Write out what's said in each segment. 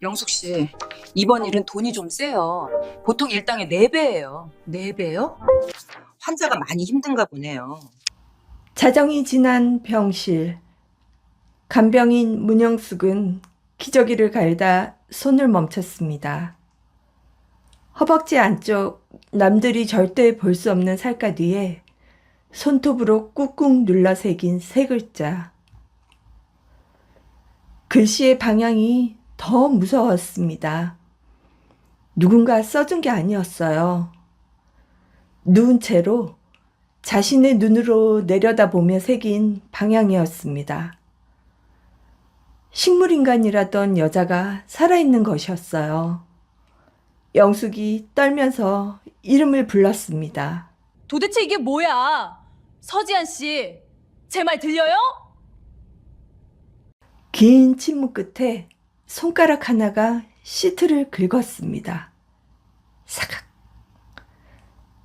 영숙 씨, 이번 일은 돈이 좀 세요. 보통 일당의 4배예요. 4배요? 환자가 많이 힘든가 보네요. 자정이 지난 병실. 간병인 문영숙은 기저귀를 갈다 손을 멈췄습니다. 허벅지 안쪽 남들이 절대 볼 수 없는 살갗 위에 손톱으로 꾹꾹 눌러 새긴 3글자. 글씨의 방향이 더 무서웠습니다. 누군가 써준 게 아니었어요. 누운 채로 자신의 눈으로 내려다보며 새긴 방향이었습니다. 식물인간이라던 여자가 살아있는 것이었어요. 영숙이 떨면서 이름을 불렀습니다. 도대체 이게 뭐야? 서지한 씨, 제 말 들려요? 긴 침묵 끝에 손가락 하나가 시트를 긁었습니다. 사각.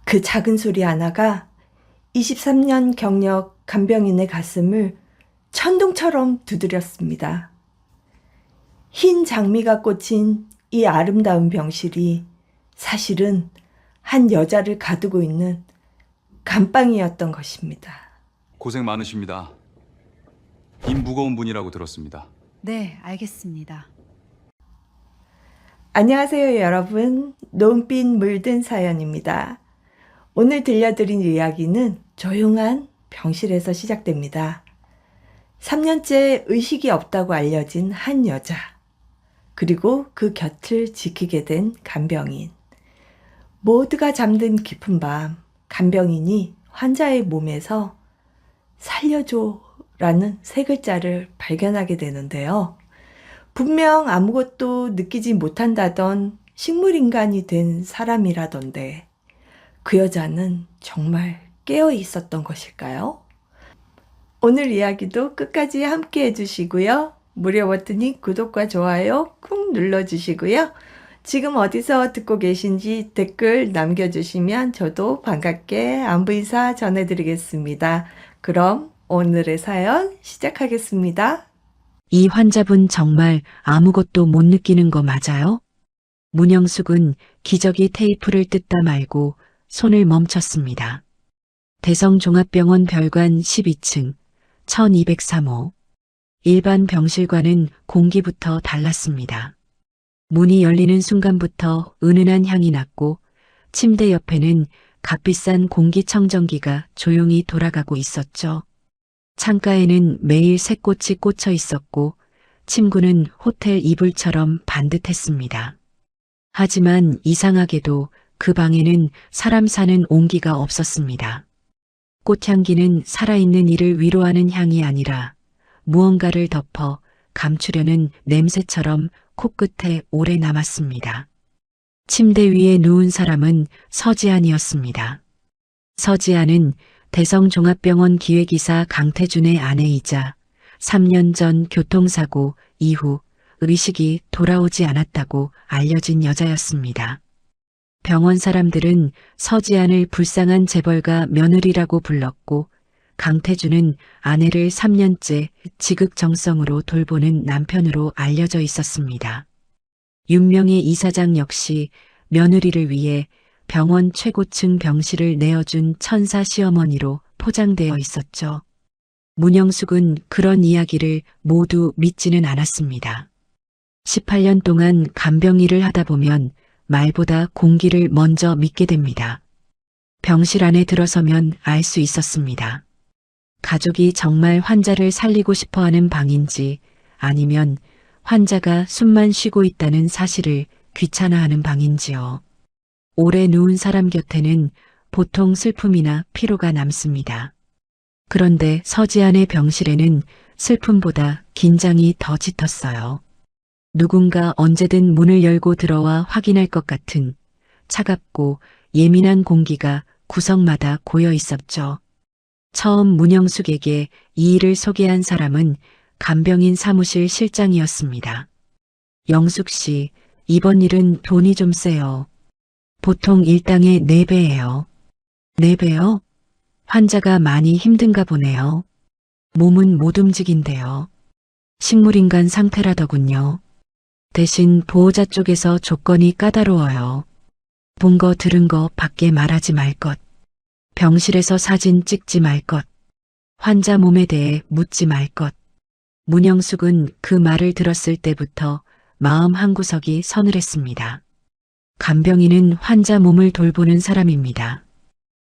그 작은 소리 하나가 23년 경력 간병인의 가슴을 천둥처럼 두드렸습니다. 흰 장미가 꽂힌 이 아름다운 병실이 사실은 한 여자를 가두고 있는 감방이었던 것입니다. 고생 많으십니다. 임 무거운 분이라고 들었습니다. 네, 알겠습니다. 안녕하세요, 여러분. 노은빛 물든 사연입니다. 오늘 들려드린 이야기는 조용한 병실에서 시작됩니다. 3년째 의식이 없다고 알려진 한 여자, 그리고 그 곁을 지키게 된 간병인. 모두가 잠든 깊은 밤, 간병인이 환자의 몸에서 살려줘 라는 3글자를 발견하게 되는데요. 분명 아무것도 느끼지 못한다던 식물인간이 된 사람이라던데 그 여자는 정말 깨어 있었던 것일까요? 오늘 이야기도 끝까지 함께 해주시고요. 무료 버튼이 구독과 좋아요 꾹 눌러주시고요. 지금 어디서 듣고 계신지 댓글 남겨주시면 저도 반갑게 안부 인사 전해드리겠습니다. 그럼 오늘의 사연 시작하겠습니다. 이 환자분 정말 아무것도 못 느끼는 거 맞아요? 문영숙은 기저귀 테이프를 뜯다 말고 손을 멈췄습니다. 대성종합병원 별관 12층 1203호. 일반 병실과는 공기부터 달랐습니다. 문이 열리는 순간부터 은은한 향이 났고 침대 옆에는 값비싼 공기청정기가 조용히 돌아가고 있었죠. 창가에는 매일 새꽃이 꽂혀 있었고 침구는 호텔 이불처럼 반듯했습니다. 하지만 이상하게도 그 방에는 사람 사는 온기가 없었습니다. 꽃향기는 살아있는 이를 위로하는 향이 아니라 무언가를 덮어 감추려는 냄새처럼 코끝에 오래 남았습니다. 침대 위에 누운 사람은 서지안이었습니다. 서지안은 대성종합병원 기획이사 강태준의 아내이자 3년 전 교통사고 이후 의식이 돌아오지 않았다고 알려진 여자였습니다. 병원 사람들은 서지안을 불쌍한 재벌가 며느리라고 불렀고 강태준은 아내를 3년째 지극정성으로 돌보는 남편으로 알려져 있었습니다. 윤명의 이사장 역시 며느리를 위해 병원 최고층 병실을 내어준 천사 시어머니로 포장되어 있었죠. 문영숙은 그런 이야기를 모두 믿지는 않았습니다. 18년 동안 간병 일을 하다 보면 말보다 공기를 먼저 믿게 됩니다. 병실 안에 들어서면 알 수 있었습니다. 가족이 정말 환자를 살리고 싶어하는 방인지 아니면 환자가 숨만 쉬고 있다는 사실을 귀찮아하는 방인지요. 오래 누운 사람 곁에는 보통 슬픔이나 피로가 남습니다. 그런데 서지안의 병실에는 슬픔보다 긴장이 더 짙었어요. 누군가 언제든 문을 열고 들어와 확인할 것 같은 차갑고 예민한 공기가 구석마다 고여 있었죠. 처음 문영숙에게 이 일을 소개한 사람은 간병인 사무실 실장이었습니다. 영숙 씨, 이번 일은 돈이 좀 세요. 보통 일당의 4배예요. 4배요? 환자가 많이 힘든가 보네요. 몸은 못 움직인대요. 식물인간 상태라더군요. 대신 보호자 쪽에서 조건이 까다로워요. 본 거 들은 거 밖에 말하지 말 것. 병실에서 사진 찍지 말 것. 환자 몸에 대해 묻지 말 것. 문영숙은 그 말을 들었을 때부터 마음 한구석이 서늘했습니다. 간병인은 환자 몸을 돌보는 사람입니다.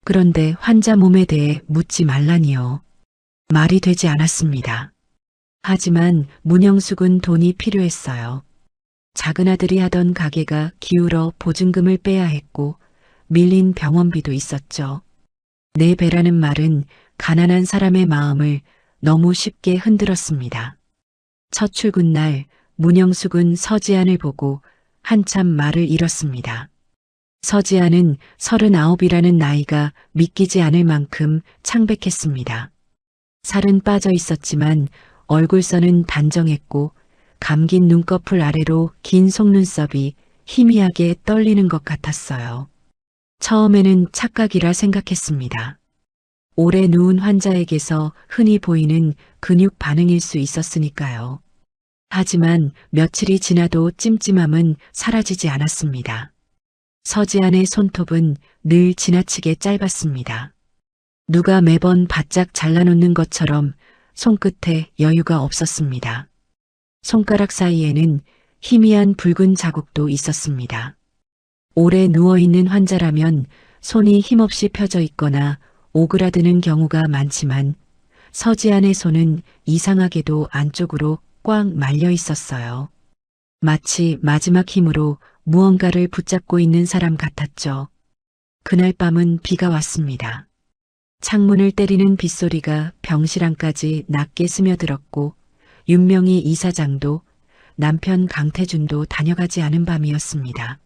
그런데 환자 몸에 대해 묻지 말라니요. 말이 되지 않았습니다. 하지만 문영숙은 돈이 필요했어요. 작은 아들이 하던 가게가 기울어 보증금을 빼야 했고 밀린 병원비도 있었죠. 내 배라는 말은 가난한 사람의 마음을 너무 쉽게 흔들었습니다. 첫 출근 날 문영숙은 서지안을 보고 한참 말을 잃었습니다. 서지안은 39이라는 나이가 믿기지 않을 만큼 창백했습니다. 살은 빠져 있었지만 얼굴선은 단정했고 감긴 눈꺼풀 아래로 긴 속눈썹이 희미하게 떨리는 것 같았어요. 처음에는 착각이라 생각했습니다. 오래 누운 환자에게서 흔히 보이는 근육 반응일 수 있었으니까요. 하지만 며칠이 지나도 찜찜함은 사라지지 않았습니다. 서지안의 손톱은 늘 지나치게 짧았습니다. 누가 매번 바짝 잘라놓는 것처럼 손끝에 여유가 없었습니다. 손가락 사이에는 희미한 붉은 자국도 있었습니다. 오래 누워있는 환자라면 손이 힘없이 펴져 있거나 오그라드는 경우가 많지만 서지안의 손은 이상하게도 안쪽으로 꽉 말려 있었어요. 마치 마지막 힘으로 무언가를 붙잡고 있는 사람 같았죠. 그날 밤은 비가 왔습니다. 창문을 때리는 빗소리가 병실 안까지 낮게 스며들었고 윤명희 이사장도 남편 강태준도 다녀가지 않은 밤이었습니다.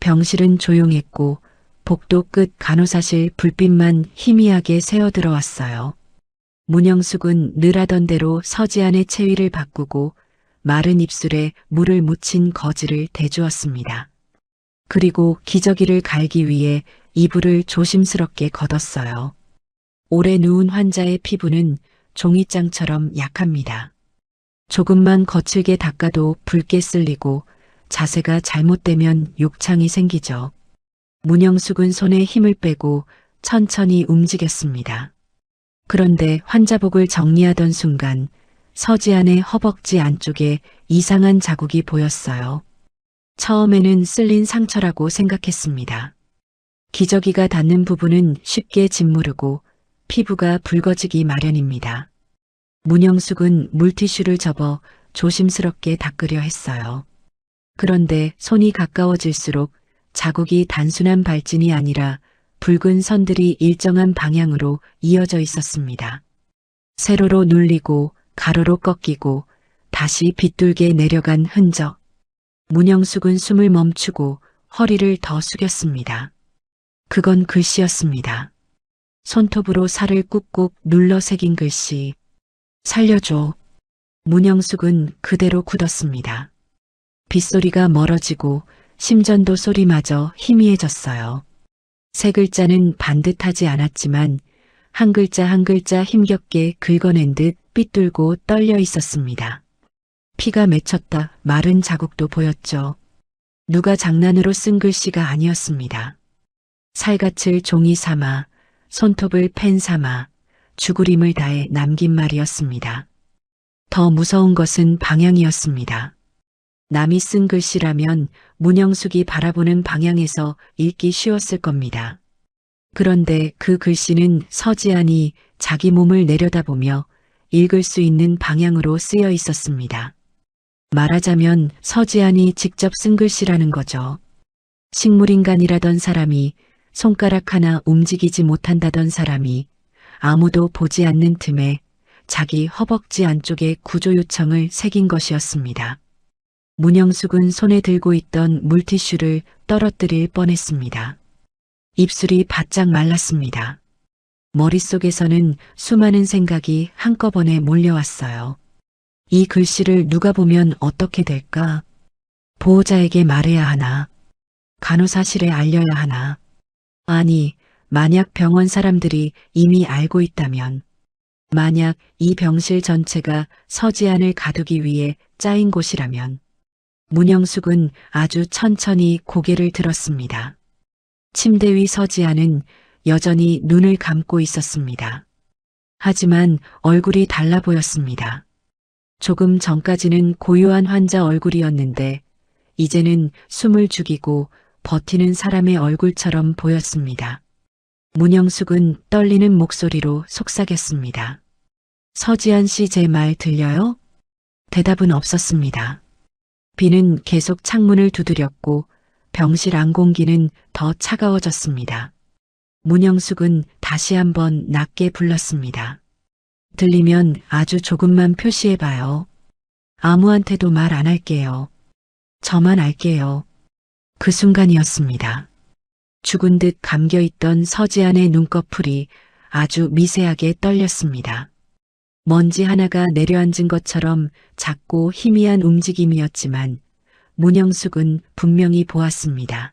병실은 조용했고 복도 끝 간호사실 불빛만 희미하게 새어 들어왔어요. 문영숙은 늘 하던 대로 서지안의 체위를 바꾸고 마른 입술에 물을 묻힌 거즈를 대주었습니다. 그리고 기저귀를 갈기 위해 이불을 조심스럽게 걷었어요. 오래 누운 환자의 피부는 종이장처럼 약합니다. 조금만 거칠게 닦아도 붉게 쓸리고 자세가 잘못되면 욕창이 생기죠. 문영숙은 손에 힘을 빼고 천천히 움직였습니다. 그런데 환자복을 정리하던 순간 서지안의 허벅지 안쪽에 이상한 자국이 보였어요. 처음에는 쓸린 상처라고 생각했습니다. 기저귀가 닿는 부분은 쉽게 짓무르고 피부가 붉어지기 마련입니다. 문영숙은 물티슈를 접어 조심스럽게 닦으려 했어요. 그런데 손이 가까워질수록 자국이 단순한 발진이 아니라 붉은 선들이 일정한 방향으로 이어져 있었습니다. 세로로 눌리고 가로로 꺾이고 다시 빗둘게 내려간 흔적. 문영숙은 숨을 멈추고 허리를 더 숙였습니다. 그건 글씨였습니다. 손톱으로 살을 꾹꾹 눌러 새긴 글씨. 살려줘. 문영숙은 그대로 굳었습니다. 빗소리가 멀어지고 심전도 소리마저 희미해졌어요. 세 글자는 반듯하지 않았지만 한 글자 한 글자 힘겹게 긁어낸 듯 삐뚤고 떨려 있었습니다. 피가 맺혔다 마른 자국도 보였죠. 누가 장난으로 쓴 글씨가 아니었습니다. 살갗을 종이 삼아 손톱을 펜 삼아 죽으림을 다해 남긴 말이었습니다. 더 무서운 것은 방향이었습니다. 남이 쓴 글씨라면 문영숙이 바라보는 방향에서 읽기 쉬웠을 겁니다. 그런데 그 글씨는 서지안이 자기 몸을 내려다보며 읽을 수 있는 방향으로 쓰여 있었습니다. 말하자면 서지안이 직접 쓴 글씨라는 거죠. 식물인간이라던 사람이 손가락 하나 움직이지 못한다던 사람이 아무도 보지 않는 틈에 자기 허벅지 안쪽에 구조 요청을 새긴 것이었습니다. 문영숙은 손에 들고 있던 물티슈를 떨어뜨릴 뻔했습니다. 입술이 바짝 말랐습니다. 머릿속에서는 수많은 생각이 한꺼번에 몰려왔어요. 이 글씨를 누가 보면 어떻게 될까? 보호자에게 말해야 하나? 간호사실에 알려야 하나? 아니, 만약 병원 사람들이 이미 알고 있다면, 만약 이 병실 전체가 서지안을 가두기 위해 짜인 곳이라면, 문영숙은 아주 천천히 고개를 들었습니다. 침대 위 서지아는 여전히 눈을 감고 있었습니다. 하지만 얼굴이 달라 보였습니다. 조금 전까지는 고요한 환자 얼굴이었는데 이제는 숨을 죽이고 버티는 사람의 얼굴처럼 보였습니다. 문영숙은 떨리는 목소리로 속삭였습니다. 서지안 씨 제 말 들려요? 대답은 없었습니다. 비는 계속 창문을 두드렸고 병실 안 공기는 더 차가워졌습니다. 문영숙은 다시 한번 낮게 불렀습니다. 들리면 아주 조금만 표시해봐요. 아무한테도 말 안 할게요. 저만 알게요. 그 순간이었습니다. 죽은 듯 감겨있던 서지안의 눈꺼풀이 아주 미세하게 떨렸습니다. 먼지 하나가 내려앉은 것처럼 작고 희미한 움직임이었지만 문영숙은 분명히 보았습니다.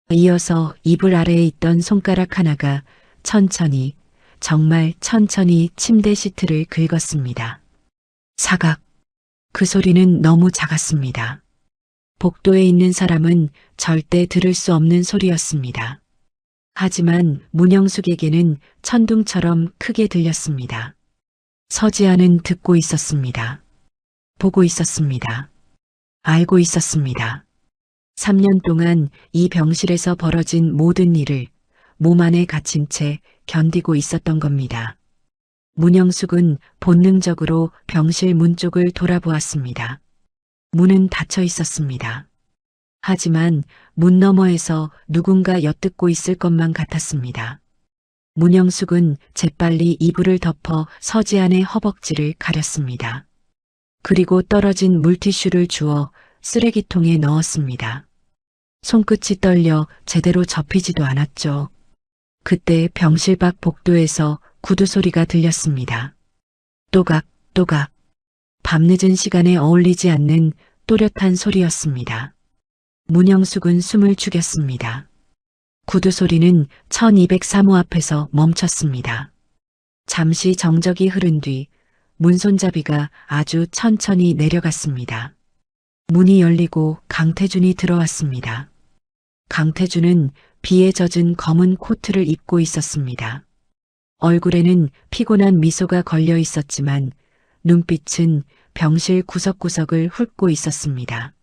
이어서 이불 아래에 있던 손가락 하나가 천천히, 정말 천천히 침대 시트를 긁었습니다. 사각. 그 소리는 너무 작았습니다. 복도에 있는 사람은 절대 들을 수 없는 소리였습니다. 하지만 문영숙에게는 천둥처럼 크게 들렸습니다. 서지아는 듣고 있었습니다. 보고 있었습니다. 알고 있었습니다. 3년 동안 이 병실에서 벌어진 모든 일을 몸 안에 갇힌 채 견디고 있었던 겁니다. 문영숙은 본능적으로 병실 문 쪽을 돌아보았습니다. 문은 닫혀 있었습니다. 하지만 문 너머에서 누군가 엿듣고 있을 것만 같았습니다. 문영숙은 재빨리 이불을 덮어 서지안의 허벅지를 가렸습니다. 그리고 떨어진 물티슈를 주워 쓰레기통에 넣었습니다. 손끝이 떨려 제대로 접히지도 않았죠. 그때 병실 밖 복도에서 구두 소리가 들렸습니다. 또각, 또각. 밤늦은 시간에 어울리지 않는 또렷한 소리였습니다. 문영숙은 숨을 죽였습니다. 구두 소리는 1203호 앞에서 멈췄습니다. 잠시 정적이 흐른 뒤 문손잡이가 아주 천천히 내려갔습니다. 문이 열리고 강태준이 들어왔습니다. 강태준은 비에 젖은 검은 코트를 입고 있었습니다. 얼굴에는 피곤한 미소가 걸려 있었지만 눈빛은 병실 구석구석을 훑고 있었습니다.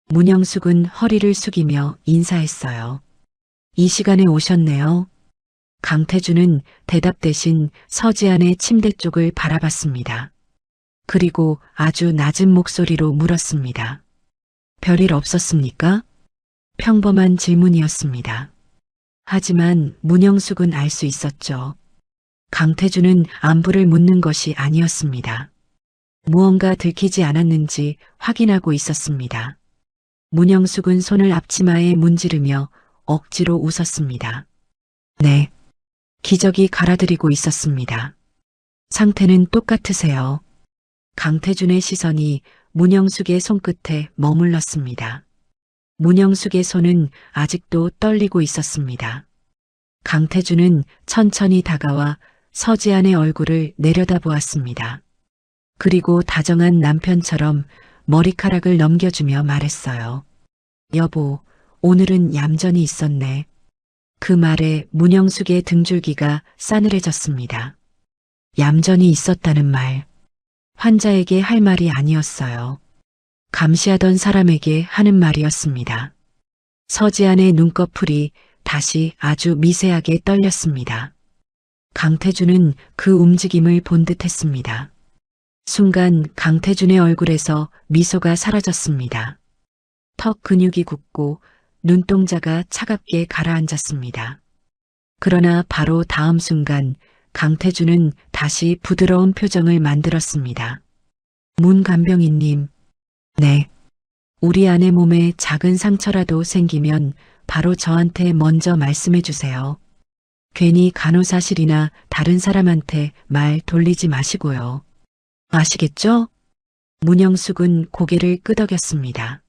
문영숙은 허리를 숙이며 인사했어요. 이 시간에 오셨네요. 강태준은 대답 대신 서지안의 침대 쪽을 바라봤습니다. 그리고 아주 낮은 목소리로 물었습니다. 별일 없었습니까? 평범한 질문이었습니다. 하지만 문영숙은 알 수 있었죠. 강태준은 안부를 묻는 것이 아니었습니다. 무언가 들키지 않았는지 확인하고 있었습니다. 문영숙은 손을 앞치마에 문지르며 억지로 웃었습니다. 네. 기저귀 갈아드리고 있었습니다. 상태는 똑같으세요. 강태준의 시선이 문영숙의 손끝에 머물렀습니다. 문영숙의 손은 아직도 떨리고 있었습니다. 강태준은 천천히 다가와 서지안의 얼굴을 내려다보았습니다. 그리고 다정한 남편처럼 머리카락을 넘겨주며 말했어요. 여보, 오늘은 얌전히 있었네. 그 말에 문영숙의 등줄기가 싸늘해졌습니다. 얌전히 있었다는 말. 환자에게 할 말이 아니었어요. 감시하던 사람에게 하는 말이었습니다. 서지안의 눈꺼풀이 다시 아주 미세하게 떨렸습니다. 강태준은 그 움직임을 본 듯했습니다. 순간 강태준의 얼굴에서 미소가 사라졌습니다. 턱 근육이 굳고 눈동자가 차갑게 가라앉았습니다. 그러나 바로 다음 순간 강태준은 다시 부드러운 표정을 만들었습니다. 문간병인님, 네. 우리 아내 몸에 작은 상처라도 생기면 바로 저한테 먼저 말씀해 주세요. 괜히 간호사실이나 다른 사람한테 말 돌리지 마시고요. 아시겠죠? 문영숙은 고개를 끄덕였습니다.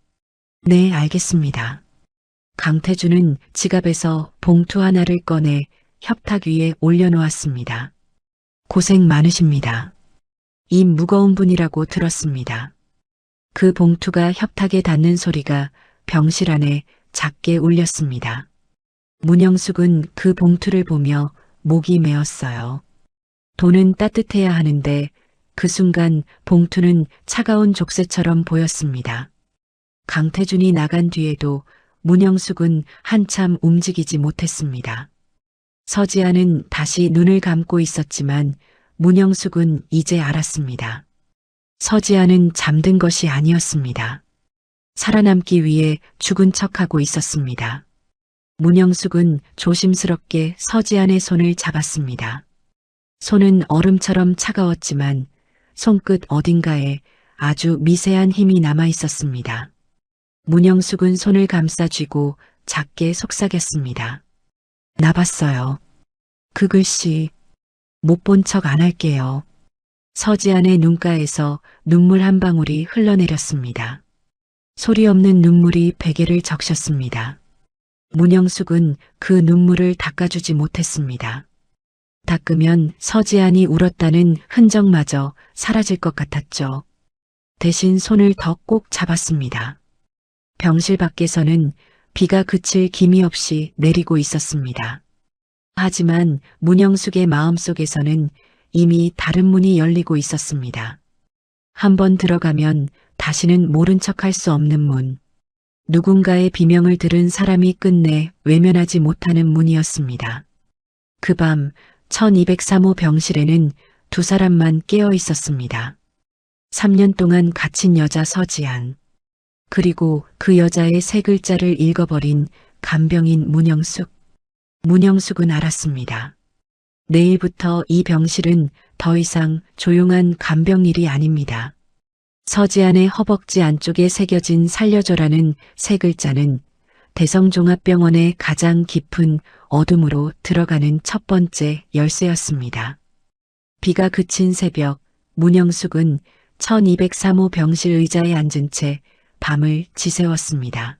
네, 알겠습니다. 강태준은 지갑에서 봉투 하나를 꺼내 협탁 위에 올려놓았습니다. 고생 많으십니다. 이 무거운 분이라고 들었습니다. 그 봉투가 협탁에 닿는 소리가 병실 안에 작게 울렸습니다. 문영숙은 그 봉투를 보며 목이 메었어요. 돈은 따뜻해야 하는데 그 순간 봉투는 차가운 족쇄처럼 보였습니다. 강태준이 나간 뒤에도 문영숙은 한참 움직이지 못했습니다. 서지아는 다시 눈을 감고 있었지만 문영숙은 이제 알았습니다. 서지아는 잠든 것이 아니었습니다. 살아남기 위해 죽은 척하고 있었습니다. 문영숙은 조심스럽게 서지안의 손을 잡았습니다. 손은 얼음처럼 차가웠지만 손끝 어딘가에 아주 미세한 힘이 남아 있었습니다. 문영숙은 손을 감싸 쥐고 작게 속삭였습니다. 나봤어요. 그 글씨 못 본 척 안 할게요. 서지안의 눈가에서 눈물 한 방울이 흘러내렸습니다. 소리 없는 눈물이 베개를 적셨습니다. 문영숙은 그 눈물을 닦아주지 못했습니다. 닦으면 서지안이 울었다는 흔적마저 사라질 것 같았죠. 대신 손을 더 꼭 잡았습니다. 병실 밖에서는 비가 그칠 기미 없이 내리고 있었습니다. 하지만 문영숙의 마음속에서는 이미 다른 문이 열리고 있었습니다. 한번 들어가면 다시는 모른 척할 수 없는 문. 누군가의 비명을 들은 사람이 끝내 외면하지 못하는 문이었습니다. 그 밤 1203호 병실에는 두 사람만 깨어 있었습니다. 3년 동안 갇힌 여자 서지안, 그리고 그 여자의 세 글자를 읽어버린 간병인 문영숙. 문영숙은 알았습니다. 내일부터 이 병실은 더 이상 조용한 간병일이 아닙니다. 서지안의 허벅지 안쪽에 새겨진 살려줘라는 세 글자는 대성종합병원의 가장 깊은 어둠으로 들어가는 첫 번째 열쇠였습니다. 비가 그친 새벽, 문영숙은 1203호 병실 의자에 앉은 채 밤을 지새웠습니다.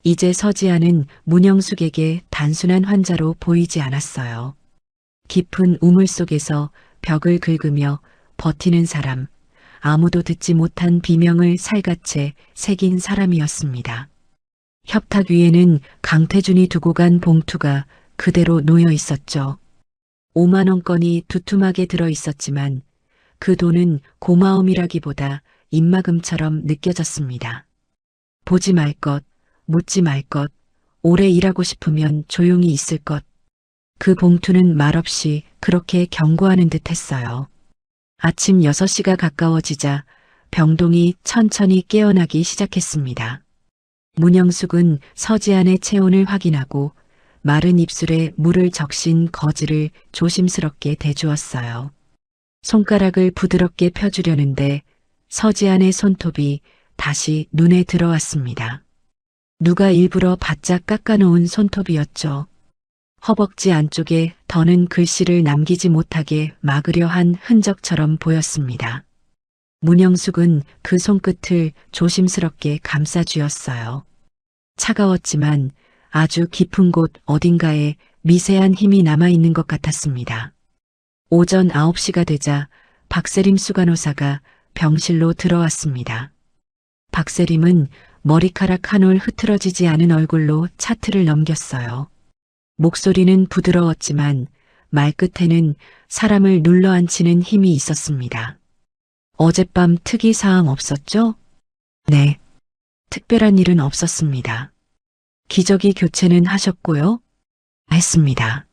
이제 서지아는 문영숙에게 단순한 환자로 보이지 않았어요. 깊은 우물 속에서 벽을 긁으며 버티는 사람, 아무도 듣지 못한 비명을 살갗에 새긴 사람이었습니다. 협탁 위에는 강태준이 두고 간 봉투가 그대로 놓여 있었죠. 5만 원권이 두툼하게 들어 있었지만 그 돈은 고마움이라기보다 입막음처럼 느껴졌습니다. 보지 말 것, 묻지 말 것, 오래 일하고 싶으면 조용히 있을 것. 그 봉투는 말없이 그렇게 경고하는 듯 했어요. 아침 6시가 가까워지자 병동이 천천히 깨어나기 시작했습니다. 문영숙은 서지안의 체온을 확인하고 마른 입술에 물을 적신 거즈를 조심스럽게 대주었어요. 손가락을 부드럽게 펴주려는데 서지안의 손톱이 다시 눈에 들어왔습니다. 누가 일부러 바짝 깎아놓은 손톱이었죠. 허벅지 안쪽에 더는 글씨를 남기지 못하게 막으려 한 흔적처럼 보였습니다. 문영숙은 그 손끝을 조심스럽게 감싸쥐었어요. 차가웠지만 아주 깊은 곳 어딘가에 미세한 힘이 남아있는 것 같았습니다. 오전 9시가 되자 박세림 수간호사가 병실로 들어왔습니다. 박세림은 머리카락 한 올 흐트러지지 않은 얼굴로 차트를 넘겼어요. 목소리는 부드러웠지만 말끝에는 사람을 눌러앉히는 힘이 있었습니다. 어젯밤 특이 사항 없었죠? 네. 특별한 일은 없었습니다. 기저귀 교체는 하셨고요? 했습니다.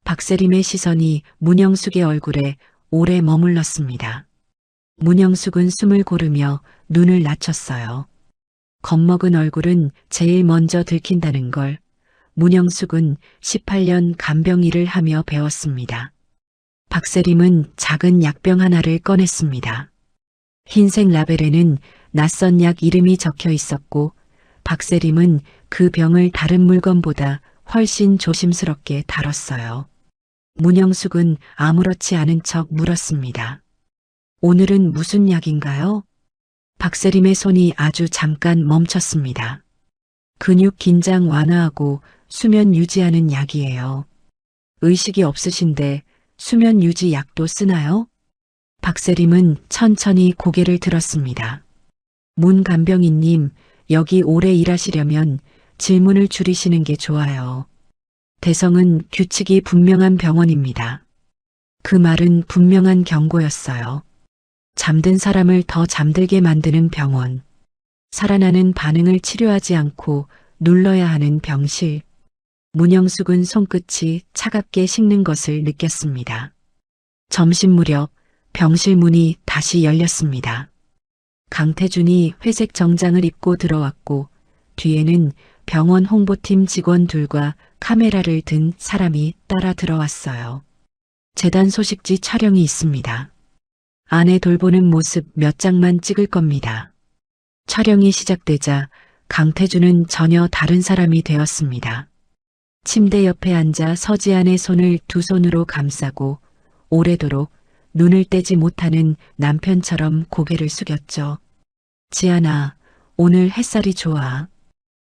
박세림의 시선이 문영숙의 얼굴에 오래 머물렀습니다. 문영숙은 숨을 고르며 눈을 낮췄어요. 겁먹은 얼굴은 제일 먼저 들킨다는 걸 문영숙은 18년 간병일을 하며 배웠습니다. 박세림은 작은 약병 하나를 꺼냈습니다. 흰색 라벨에는 낯선 약 이름이 적혀 있었고 박세림은 그 병을 다른 물건보다 훨씬 조심스럽게 다뤘어요. 문영숙은 아무렇지 않은 척 물었습니다. 오늘은 무슨 약인가요? 박세림의 손이 아주 잠깐 멈췄습니다. 근육 긴장 완화하고 수면 유지하는 약이에요. 의식이 없으신데 수면 유지 약도 쓰나요? 박세림은 천천히 고개를 들었습니다. 문간병인님, 여기 오래 일하시려면 질문을 줄이시는 게 좋아요. 대성은 규칙이 분명한 병원입니다. 그 말은 분명한 경고였어요. 잠든 사람을 더 잠들게 만드는 병원. 살아나는 반응을 치료하지 않고 눌러야 하는 병실. 문영숙은 손끝이 차갑게 식는 것을 느꼈습니다. 점심 무렵 병실 문이 다시 열렸습니다. 강태준이 회색 정장을 입고 들어왔고 뒤에는 병원 홍보팀 직원 둘과 카메라를 든 사람이 따라 들어왔어요. 재단 소식지 촬영이 있습니다. 아내 돌보는 모습 몇 장만 찍을 겁니다. 촬영이 시작되자 강태준은 전혀 다른 사람이 되었습니다. 침대 옆에 앉아 서지안의 손을 두 손으로 감싸고 오래도록 눈을 떼지 못하는 남편처럼 고개를 숙였죠. 지안아, 오늘 햇살이 좋아.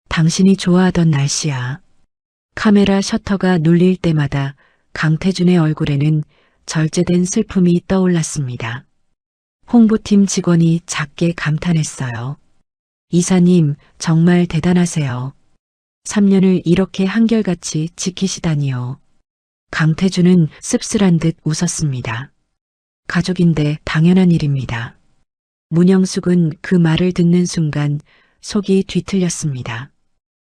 당신이 좋아하던 날씨야. 카메라 셔터가 눌릴 때마다 강태준의 얼굴에는 절제된 슬픔이 떠올랐습니다. 홍보팀 직원이 작게 감탄했어요. 이사님, 정말 대단하세요. 3년을 이렇게 한결같이 지키시다니요. 강태준은 씁쓸한 듯 웃었습니다. 가족인데 당연한 일입니다. 문영숙은 그 말을 듣는 순간 속이 뒤틀렸습니다.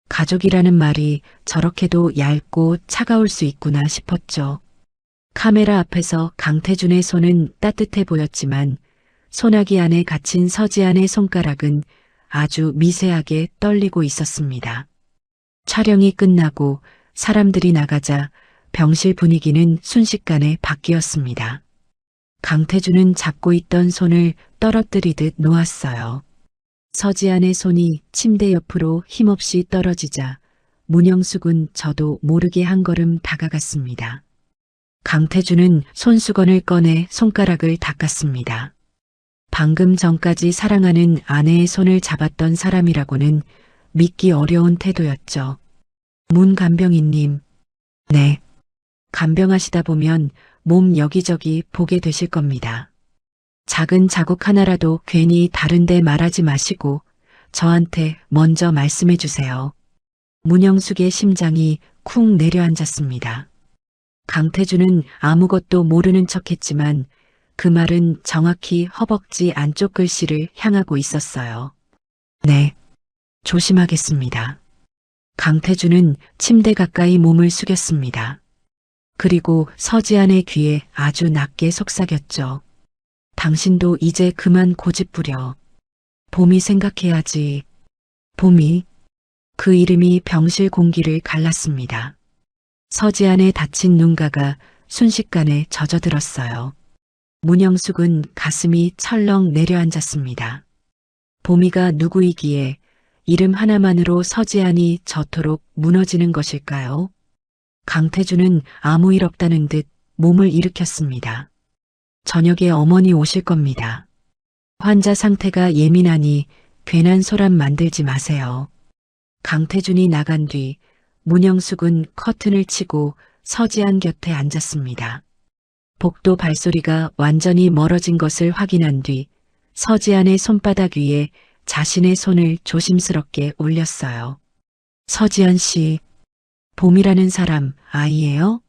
가족이라는 말이 저렇게도 얇고 차가울 수 있구나 싶었죠. 카메라 앞에서 강태준의 손은 따뜻해 보였지만 소나기 안에 갇힌 서지안의 손가락은 아주 미세하게 떨리고 있었습니다. 촬영이 끝나고 사람들이 나가자 병실 분위기는 순식간에 바뀌었습니다. 강태준은 잡고 있던 손을 떨어뜨리듯 놓았어요. 서지안의 손이 침대 옆으로 힘없이 떨어지자 문영숙은 저도 모르게 한 걸음 다가갔습니다. 강태준은 손수건을 꺼내 손가락을 닦았습니다. 방금 전까지 사랑하는 아내의 손을 잡았던 사람이라고는 믿기 어려운 태도였죠. 문간병인님. 네. 간병하시다 보면 몸 여기저기 보게 되실 겁니다. 작은 자국 하나라도 괜히 다른데 말하지 마시고 저한테 먼저 말씀해 주세요. 문영숙의 심장이 쿵 내려앉았습니다. 강태준은 아무것도 모르는 척했지만 그 말은 정확히 허벅지 안쪽 글씨를 향하고 있었어요. 네. 조심하겠습니다. 강태준은 침대 가까이 몸을 숙였습니다. 그리고 서지안의 귀에 아주 낮게 속삭였죠. 당신도 이제 그만 고집 부려. 봄이 생각해야지. 봄이. 그 이름이 병실 공기를 갈랐습니다. 서지안의 다친 눈가가 순식간에 젖어들었어요. 문영숙은 가슴이 철렁 내려앉았습니다. 봄이가 누구이기에 이름 하나만으로 서지안이 저토록 무너지는 것일까요? 강태준은 아무 일 없다는 듯 몸을 일으켰습니다. 저녁에 어머니 오실 겁니다. 환자 상태가 예민하니 괜한 소란 만들지 마세요. 강태준이 나간 뒤 문영숙은 커튼을 치고 서지안 곁에 앉았습니다. 복도 발소리가 완전히 멀어진 것을 확인한 뒤 서지안의 손바닥 위에 자신의 손을 조심스럽게 올렸어요. 서지안 씨, 봄이라는 사람 아이예요?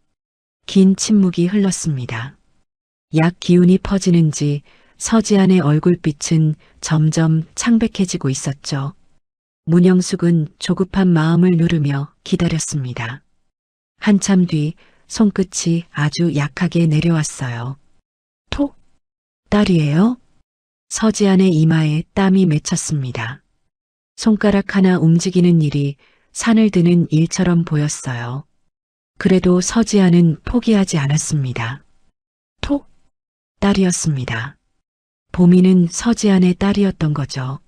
긴 침묵이 흘렀습니다. 약 기운이 퍼지는지 서지안의 얼굴빛은 점점 창백해지고 있었죠. 문영숙은 조급한 마음을 누르며 기다렸습니다. 한참 뒤 손끝이 아주 약하게 내려왔어요. 톡! 딸이에요? 서지안의 이마에 땀이 맺혔습니다. 손가락 하나 움직이는 일이 산을 드는 일처럼 보였어요. 그래도 서지안은 포기하지 않았습니다. 톡! 딸이었습니다. 봄이는 서지안의 딸이었던 거죠.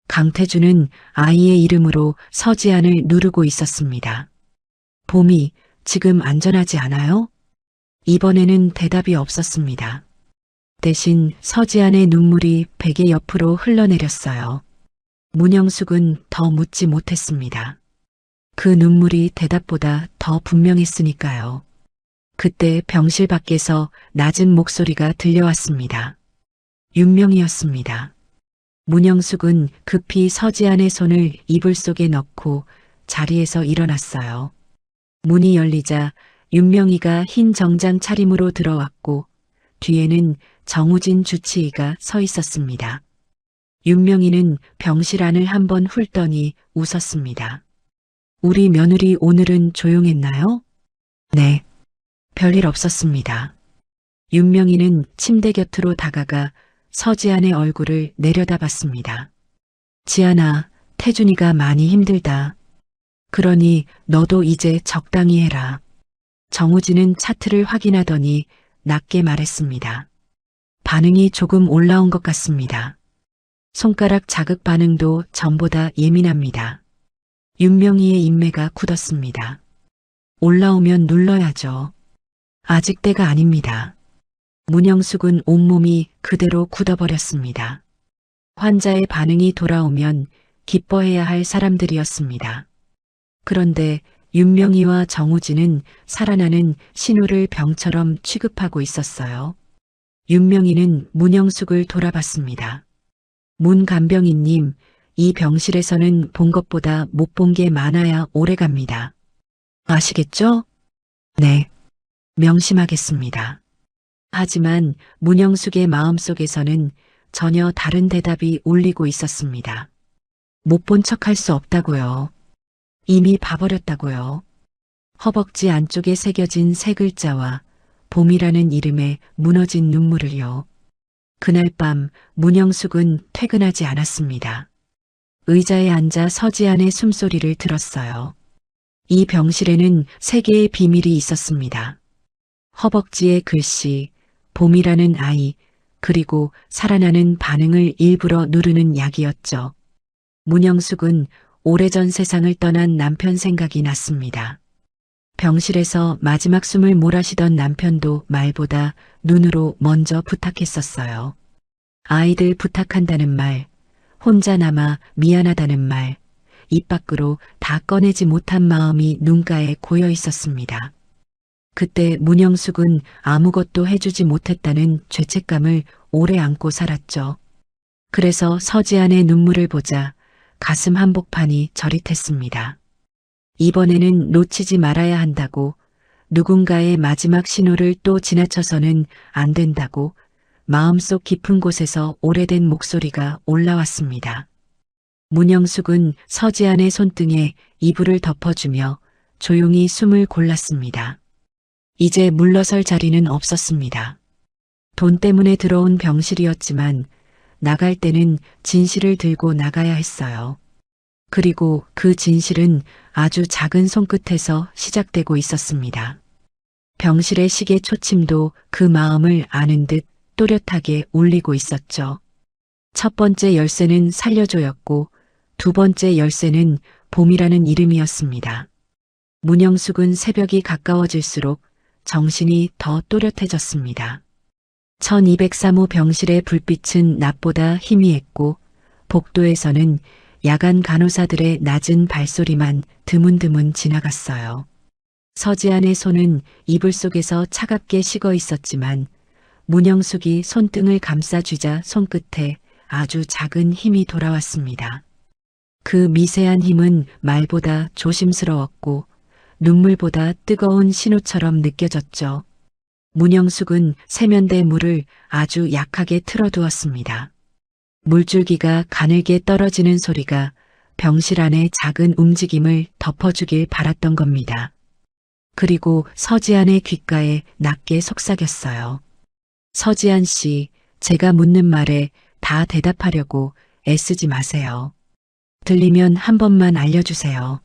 강태준은 아이의 이름으로 서지안을 누르고 있었습니다. 봄이 지금 안전하지 않아요? 이번에는 대답이 없었습니다. 대신 서지안의 눈물이 베개 옆으로 흘러내렸어요. 문영숙은 더 묻지 못했습니다. 그 눈물이 대답보다 더 분명했으니까요. 그때 병실 밖에서 낮은 목소리가 들려왔습니다. 윤명이었습니다. 문영숙은 급히 서지안의 손을 이불 속에 넣고 자리에서 일어났어요. 문이 열리자 윤명이가 흰 정장 차림으로 들어왔고 뒤에는 정우진 주치의가 서 있었습니다. 윤명이는 병실 안을 한번 훑더니 웃었습니다. 우리 며느리 오늘은 조용했나요? 네. 별일 없었습니다. 윤명이는 침대 곁으로 다가가 서지안의 얼굴을 내려다봤습니다. 지안아, 태준이가 많이 힘들다. 그러니 너도 이제 적당히 해라. 정우진은 차트를 확인하더니 낮게 말했습니다. 반응이 조금 올라온 것 같습니다. 손가락 자극 반응도 전보다 예민합니다. 윤명이의 인매가 굳었습니다. 올라오면 눌러야죠. 아직 때가 아닙니다. 문영숙은 온몸이 그대로 굳어버렸습니다. 환자의 반응이 돌아오면 기뻐해야 할 사람들이었습니다. 그런데 윤명이와 정우진은 살아나는 신우를 병처럼 취급하고 있었어요. 윤명이는 문영숙을 돌아봤습니다. 문 간병인님, 이 병실에서는 본 것보다 못 본 게 많아야 오래 갑니다. 아시겠죠? 네. 명심하겠습니다. 하지만 문영숙의 마음속에서는 전혀 다른 대답이 울리고 있었습니다. 못 본 척할 수 없다고요. 이미 봐버렸다고요. 허벅지 안쪽에 새겨진 세 글자와 봄이라는 이름에 무너진 눈물을요. 그날 밤 문영숙은 퇴근하지 않았습니다. 의자에 앉아 서지안의 숨소리를 들었어요. 이 병실에는 세 개의 비밀이 있었습니다. 허벅지에 글씨, 봄이라는 아이, 그리고 살아나는 반응을 일부러 누르는 약이었죠. 문영숙은 오래전 세상을 떠난 남편 생각이 났습니다. 병실에서 마지막 숨을 몰아쉬던 남편도 말보다 눈으로 먼저 부탁했었어요. 아이들 부탁한다는 말, 혼자 남아 미안하다는 말, 입 밖으로 다 꺼내지 못한 마음이 눈가에 고여 있었습니다. 그때 문영숙은 아무것도 해주지 못했다는 죄책감을 오래 안고 살았죠. 그래서 서지안의 눈물을 보자 가슴 한복판이 저릿했습니다. 이번에는 놓치지 말아야 한다고, 누군가의 마지막 신호를 또 지나쳐서는 안 된다고 마음속 깊은 곳에서 오래된 목소리가 올라왔습니다. 문영숙은 서지안의 손등에 이불을 덮어주며 조용히 숨을 골랐습니다. 이제 물러설 자리는 없었습니다. 돈 때문에 들어온 병실이었지만 나갈 때는 진실을 들고 나가야 했어요. 그리고 그 진실은 아주 작은 손끝에서 시작되고 있었습니다. 병실의 시계 초침도 그 마음을 아는 듯 또렷하게 울리고 있었죠. 첫 번째 열쇠는 살려줘였고 두 번째 열쇠는 봄이라는 이름이었습니다. 문영숙은 새벽이 가까워질수록 정신이 더 또렷해졌습니다. 1203호 병실의 불빛은 낮보다 희미했고 복도에서는 야간 간호사들의 낮은 발소리만 드문드문 지나갔어요. 서지안의 손은 이불 속에서 차갑게 식어 있었지만 문영숙이 손등을 감싸쥐자 손끝에 아주 작은 힘이 돌아왔습니다. 그 미세한 힘은 말보다 조심스러웠고 눈물보다 뜨거운 신호처럼 느껴졌죠. 문영숙은 세면대 물을 아주 약하게 틀어두었습니다. 물줄기가 가늘게 떨어지는 소리가 병실 안의 작은 움직임을 덮어주길 바랐던 겁니다. 그리고 서지안의 귓가에 낮게 속삭였어요. 서지안 씨, 제가 묻는 말에 다 대답하려고 애쓰지 마세요. 들리면 한 번만 알려주세요.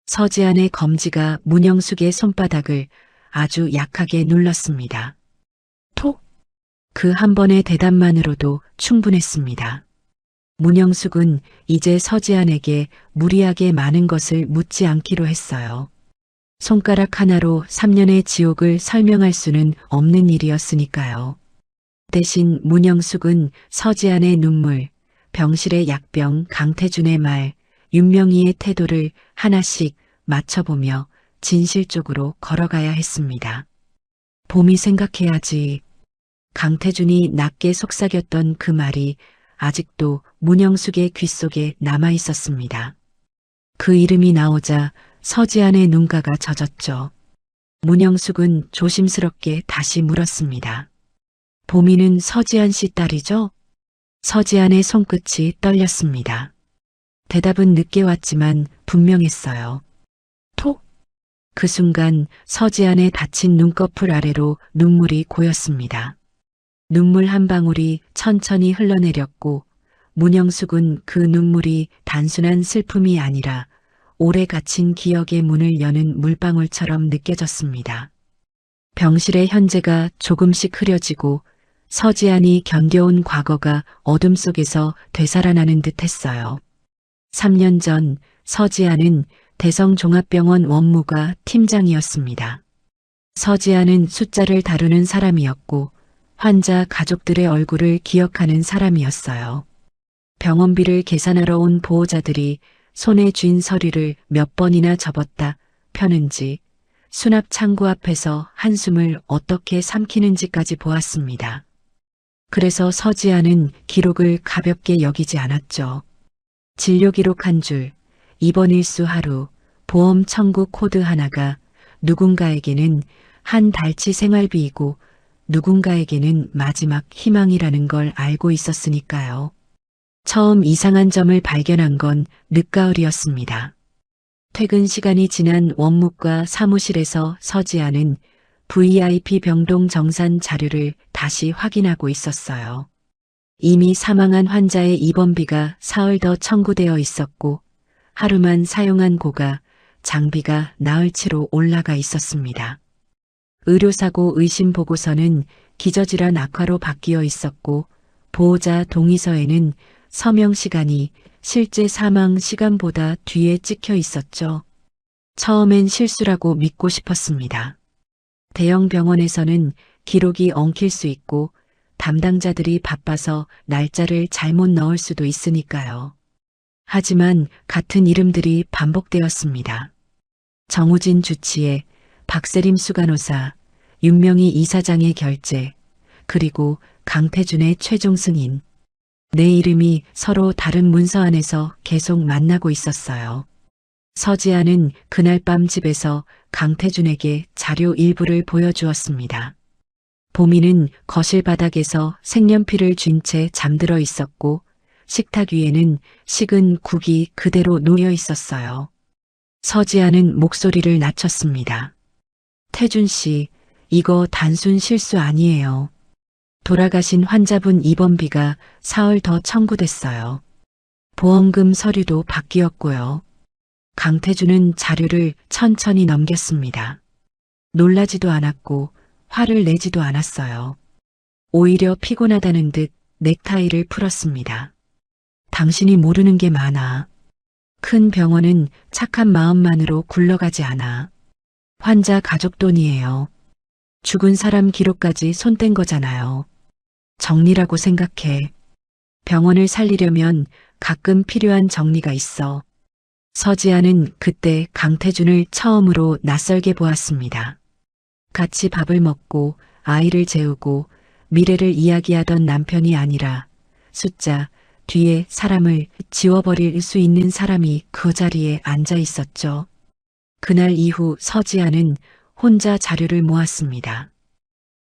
서지안의 검지가 문영숙의 손바닥을 아주 약하게 눌렀습니다. 톡! 그 한 번의 대답만으로도 충분했습니다. 문영숙은 이제 서지안에게 무리하게 많은 것을 묻지 않기로 했어요. 손가락 하나로 3년의 지옥을 설명할 수는 없는 일이었으니까요. 대신 문영숙은 서지안의 눈물, 병실의 약병 강태준의 말, 윤명희의 태도를 하나씩 맞춰보며 진실 쪽으로 걸어가야 했습니다. 봄이 생각해야지. 강태준이 낮게 속삭였던 그 말이 아직도 문영숙의 귓속에 남아 있었습니다. 그 이름이 나오자 서지안의 눈가가 젖었죠. 문영숙은 조심스럽게 다시 물었습니다. 보미는 서지안 씨 딸이죠? 서지안의 손끝이 떨렸습니다. 대답은 늦게 왔지만 분명했어요. 톡! 그 순간 서지안의 다친 눈꺼풀 아래로 눈물이 고였습니다. 눈물 한 방울이 천천히 흘러내렸고 문영숙은 그 눈물이 단순한 슬픔이 아니라 오래 갇힌 기억의 문을 여는 물방울처럼 느껴졌습니다. 병실의 현재가 조금씩 흐려지고 서지안이 견뎌온 과거가 어둠 속에서 되살아나는 듯 했어요. 3년 전 서지안은 대성종합병원 원무과 팀장이었습니다. 서지안은 숫자를 다루는 사람이었고 환자 가족들의 얼굴을 기억하는 사람이었어요. 병원비를 계산하러 온 보호자들이 손에 쥔 서류를 몇 번이나 접었다 펴는지 수납 창구 앞에서 한숨을 어떻게 삼키는지까지 보았습니다. 그래서 서지안은 기록을 가볍게 여기지 않았죠. 진료 기록 한 줄, 입원 일수 하루, 보험 청구 코드 하나가 누군가에게는 한 달치 생활비이고 누군가에게는 마지막 희망이라는 걸 알고 있었으니까요. 처음 이상한 점을 발견한 건 늦가을이었습니다. 퇴근 시간이 지난 원무과 사무실에서 서지안은 VIP 병동 정산 자료를 다시 확인하고 있었어요. 이미 사망한 환자의 입원비가 사흘 더 청구되어 있었고 하루만 사용한 고가 장비가 나흘치로 올라가 있었습니다. 의료사고 의심 보고서는 기저질환 악화로 바뀌어 있었고 보호자 동의서에는 서명 시간이 실제 사망 시간보다 뒤에 찍혀 있었죠. 처음엔 실수라고 믿고 싶었습니다. 대형 병원에서는 기록이 엉킬 수 있고 담당자들이 바빠서 날짜를 잘못 넣을 수도 있으니까요. 하지만 같은 이름들이 반복되었습니다. 정우진 주치의, 박세림 수간호사, 윤명희 이사장의 결재, 그리고 강태준의 최종 승인. 내 이름이 서로 다른 문서 안에서 계속 만나고 있었어요. 서지안은 그날 밤 집에서 강태준에게 자료 일부를 보여주었습니다. 보미는 거실 바닥에서 색연필을 쥔 채 잠들어 있었고 식탁 위에는 식은 국이 그대로 놓여 있었어요. 서지안은 목소리를 낮췄습니다. 태준 씨, 이거 단순 실수 아니에요. 돌아가신 환자분 입원비가 사흘 더 청구됐어요. 보험금 서류도 바뀌었고요. 강태준은 자료를 천천히 넘겼습니다. 놀라지도 않았고 화를 내지도 않았어요. 오히려 피곤하다는 듯 넥타이를 풀었습니다. 당신이 모르는 게 많아. 큰 병원은 착한 마음만으로 굴러가지 않아. 환자 가족 돈이에요. 죽은 사람 기록까지 손댄 거잖아요. 정리라고 생각해. 병원을 살리려면 가끔 필요한 정리가 있어. 서지안은 그때 강태준을 처음으로 낯설게 보았습니다. 같이 밥을 먹고 아이를 재우고 미래를 이야기하던 남편이 아니라 숫자 뒤에 사람을 지워버릴 수 있는 사람이 그 자리에 앉아 있었죠. 그날 이후 서지안은 혼자 자료를 모았습니다.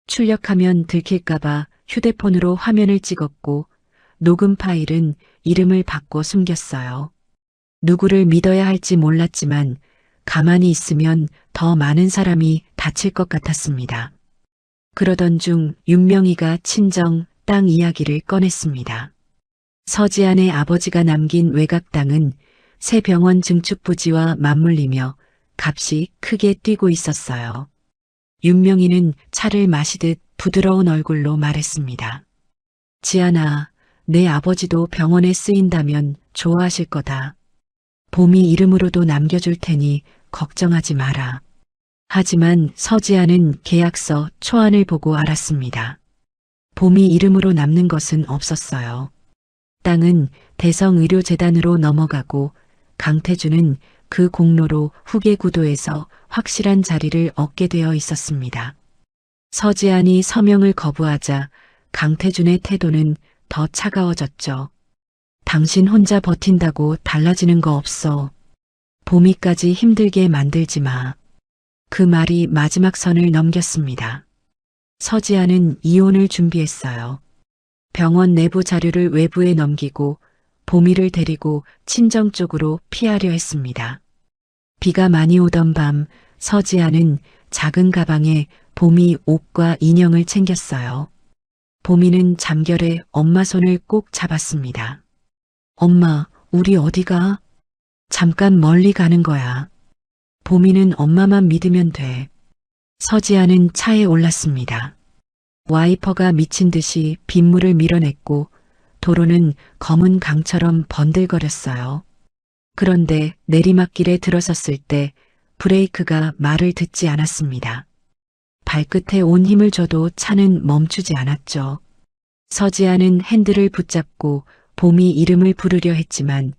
출력하면 들킬까봐 휴대폰으로 화면을 찍었고 녹음 파일은 이름을 바꿔 숨겼어요. 누구를 믿어야 할지 몰랐지만 가만히 있으면 더 많은 사람이 다칠 것 같았습니다. 그러던 중 윤명희가 친정 땅 이야기를 꺼냈습니다. 서지안의 아버지가 남긴 외곽 땅은 새 병원 증축 부지와 맞물리며 값이 크게 뛰고 있었어요. 윤명희는 차를 마시듯 부드러운 얼굴로 말했습니다. 지안아, 내 아버지도 병원에 쓰인다면 좋아하실 거다. 봄이 이름으로도 남겨줄 테니 걱정하지 마라. 하지만 서지안은 계약서 초안을 보고 알았습니다. 봄이 이름으로 남는 것은 없었어요. 땅은 대성의료재단으로 넘어가고 강태준은 그 공로로 후계 구도에서 확실한 자리를 얻게 되어 있었습니다. 서지안이 서명을 거부하자 강태준의 태도는 더 차가워졌죠. 당신 혼자 버틴다고 달라지는 거 없어. 봄이까지 힘들게 만들지 마. 그 말이 마지막 선을 넘겼습니다. 서지아는 이혼을 준비했어요. 병원 내부 자료를 외부에 넘기고 봄이를 데리고 친정 쪽으로 피하려 했습니다. 비가 많이 오던 밤 서지아는 작은 가방에 봄이 옷과 인형을 챙겼어요. 봄이는 잠결에 엄마 손을 꼭 잡았습니다. 엄마, 우리 어디가? 잠깐 멀리 가는 거야. 봄이는 엄마만 믿으면 돼. 서지아는 차에 올랐습니다. 와이퍼가 미친 듯이 빗물을 밀어냈고 도로는 검은 강처럼 번들거렸어요. 그런데 내리막길에 들어섰을 때 브레이크가 말을 듣지 않았습니다. 발끝에 온 힘을 줘도 차는 멈추지 않았죠. 서지아는 핸들을 붙잡고 봄이 이름을 부르려 했지만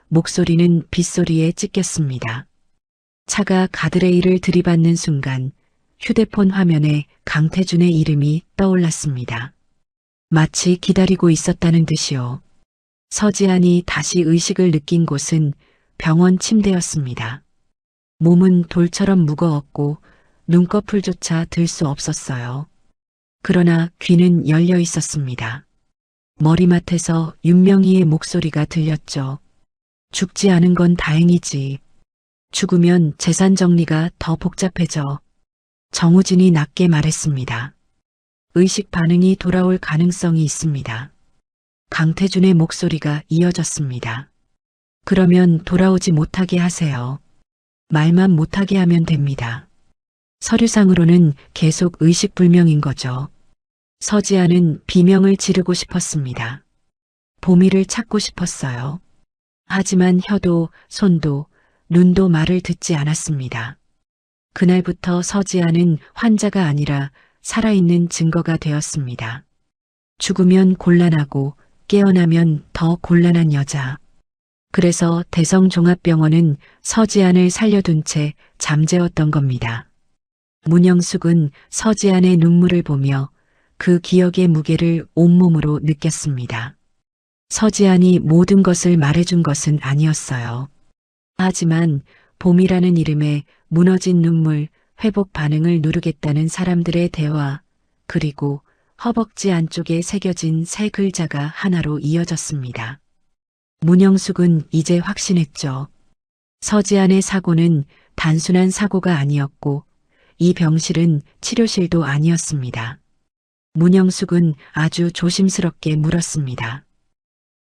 목소리는 빗소리에 찢겼습니다. 차가 가드레일을 들이받는 순간 휴대폰 화면에 강태준의 이름이 떠올랐습니다. 마치 기다리고 있었다는 듯이요. 서지안이 다시 의식을 느낀 곳은 병원 침대였습니다. 몸은 돌처럼 무거웠고 눈꺼풀조차 들 수 없었어요. 그러나 귀는 열려 있었습니다. 머리맡에서 윤명희의 목소리가 들렸죠. 죽지 않은 건 다행이지. 죽으면 재산 정리가 더 복잡해져. 정우진이 낮게 말했습니다. 의식 반응이 돌아올 가능성이 있습니다. 강태준의 목소리가 이어졌습니다. 그러면 돌아오지 못하게 하세요. 말만 못하게 하면 됩니다. 서류상으로는 계속 의식불명인 거죠. 서지아는 비명을 지르고 싶었습니다. 봄이를 찾고 싶었어요. 하지만 혀도 손도 눈도 말을 듣지 않았습니다. 그날부터 서지아는 환자가 아니라 살아있는 증거가 되었습니다. 죽으면 곤란하고 깨어나면 더 곤란한 여자. 그래서 대성종합병원은 서지안을 살려둔 채 잠재웠던 겁니다. 문영숙은 서지안의 눈물을 보며 그 기억의 무게를 온몸으로 느꼈습니다. 서지안이 모든 것을 말해준 것은 아니었어요. 하지만 봄이라는 이름에 무너진 눈물, 회복 반응을 누르겠다는 사람들의 대화, 그리고 허벅지 안쪽에 새겨진 세 글자가 하나로 이어졌습니다. 문영숙은 이제 확신했죠. 서지안의 사고는 단순한 사고가 아니었고 이 병실은 치료실도 아니었습니다. 문영숙은 아주 조심스럽게 물었습니다.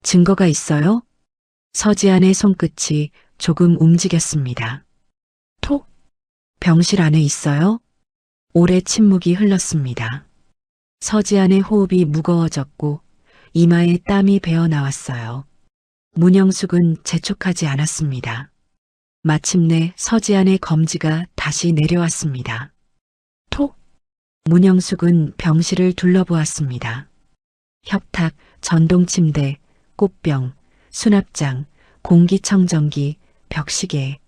증거가 있어요? 서지안의 손끝이 조금 움직였습니다. 톡! 병실 안에 있어요? 오래 침묵이 흘렀습니다. 서지안의 호흡이 무거워졌고 이마에 땀이 배어 나왔어요. 문영숙은 재촉하지 않았습니다. 마침내 서지안의 검지가 다시 내려왔습니다. 톡! 문영숙은 병실을 둘러보았습니다. 협탁, 전동침대, 꽃병, 수납장, 공기청정기, 벽시계.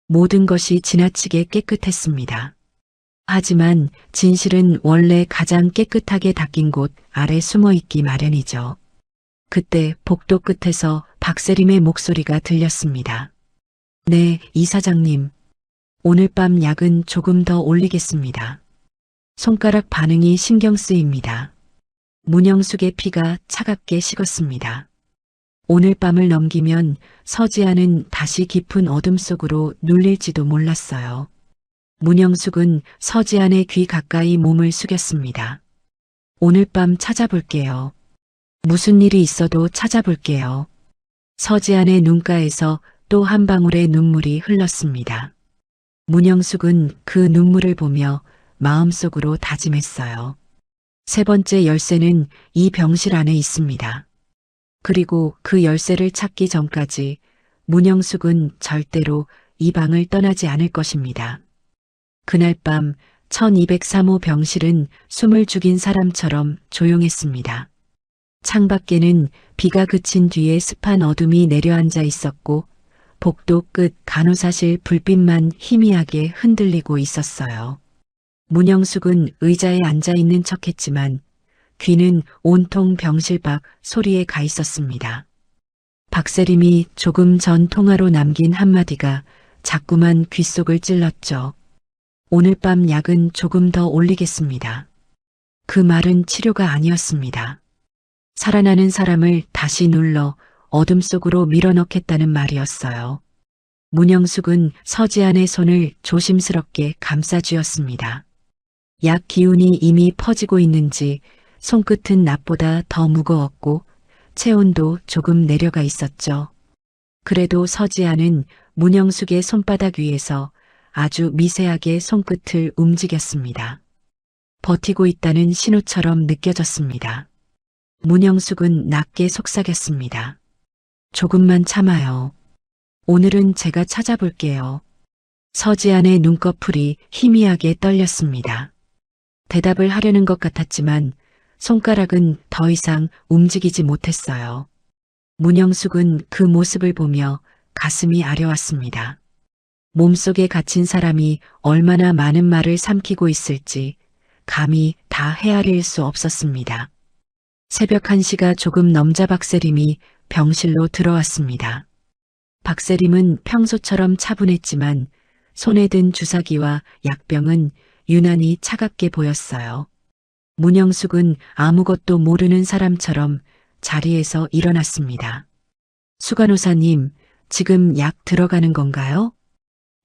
모든 것이 지나치게 깨끗했습니다. 하지만 진실은 원래 가장 깨끗하게 닦인 곳 아래 숨어 있기 마련이죠. 그때 복도 끝에서 박세림의 목소리가 들렸습니다. 네, 이사장님. 오늘 밤 약은 조금 더 올리겠습니다. 손가락 반응이 신경 쓰입니다. 문영숙의 피가 차갑게 식었습니다. 오늘 밤을 넘기면 서지아는 다시 깊은 어둠 속으로 눌릴지도 몰랐어요. 문영숙은 서지안의 귀 가까이 몸을 숙였습니다. 오늘 밤 찾아볼게요. 무슨 일이 있어도 찾아볼게요. 서지안의 눈가에서 또 한 방울의 눈물이 흘렀습니다. 문영숙은 그 눈물을 보며 마음속으로 다짐했어요. 세 번째 열쇠는 이 병실 안에 있습니다. 그리고 그 열쇠를 찾기 전까지 문영숙은 절대로 이 방을 떠나지 않을 것입니다. 그날 밤 1203호 병실은 숨을 죽인 사람처럼 조용했습니다. 창밖에는 비가 그친 뒤에 습한 어둠이 내려앉아 있었고 복도 끝 간호사실 불빛만 희미하게 흔들리고 있었어요. 문영숙은 의자에 앉아 있는 척했지만 귀는 온통 병실박 소리에 가 있었습니다. 박세림이 조금 전 통화로 남긴 한마디가 자꾸만 귓속을 찔렀죠. 오늘 밤 약은 조금 더 올리겠습니다. 그 말은 치료가 아니었습니다. 살아나는 사람을 다시 눌러 어둠 속으로 밀어넣겠다는 말이었어요. 문영숙은 서지안의 손을 조심스럽게 감싸쥐었습니다. 약 기운이 이미 퍼지고 있는지 손끝은 낮보다 더 무거웠고 체온도 조금 내려가 있었죠. 그래도 서지안은 문영숙의 손바닥 위에서 아주 미세하게 손끝을 움직였습니다. 버티고 있다는 신호처럼 느껴졌습니다. 문영숙은 낮게 속삭였습니다. 조금만 참아요. 오늘은 제가 찾아볼게요. 서지안의 눈꺼풀이 희미하게 떨렸습니다. 대답을 하려는 것 같았지만 손가락은 더 이상 움직이지 못했어요. 문영숙은 그 모습을 보며 가슴이 아려왔습니다. 몸속에 갇힌 사람이 얼마나 많은 말을 삼키고 있을지 감히 다 헤아릴 수 없었습니다. 새벽 1시가 조금 넘자 박세림이 병실로 들어왔습니다. 박세림은 평소처럼 차분했지만 손에 든 주사기와 약병은 유난히 차갑게 보였어요. 문영숙은 아무것도 모르는 사람처럼 자리에서 일어났습니다. 수간호사님, 지금 약 들어가는 건가요?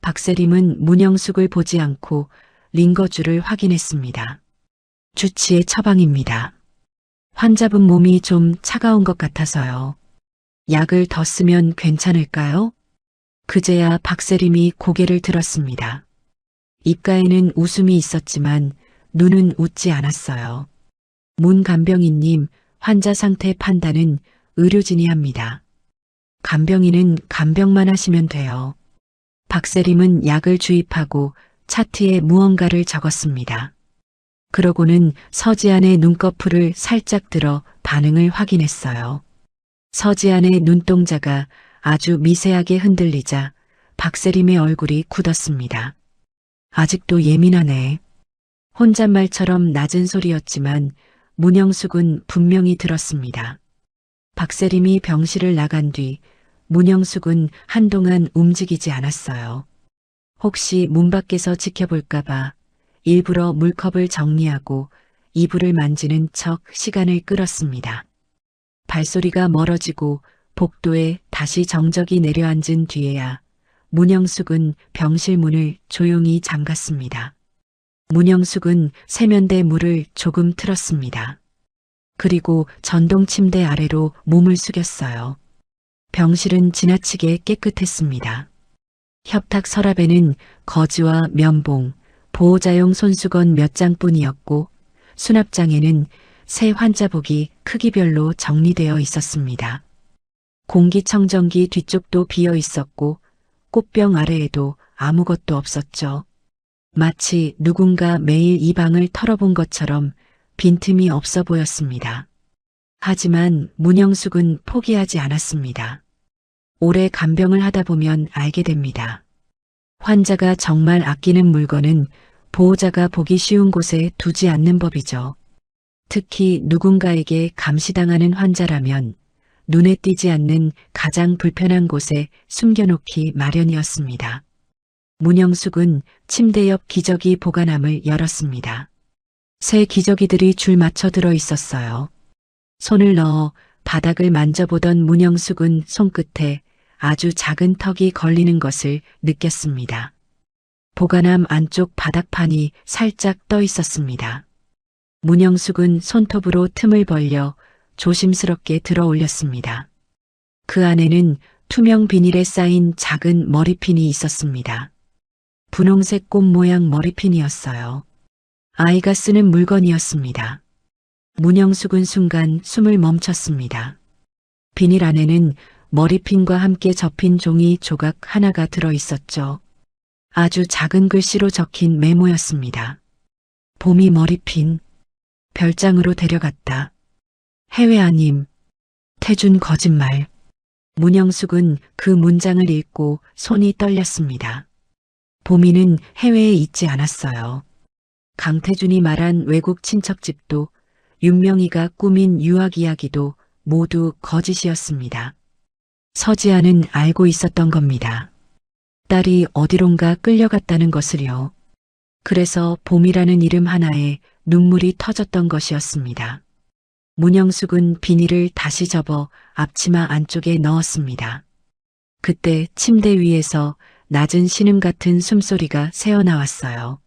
박세림은 문영숙을 보지 않고 링거줄을 확인했습니다. 주치의 처방입니다. 환자분 몸이 좀 차가운 것 같아서요. 약을 더 쓰면 괜찮을까요? 그제야 박세림이 고개를 들었습니다. 입가에는 웃음이 있었지만 눈은 웃지 않았어요. 문 간병인님, 환자 상태 판단은 의료진이 합니다. 간병인은 간병만 하시면 돼요. 박세림은 약을 주입하고 차트에 무언가를 적었습니다. 그러고는 서지안의 눈꺼풀을 살짝 들어 반응을 확인했어요. 서지안의 눈동자가 아주 미세하게 흔들리자 박세림의 얼굴이 굳었습니다. 아직도 예민하네. 혼잣말처럼 낮은 소리였지만 문영숙은 분명히 들었습니다. 박세림이 병실을 나간 뒤 문영숙은 한동안 움직이지 않았어요. 혹시 문 밖에서 지켜볼까봐 일부러 물컵을 정리하고 이불을 만지는 척 시간을 끌었습니다. 발소리가 멀어지고 복도에 다시 정적이 내려앉은 뒤에야 문영숙은 병실 문을 조용히 잠갔습니다. 문영숙은 세면대 물을 조금 틀었습니다. 그리고 전동 침대 아래로 몸을 숙였어요. 병실은 지나치게 깨끗했습니다. 협탁 서랍에는 거즈와 면봉, 보호자용 손수건 몇 장뿐이었고 수납장에는 새 환자복이 크기별로 정리되어 있었습니다. 공기청정기 뒤쪽도 비어 있었고 꽃병 아래에도 아무것도 없었죠. 마치 누군가 매일 이 방을 털어본 것처럼 빈틈이 없어 보였습니다. 하지만 문영숙은 포기하지 않았습니다. 오래 간병을 하다 보면 알게 됩니다. 환자가 정말 아끼는 물건은 보호자가 보기 쉬운 곳에 두지 않는 법이죠. 특히 누군가에게 감시당하는 환자라면 눈에 띄지 않는 가장 불편한 곳에 숨겨놓기 마련이었습니다. 문영숙은 침대 옆 기저귀 보관함을 열었습니다. 새 기저귀들이 줄 맞춰 들어 있었어요. 손을 넣어 바닥을 만져보던 문영숙은 손끝에 아주 작은 턱이 걸리는 것을 느꼈습니다. 보관함 안쪽 바닥판이 살짝 떠 있었습니다. 문영숙은 손톱으로 틈을 벌려 조심스럽게 들어 올렸습니다. 그 안에는 투명 비닐에 쌓인 작은 머리핀이 있었습니다. 분홍색 꽃 모양 머리핀이었어요. 아이가 쓰는 물건이었습니다. 문영숙은 순간 숨을 멈췄습니다. 비닐 안에는 머리핀과 함께 접힌 종이 조각 하나가 들어 있었죠. 아주 작은 글씨로 적힌 메모였습니다. 봄이 머리핀, 별장으로 데려갔다. 해외 아님, 태준 거짓말. 문영숙은 그 문장을 읽고 손이 떨렸습니다. 봄이는 해외에 있지 않았어요. 강태준이 말한 외국 친척집도 윤명이가 꾸민 유학 이야기도 모두 거짓이었습니다. 서지아는 알고 있었던 겁니다. 딸이 어디론가 끌려갔다는 것을요. 그래서 봄이라는 이름 하나에 눈물이 터졌던 것이었습니다. 문영숙은 비닐을 다시 접어 앞치마 안쪽에 넣었습니다. 그때 침대 위에서 낮은 신음 같은 숨소리가 새어나왔어요.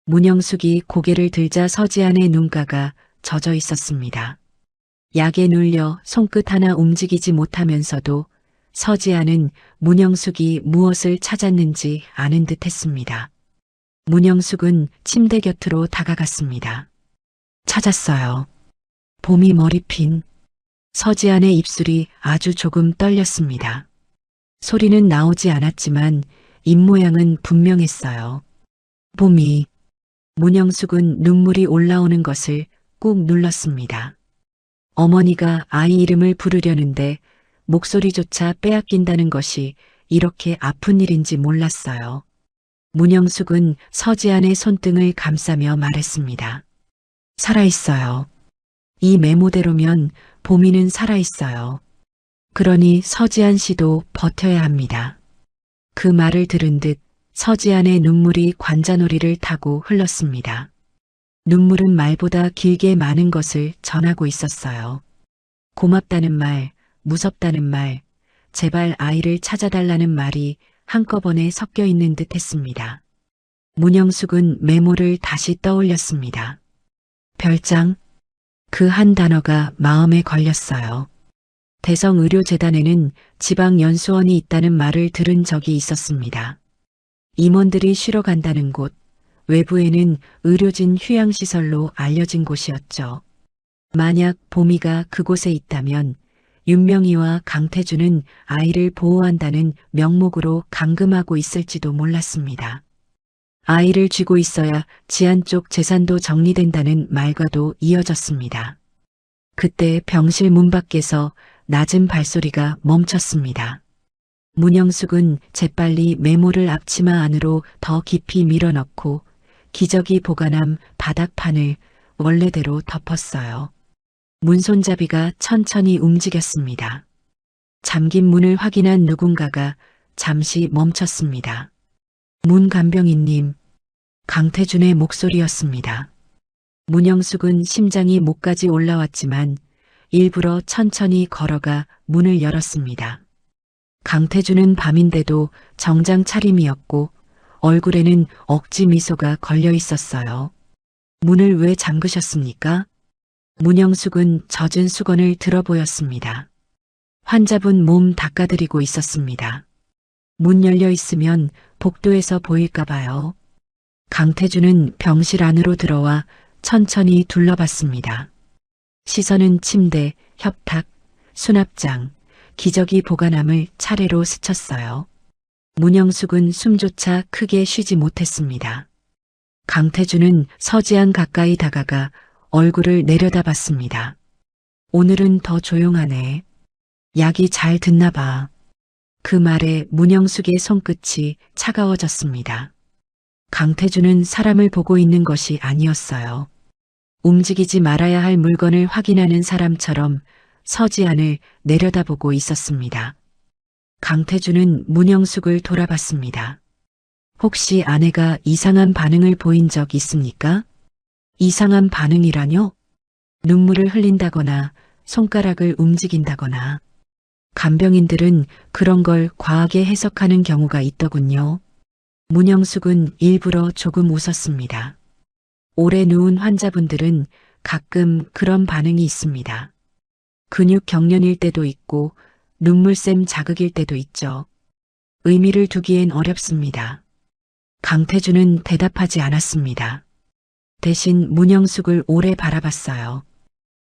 문영숙이 고개를 들자 서지안의 눈가가 젖어 있었습니다. 약에 눌려 손끝 하나 움직이지 못하면서도 서지안은 문영숙이 무엇을 찾았는지 아는 듯 했습니다. 문영숙은 침대 곁으로 다가갔습니다. 찾았어요. 봄이 머리핀. 서지안의 입술이 아주 조금 떨렸습니다. 소리는 나오지 않았지만 입모양은 분명했어요. 봄이. 문영숙은 눈물이 올라오는 것을 꾹 눌렀습니다. 어머니가 아이 이름을 부르려는데 목소리조차 빼앗긴다는 것이 이렇게 아픈 일인지 몰랐어요. 문영숙은 서지안의 손등을 감싸며 말했습니다. 살아있어요. 이 메모대로면 봄이는 살아있어요. 그러니 서지안 씨도 버텨야 합니다. 그 말을 들은 듯 서지안의 눈물이 관자놀이를 타고 흘렀습니다. 눈물은 말보다 길게 많은 것을 전하고 있었어요. 고맙다는 말, 무섭다는 말, 제발 아이를 찾아달라는 말이 한꺼번에 섞여 있는 듯 했습니다. 문영숙은 메모를 다시 떠올렸습니다. 별장, 그 한 단어가 마음에 걸렸어요. 대성의료재단에는 지방연수원이 있다는 말을 들은 적이 있었습니다. 임원들이 쉬러 간다는 곳, 외부에는 의료진 휴양시설로 알려진 곳이었죠. 만약 봄이가 그곳에 있다면 윤명이와 강태주는 아이를 보호한다는 명목으로 감금하고 있을지도 몰랐습니다. 아이를 쥐고 있어야 지안 쪽 재산도 정리된다는 말과도 이어졌습니다. 그때 병실 문 밖에서 낮은 발소리가 멈췄습니다. 문영숙은 재빨리 메모를 앞치마 안으로 더 깊이 밀어넣고 기저귀 보관함 바닥판을 원래대로 덮었어요. 문손잡이가 천천히 움직였습니다. 잠긴 문을 확인한 누군가가 잠시 멈췄습니다. 문간병인님, 강태준의 목소리였습니다. 문영숙은 심장이 목까지 올라왔지만 일부러 천천히 걸어가 문을 열었습니다. 강태준은 밤인데도 정장 차림이었고 얼굴에는 억지 미소가 걸려 있었어요. 문을 왜 잠그셨습니까? 문영숙은 젖은 수건을 들어 보였습니다. 환자분 몸 닦아드리고 있었습니다. 문 열려 있으면 복도에서 보일까 봐요. 강태준은 병실 안으로 들어와 천천히 둘러봤습니다. 시선은 침대, 협탁, 수납장, 기저귀 보관함을 차례로 스쳤어요. 문영숙은 숨조차 크게 쉬지 못했습니다. 강태준은 서지안 가까이 다가가 얼굴을 내려다봤습니다. 오늘은 더 조용하네. 약이 잘 듣나 봐. 그 말에 문영숙의 손끝이 차가워졌습니다. 강태준은 사람을 보고 있는 것이 아니었어요. 움직이지 말아야 할 물건을 확인하는 사람처럼 서지안을 내려다보고 있었습니다. 강태준은 문영숙을 돌아봤습니다. 혹시 아내가 이상한 반응을 보인 적 있습니까? 이상한 반응이라뇨? 눈물을 흘린다거나 손가락을 움직인다거나. 간병인들은 그런 걸 과하게 해석하는 경우가 있더군요. 문영숙은 일부러 조금 웃었습니다. 오래 누운 환자분들은 가끔 그런 반응이 있습니다. 근육 경련일 때도 있고 눈물샘 자극일 때도 있죠. 의미를 두기엔 어렵습니다. 강태준은 대답하지 않았습니다. 대신 문영숙을 오래 바라봤어요.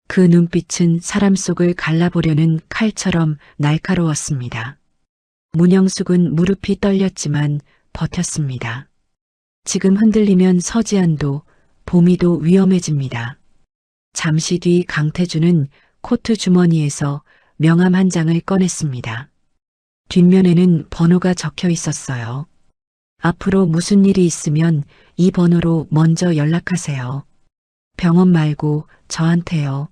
그 눈빛은 사람 속을 갈라보려는 칼처럼 날카로웠습니다. 문영숙은 무릎이 떨렸지만 버텼습니다. 지금 흔들리면 서지안도 봄이도 위험해집니다. 잠시 뒤 강태준은 코트 주머니에서 명함 한 장을 꺼냈습니다. 뒷면에는 번호가 적혀 있었어요. 앞으로 무슨 일이 있으면 이 번호로 먼저 연락하세요. 병원 말고 저한테요.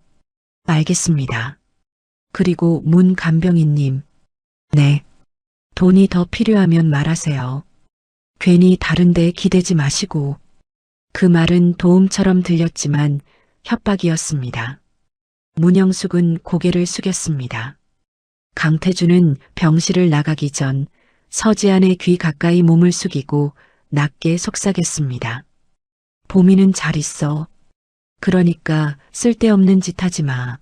알겠습니다. 그리고 문간병인님. 네. 돈이 더 필요하면 말하세요. 괜히 다른데 기대지 마시고. 그 말은 도움처럼 들렸지만 협박이었습니다. 문영숙은 고개를 숙였습니다. 강태준은 병실을 나가기 전 서지안의 귀 가까이 몸을 숙이고 낮게 속삭였습니다. 보미는 잘 있어. 그러니까 쓸데없는 짓 하지 마.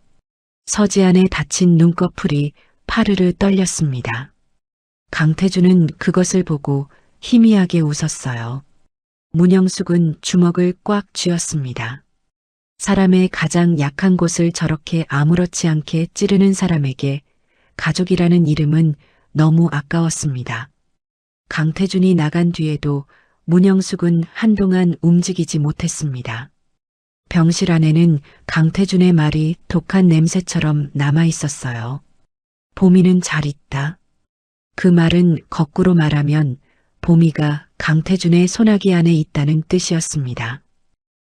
서지안의 다친 눈꺼풀이 파르르 떨렸습니다. 강태준은 그것을 보고 희미하게 웃었어요. 문영숙은 주먹을 꽉 쥐었습니다. 사람의 가장 약한 곳을 저렇게 아무렇지 않게 찌르는 사람에게 가족이라는 이름은 너무 아까웠습니다. 강태준이 나간 뒤에도 문영숙은 한동안 움직이지 못했습니다. 병실 안에는 강태준의 말이 독한 냄새처럼 남아 있었어요. 보미는 잘 있다. 그 말은 거꾸로 말하면 보미가 강태준의 소나기 안에 있다는 뜻이었습니다.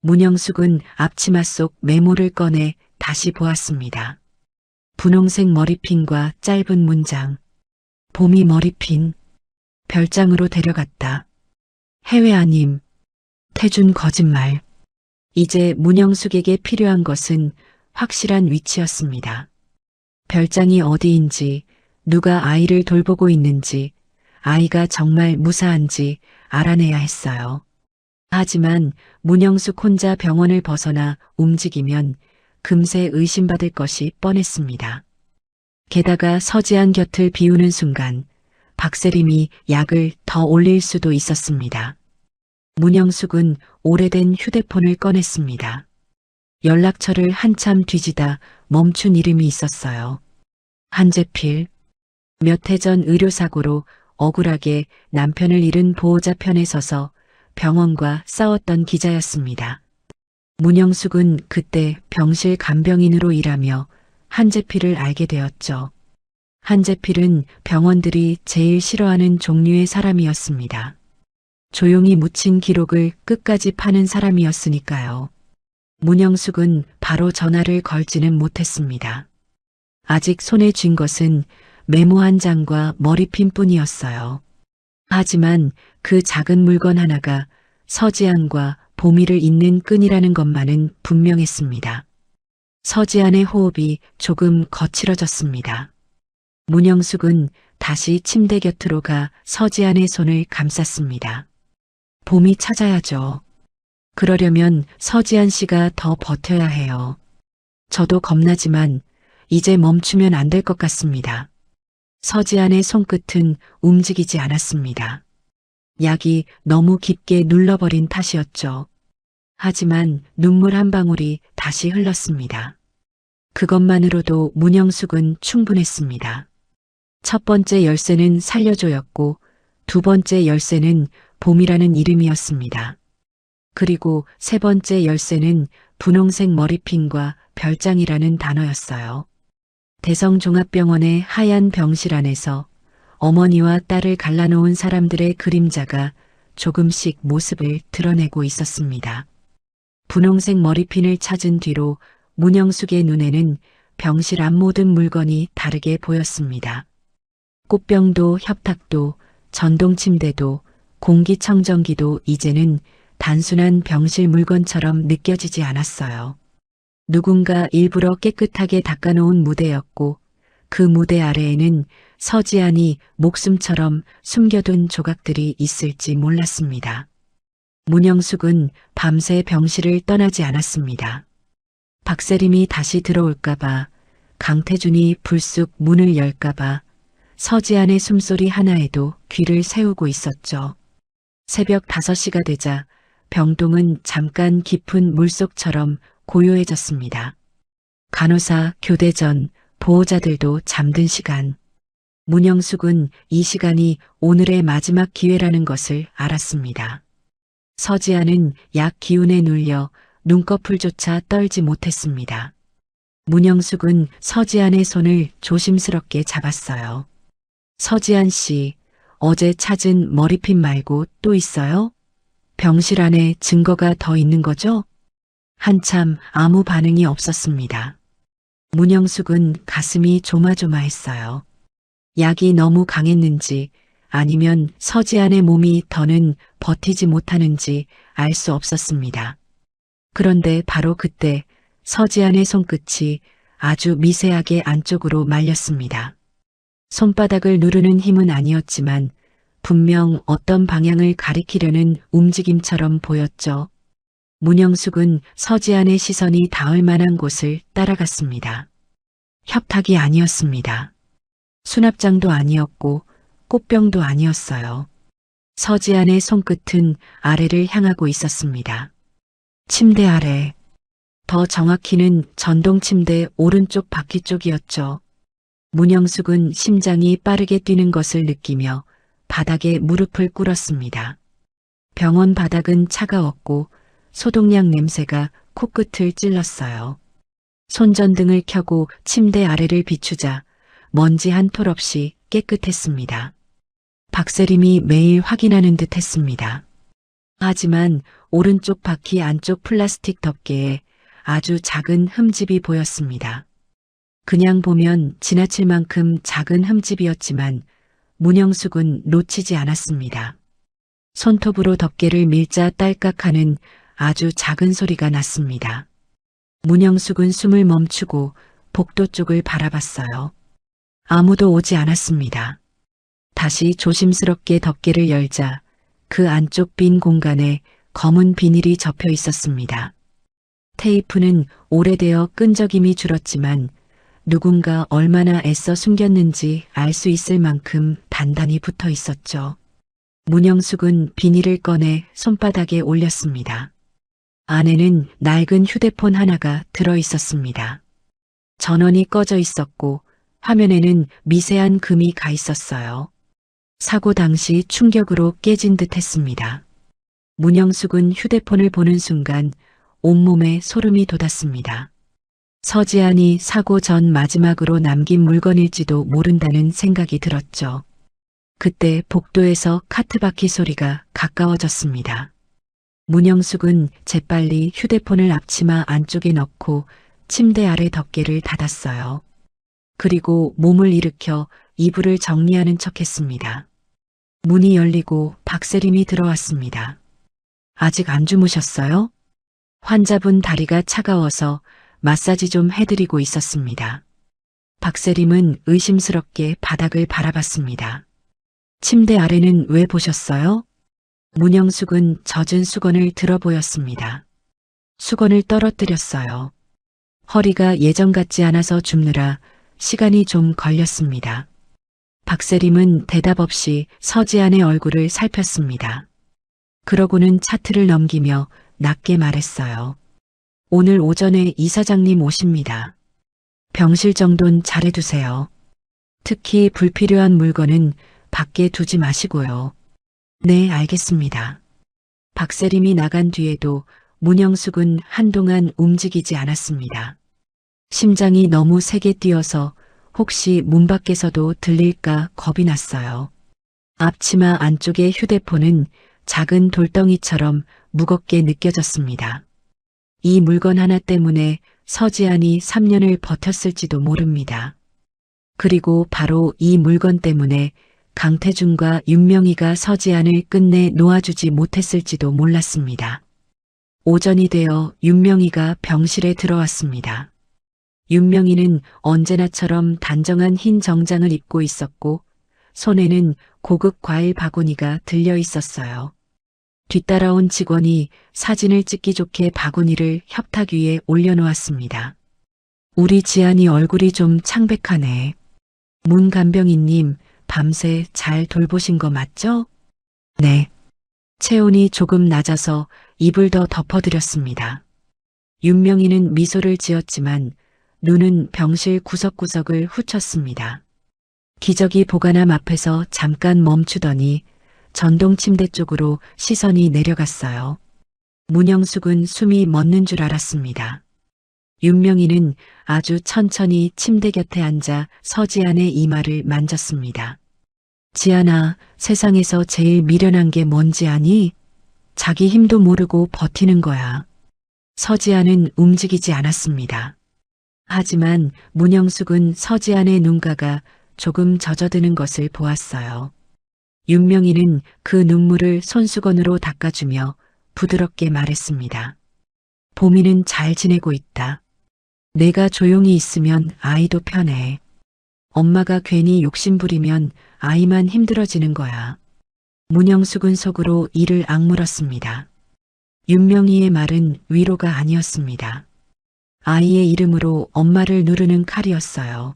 문영숙은 앞치마 속 메모를 꺼내 다시 보았습니다. 분홍색 머리핀과 짧은 문장. 보미 머리핀. 별장으로 데려갔다. 해외 아님. 태준 거짓말. 이제 문영숙에게 필요한 것은 확실한 위치였습니다. 별장이 어디인지, 누가 아이를 돌보고 있는지, 아이가 정말 무사한지 알아내야 했어요. 하지만 문영숙 혼자 병원을 벗어나 움직이면 금세 의심받을 것이 뻔했습니다. 게다가 서지안 곁을 비우는 순간 박세림이 약을 더 올릴 수도 있었습니다. 문영숙은 오래된 휴대폰을 꺼냈습니다. 연락처를 한참 뒤지다 멈춘 이름이 있었어요. 한재필. 몇 해 전 의료사고로 억울하게 남편을 잃은 보호자 편에 서서 병원과 싸웠던 기자였습니다. 문영숙은 그때 병실 간병인으로 일하며 한재필을 알게 되었죠. 한재필은 병원들이 제일 싫어하는 종류의 사람이었습니다. 조용히 묻힌 기록을 끝까지 파는 사람이었으니까요. 문영숙은 바로 전화를 걸지는 못했습니다. 아직 손에 쥔 것은 메모 한 장과 머리핀 뿐이었어요. 하지만 그 작은 물건 하나가 서지안과 보미를 잇는 끈이라는 것만은 분명했습니다. 서지안의 호흡이 조금 거칠어졌습니다. 문영숙은 다시 침대 곁으로 가 서지안의 손을 감쌌습니다. 보미 찾아야죠. 그러려면 서지안 씨가 더 버텨야 해요. 저도 겁나지만 이제 멈추면 안 될 것 같습니다. 서지안의 손끝은 움직이지 않았습니다. 약이 너무 깊게 눌러버린 탓이었죠. 하지만 눈물 한 방울이 다시 흘렀습니다. 그것만으로도 문영숙은 충분했습니다. 첫 번째 열쇠는 살려줘였고 두 번째 열쇠는 봄이라는 이름이었습니다. 그리고 세 번째 열쇠는 분홍색 머리핀과 별장이라는 단어였어요. 대성종합병원의 하얀 병실 안에서 어머니와 딸을 갈라놓은 사람들의 그림자가 조금씩 모습을 드러내고 있었습니다. 분홍색 머리핀을 찾은 뒤로 문영숙의 눈에는 병실 앞 모든 물건이 다르게 보였습니다. 꽃병도 협탁도 전동침대도 공기청정기도 이제는 단순한 병실 물건처럼 느껴지지 않았어요. 누군가 일부러 깨끗하게 닦아놓은 무대였고 그 무대 아래에는 서지안이 목숨처럼 숨겨둔 조각들이 있을지 몰랐습니다. 문영숙은 밤새 병실을 떠나지 않았습니다. 박세림이 다시 들어올까봐, 강태준이 불쑥 문을 열까봐 서지안의 숨소리 하나에도 귀를 세우고 있었죠. 새벽 5시가 되자 병동은 잠깐 깊은 물속처럼 고요해졌습니다. 간호사, 교대전, 보호자들도 잠든 시간. 문영숙은 이 시간이 오늘의 마지막 기회라는 것을 알았습니다. 서지안은 약 기운에 눌려 눈꺼풀조차 떨지 못했습니다. 문영숙은 서지안의 손을 조심스럽게 잡았어요. 서지안 씨, 어제 찾은 머리핀 말고 또 있어요? 병실 안에 증거가 더 있는 거죠? 한참 아무 반응이 없었습니다. 문영숙은 가슴이 조마조마했어요. 약이 너무 강했는지 아니면 서지안의 몸이 더는 버티지 못하는지 알 수 없었습니다. 그런데 바로 그때 서지안의 손끝이 아주 미세하게 안쪽으로 말렸습니다. 손바닥을 누르는 힘은 아니었지만 분명 어떤 방향을 가리키려는 움직임처럼 보였죠. 문영숙은 서지안의 시선이 닿을 만한 곳을 따라갔습니다. 협탁이 아니었습니다. 수납장도 아니었고 꽃병도 아니었어요. 서지안의 손끝은 아래를 향하고 있었습니다. 침대 아래, 더 정확히는 전동 침대 오른쪽 바퀴 쪽이었죠. 문영숙은 심장이 빠르게 뛰는 것을 느끼며 바닥에 무릎을 꿇었습니다. 병원 바닥은 차가웠고 소독약 냄새가 코끝을 찔렀어요. 손전등을 켜고 침대 아래를 비추자 먼지 한 톨 없이 깨끗했습니다. 박세림이 매일 확인하는 듯 했습니다. 하지만 오른쪽 바퀴 안쪽 플라스틱 덮개에 아주 작은 흠집이 보였습니다. 그냥 보면 지나칠 만큼 작은 흠집이었지만 문영숙은 놓치지 않았습니다. 손톱으로 덮개를 밀자 딸깍하는 아주 작은 소리가 났습니다. 문영숙은 숨을 멈추고 복도 쪽을 바라봤어요. 아무도 오지 않았습니다. 다시 조심스럽게 덮개를 열자 그 안쪽 빈 공간에 검은 비닐이 접혀 있었습니다. 테이프는 오래되어 끈적임이 줄었지만 누군가 얼마나 애써 숨겼는지 알 수 있을 만큼 단단히 붙어 있었죠. 문영숙은 비닐을 꺼내 손바닥에 올렸습니다. 안에는 낡은 휴대폰 하나가 들어 있었습니다. 전원이 꺼져 있었고 화면에는 미세한 금이 가 있었어요. 사고 당시 충격으로 깨진 듯 했습니다. 문영숙은 휴대폰을 보는 순간 온몸에 소름이 돋았습니다. 서지안이 사고 전 마지막으로 남긴 물건일지도 모른다는 생각이 들었죠. 그때 복도에서 카트 바퀴 소리가 가까워졌습니다. 문영숙은 재빨리 휴대폰을 앞치마 안쪽에 넣고 침대 아래 덮개를 닫았어요. 그리고 몸을 일으켜 이불을 정리하는 척했습니다. 문이 열리고 박세림이 들어왔습니다. 아직 안 주무셨어요? 환자분 다리가 차가워서 마사지 좀 해드리고 있었습니다. 박세림은 의심스럽게 바닥을 바라봤습니다. 침대 아래는 왜 보셨어요? 문영숙은 젖은 수건을 들어 보였습니다. 수건을 떨어뜨렸어요. 허리가 예전 같지 않아서 줍느라 시간이 좀 걸렸습니다. 박세림은 대답 없이 서지안의 얼굴을 살폈습니다. 그러고는 차트를 넘기며 낮게 말했어요. 오늘 오전에 이사장님 오십니다. 병실 정돈 잘해두세요. 특히 불필요한 물건은 밖에 두지 마시고요. 네, 알겠습니다. 박세림이 나간 뒤에도 문영숙은 한동안 움직이지 않았습니다. 심장이 너무 세게 뛰어서 혹시 문 밖에서도 들릴까 겁이 났어요. 앞치마 안쪽의 휴대폰은 작은 돌덩이처럼 무겁게 느껴졌습니다. 이 물건 하나 때문에 서지안이 3년을 버텼을지도 모릅니다. 그리고 바로 이 물건 때문에 강태준과 윤명희가 서지안을 끝내 놓아주지 못했을지도 몰랐습니다. 오전이 되어 윤명희가 병실에 들어왔습니다. 윤명희는 언제나처럼 단정한 흰 정장을 입고 있었고 손에는 고급 과일 바구니가 들려 있었어요. 뒤따라온 직원이 사진을 찍기 좋게 바구니를 협탁 위에 올려놓았습니다. 우리 지안이 얼굴이 좀 창백하네. 문간병인님, 밤새 잘 돌보신 거 맞죠? 네. 체온이 조금 낮아서 입을 더 덮어드렸습니다. 윤명희는 미소를 지었지만 눈은 병실 구석구석을 훑었습니다. 기저귀 보관함 앞에서 잠깐 멈추더니 전동 침대 쪽으로 시선이 내려갔어요. 문영숙은 숨이 멎는 줄 알았습니다. 윤명희는 아주 천천히 침대 곁에 앉아 서지안의 이마를 만졌습니다. 지안아, 세상에서 제일 미련한 게 뭔지 아니? 자기 힘도 모르고 버티는 거야. 서지아는 움직이지 않았습니다. 하지만 문영숙은 서지안의 눈가가 조금 젖어드는 것을 보았어요. 윤명이는 그 눈물을 손수건으로 닦아주며 부드럽게 말했습니다. 보미는 잘 지내고 있다. 내가 조용히 있으면 아이도 편해. 엄마가 괜히 욕심부리면 아이만 힘들어지는 거야. 문영숙은 속으로 이를 악물었습니다. 윤명이의 말은 위로가 아니었습니다. 아이의 이름으로 엄마를 누르는 칼이었어요.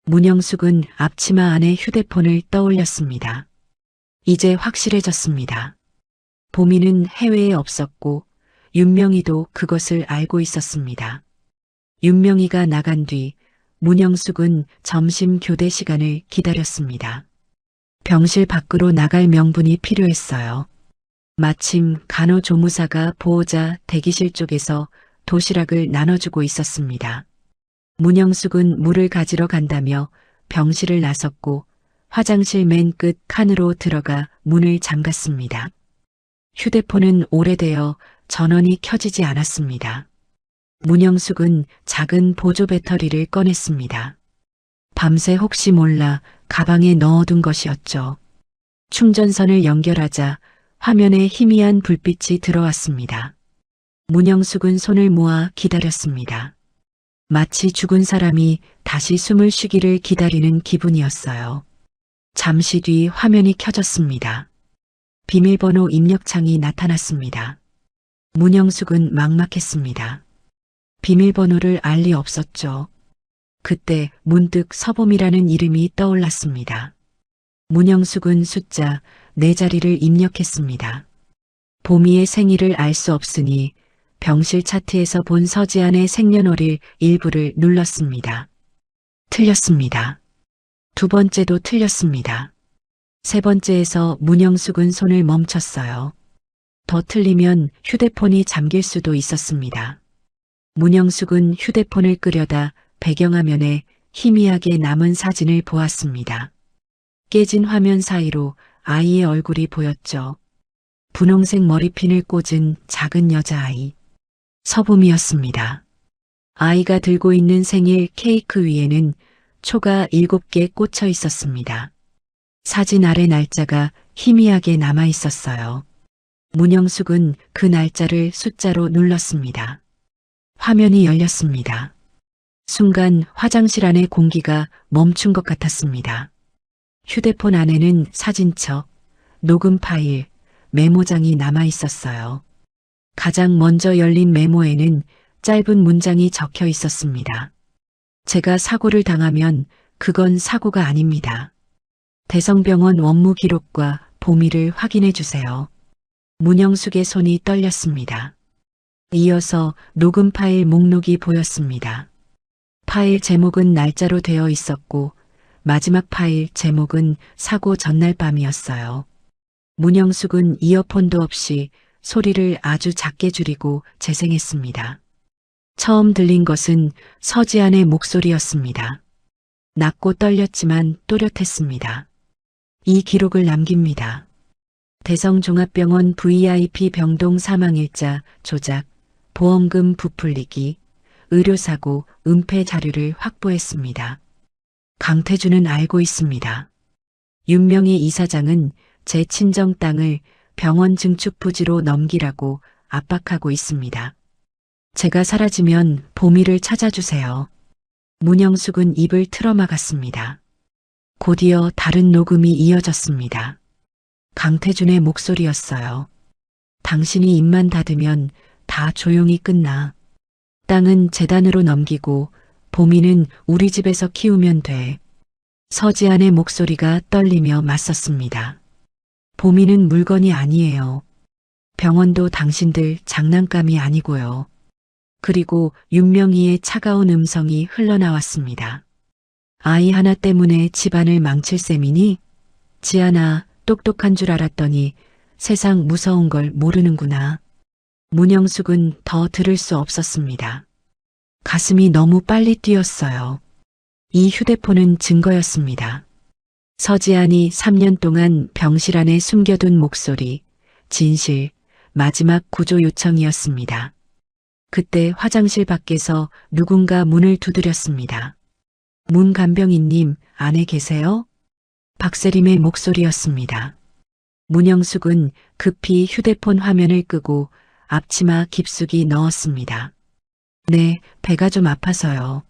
문영숙은 앞치마 안에 휴대폰을 떠올렸습니다. 이제 확실해졌습니다. 보미는 해외에 없었고 윤명이도 그것을 알고 있었습니다. 윤명이가 나간 뒤 문영숙은 점심 교대 시간을 기다렸습니다. 병실 밖으로 나갈 명분이 필요했어요. 마침 간호조무사가 보호자 대기실 쪽에서 도시락을 나눠주고 있었습니다. 문영숙은 물을 가지러 간다며 병실을 나섰고 화장실 맨 끝 칸으로 들어가 문을 잠갔습니다. 휴대폰은 오래되어 전원이 켜지지 않았습니다. 문영숙은 작은 보조 배터리를 꺼냈습니다. 밤새 혹시 몰라 가방에 넣어둔 것이었죠. 충전선을 연결하자 화면에 희미한 불빛이 들어왔습니다. 문영숙은 손을 모아 기다렸습니다. 마치 죽은 사람이 다시 숨을 쉬기를 기다리는 기분이었어요. 잠시 뒤 화면이 켜졌습니다. 비밀번호 입력창이 나타났습니다. 문영숙은 막막했습니다. 비밀번호를 알 리 없었죠. 그때 문득 서봄이라는 이름이 떠올랐습니다. 문영숙은 숫자 4자리를 입력했습니다. 보미의 생일을 알 수 없으니 병실 차트에서 본 서지안의 생년월일 일부를 눌렀습니다. 틀렸습니다. 두 번째도 틀렸습니다. 세 번째에서 문영숙은 손을 멈췄어요. 더 틀리면 휴대폰이 잠길 수도 있었습니다. 문영숙은 휴대폰을 끄려다 배경화면에 희미하게 남은 사진을 보았습니다. 깨진 화면 사이로 아이의 얼굴이 보였죠. 분홍색 머리핀을 꽂은 작은 여자아이. 서봄이었습니다. 아이가 들고 있는 생일 케이크 위에는 초가 7개 꽂혀 있었습니다. 사진 아래 날짜가 희미하게 남아 있었어요. 문영숙은 그 날짜를 숫자로 눌렀습니다. 화면이 열렸습니다. 순간 화장실 안의 공기가 멈춘 것 같았습니다. 휴대폰 안에는 사진첩, 녹음 파일, 메모장이 남아 있었어요. 가장 먼저 열린 메모에는 짧은 문장이 적혀 있었습니다. 제가 사고를 당하면 그건 사고가 아닙니다. 대성병원 원무 기록과 보미를 확인해 주세요. 문영숙의 손이 떨렸습니다. 이어서 녹음 파일 목록이 보였습니다. 파일 제목은 날짜로 되어 있었고 마지막 파일 제목은 사고 전날 밤이었어요. 문영숙은 이어폰도 없이 소리를 아주 작게 줄이고 재생했습니다. 처음 들린 것은 서지안의 목소리였습니다. 낮고 떨렸지만 또렷했습니다. 이 기록을 남깁니다. 대성종합병원 VIP 병동 사망일자 조작, 보험금 부풀리기, 의료사고, 은폐 자료를 확보했습니다. 강태준은 알고 있습니다. 윤명희 이사장은 제 친정 땅을 병원 증축 부지로 넘기라고 압박하고 있습니다. 제가 사라지면 보미를 찾아주세요. 문영숙은 입을 틀어막았습니다. 곧이어 다른 녹음이 이어졌습니다. 강태준의 목소리였어요. 당신이 입만 닫으면 다 조용히 끝나. 땅은 재단으로 넘기고 보미는 우리 집에서 키우면 돼. 서지안의 목소리가 떨리며 맞섰습니다. 보미는 물건이 아니에요. 병원도 당신들 장난감이 아니고요. 그리고 윤명희의 차가운 음성이 흘러나왔습니다. 아이 하나 때문에 집안을 망칠 셈이니? 지아나, 똑똑한 줄 알았더니 세상 무서운 걸 모르는구나. 문영숙은 더 들을 수 없었습니다. 가슴이 너무 빨리 뛰었어요. 이 휴대폰은 증거였습니다. 서지안이 3년 동안 병실 안에 숨겨둔 목소리, 진실, 마지막 구조 요청이었습니다. 그때 화장실 밖에서 누군가 문을 두드렸습니다. 문간병인님, 안에 계세요? 박세림의 목소리였습니다. 문영숙은 급히 휴대폰 화면을 끄고 앞치마 깊숙이 넣었습니다. 네, 배가 좀 아파서요.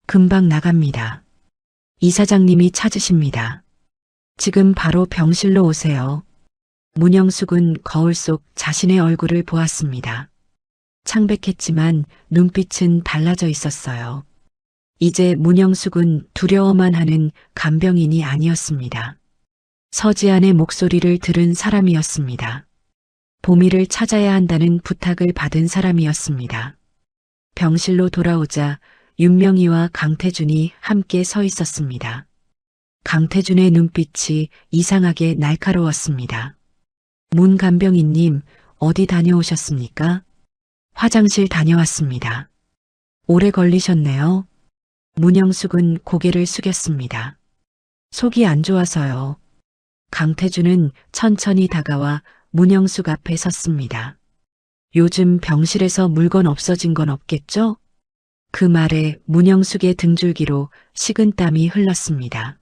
금방 나갑니다. 이사장님이 찾으십니다. 지금 바로 병실로 오세요. 문영숙은 거울 속 자신의 얼굴을 보았습니다. 창백했지만 눈빛은 달라져 있었어요. 이제 문영숙은 두려워만 하는 간병인이 아니었습니다. 서지안의 목소리를 들은 사람이었습니다. 보미를 찾아야 한다는 부탁을 받은 사람이었습니다. 병실로 돌아오자 윤명이와 강태준이 함께 서 있었습니다. 강태준의 눈빛이 이상하게 날카로웠습니다. 문 간병인님, 어디 다녀오셨습니까? 화장실 다녀왔습니다. 오래 걸리셨네요. 문영숙은 고개를 숙였습니다. 속이 안 좋아서요. 강태준은 천천히 다가와 문영숙 앞에 섰습니다. 요즘 병실에서 물건 없어진 건 없겠죠? 그 말에 문영숙의 등줄기로 식은땀이 흘렀습니다.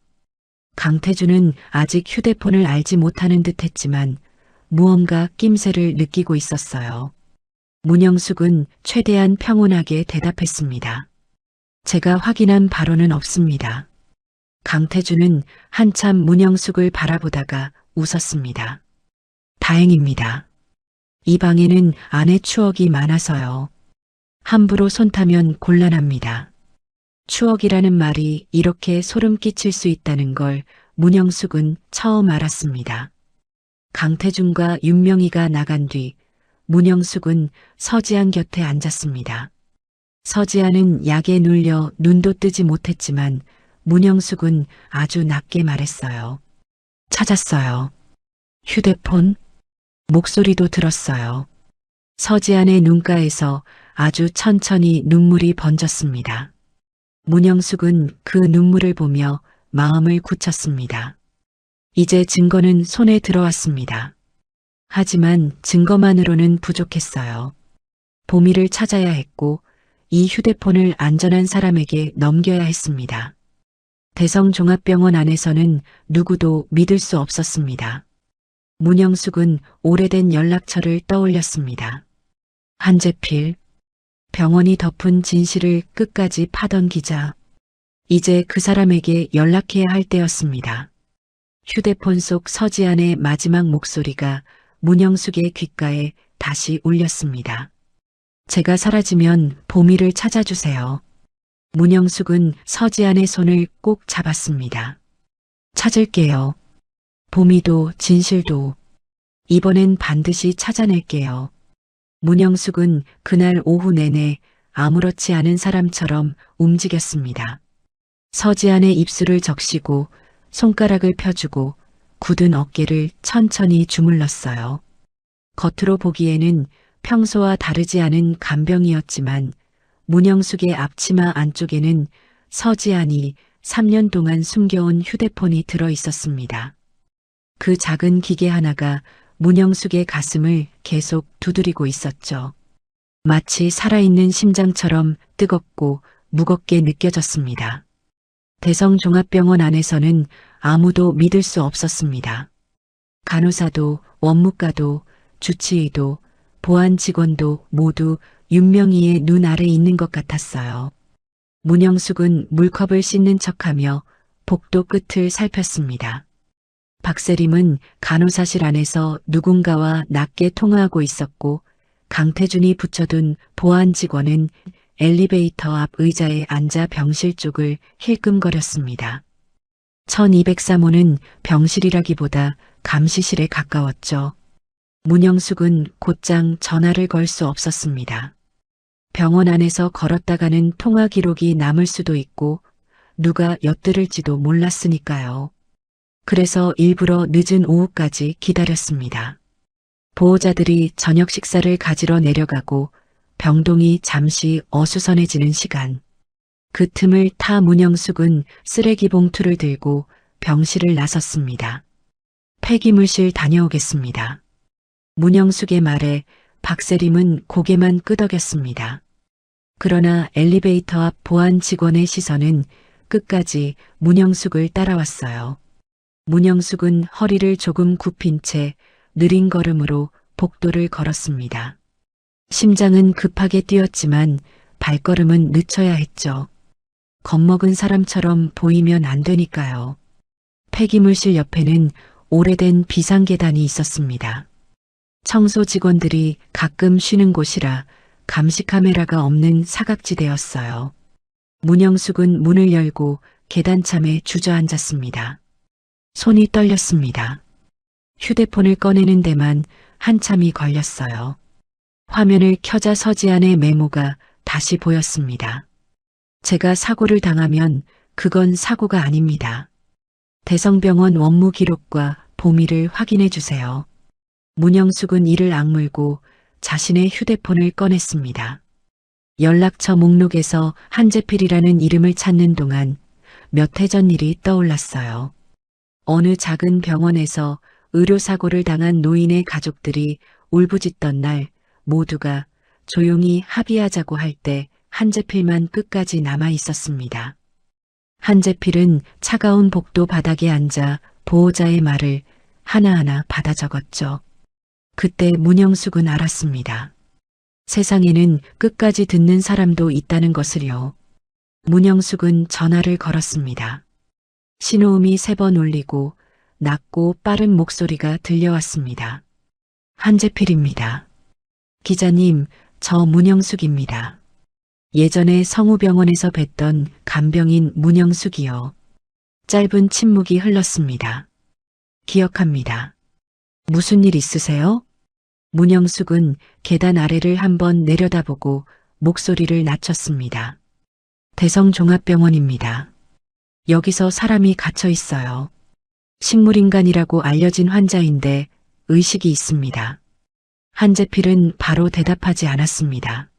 강태준은 아직 휴대폰을 알지 못하는 듯 했지만 무언가 낌새를 느끼고 있었어요. 문영숙은 최대한 평온하게 대답했습니다. 제가 확인한 바로는 없습니다. 강태준은 한참 문영숙을 바라보다가 웃었습니다. 다행입니다. 이 방에는 안의 추억이 많아서요. 함부로 손타면 곤란합니다. 추억이라는 말이 이렇게 소름 끼칠 수 있다는 걸 문영숙은 처음 알았습니다. 강태준과 윤명이가 나간 뒤 문영숙은 서지안 곁에 앉았습니다. 서지안은 약에 눌려 눈도 뜨지 못했지만 문영숙은 아주 낮게 말했어요. 찾았어요. 휴대폰? 목소리도 들었어요. 서지안의 눈가에서 아주 천천히 눈물이 번졌습니다. 문영숙은 그 눈물을 보며 마음을 굳혔습니다. 이제 증거는 손에 들어왔습니다. 하지만 증거만으로는 부족했어요. 보미를 찾아야 했고 이 휴대폰을 안전한 사람에게 넘겨야 했습니다. 대성종합병원 안에서는 누구도 믿을 수 없었습니다. 문영숙은 오래된 연락처를 떠올렸습니다. 한재필, 병원이 덮은 진실을 끝까지 파던 기자. 이제 그 사람에게 연락해야 할 때였습니다. 휴대폰 속 서지안의 마지막 목소리가 문영숙의 귓가에 다시 울렸습니다. 제가 사라지면 보미를 찾아주세요. 문영숙은 서지안의 손을 꼭 잡았습니다. 찾을게요. 보미도 진실도. 이번엔 반드시 찾아낼게요. 문영숙은 그날 오후 내내 아무렇지 않은 사람처럼 움직였습니다. 서지안의 입술을 적시고 손가락을 펴주고 굳은 어깨를 천천히 주물렀어요. 겉으로 보기에는 평소와 다르지 않은 간병이었지만 문영숙의 앞치마 안쪽에는 서지안이 3년 동안 숨겨온 휴대폰이 들어 있었습니다. 그 작은 기계 하나가 문영숙의 가슴을 계속 두드리고 있었죠. 마치 살아있는 심장처럼 뜨겁고 무겁게 느껴졌습니다. 대성종합병원 안에서는 아무도 믿을 수 없었습니다. 간호사도, 원무과도, 주치의도, 보안 직원도 모두 윤명이의 눈 아래 있는 것 같았어요. 문영숙은 물컵을 씻는 척하며 복도 끝을 살폈습니다. 박세림은 간호사실 안에서 누군가와 낮게 통화하고 있었고 강태준이 붙여둔 보안 직원은 엘리베이터 앞 의자에 앉아 병실 쪽을 힐끔거렸습니다. 1203호는 병실이라기보다 감시실에 가까웠죠. 문영숙은 곧장 전화를 걸 수 없었습니다. 병원 안에서 걸었다가는 통화 기록이 남을 수도 있고 누가 엿들을지도 몰랐으니까요. 그래서 일부러 늦은 오후까지 기다렸습니다. 보호자들이 저녁 식사를 가지러 내려가고 병동이 잠시 어수선해지는 시간. 그 틈을 타 문영숙은 쓰레기 봉투를 들고 병실을 나섰습니다. 폐기물실 다녀오겠습니다. 문영숙의 말에 박세림은 고개만 끄덕였습니다. 그러나 엘리베이터 앞 보안 직원의 시선은 끝까지 문영숙을 따라왔어요. 문영숙은 허리를 조금 굽힌 채 느린 걸음으로 복도를 걸었습니다. 심장은 급하게 뛰었지만 발걸음은 늦춰야 했죠. 겁먹은 사람처럼 보이면 안 되니까요. 폐기물실 옆에는 오래된 비상계단이 있었습니다. 청소 직원들이 가끔 쉬는 곳이라 감시 카메라가 없는 사각지대였어요. 문영숙은 문을 열고 계단참에 주저앉았습니다. 손이 떨렸습니다. 휴대폰을 꺼내는 데만 한참이 걸렸어요. 화면을 켜자 서지안의 메모가 다시 보였습니다. 제가 사고를 당하면 그건 사고가 아닙니다. 대성병원 원무 기록과 보미를 확인해 주세요. 문영숙은 이를 악물고 자신의 휴대폰을 꺼냈습니다. 연락처 목록에서 한재필이라는 이름을 찾는 동안 몇 해 전 일이 떠올랐어요. 어느 작은 병원에서 의료사고를 당한 노인의 가족들이 울부짖던 날 모두가 조용히 합의하자고 할 때 한재필만 끝까지 남아 있었습니다. 한재필은 차가운 복도 바닥에 앉아 보호자의 말을 하나하나 받아 적었죠. 그때 문영숙은 알았습니다. 세상에는 끝까지 듣는 사람도 있다는 것을요. 문영숙은 전화를 걸었습니다. 신호음이 3번 울리고 낮고 빠른 목소리가 들려왔습니다. 한재필입니다. 기자님, 저 문영숙입니다. 예전에 성우병원에서 뵀던 간병인 문영숙이요. 짧은 침묵이 흘렀습니다. 기억합니다. 무슨 일 있으세요? 문영숙은 계단 아래를 한번 내려다보고 목소리를 낮췄습니다. 대성종합병원입니다. 여기서 사람이 갇혀 있어요. 식물인간이라고 알려진 환자인데 의식이 있습니다. 한재필은 바로 대답하지 않았습니다.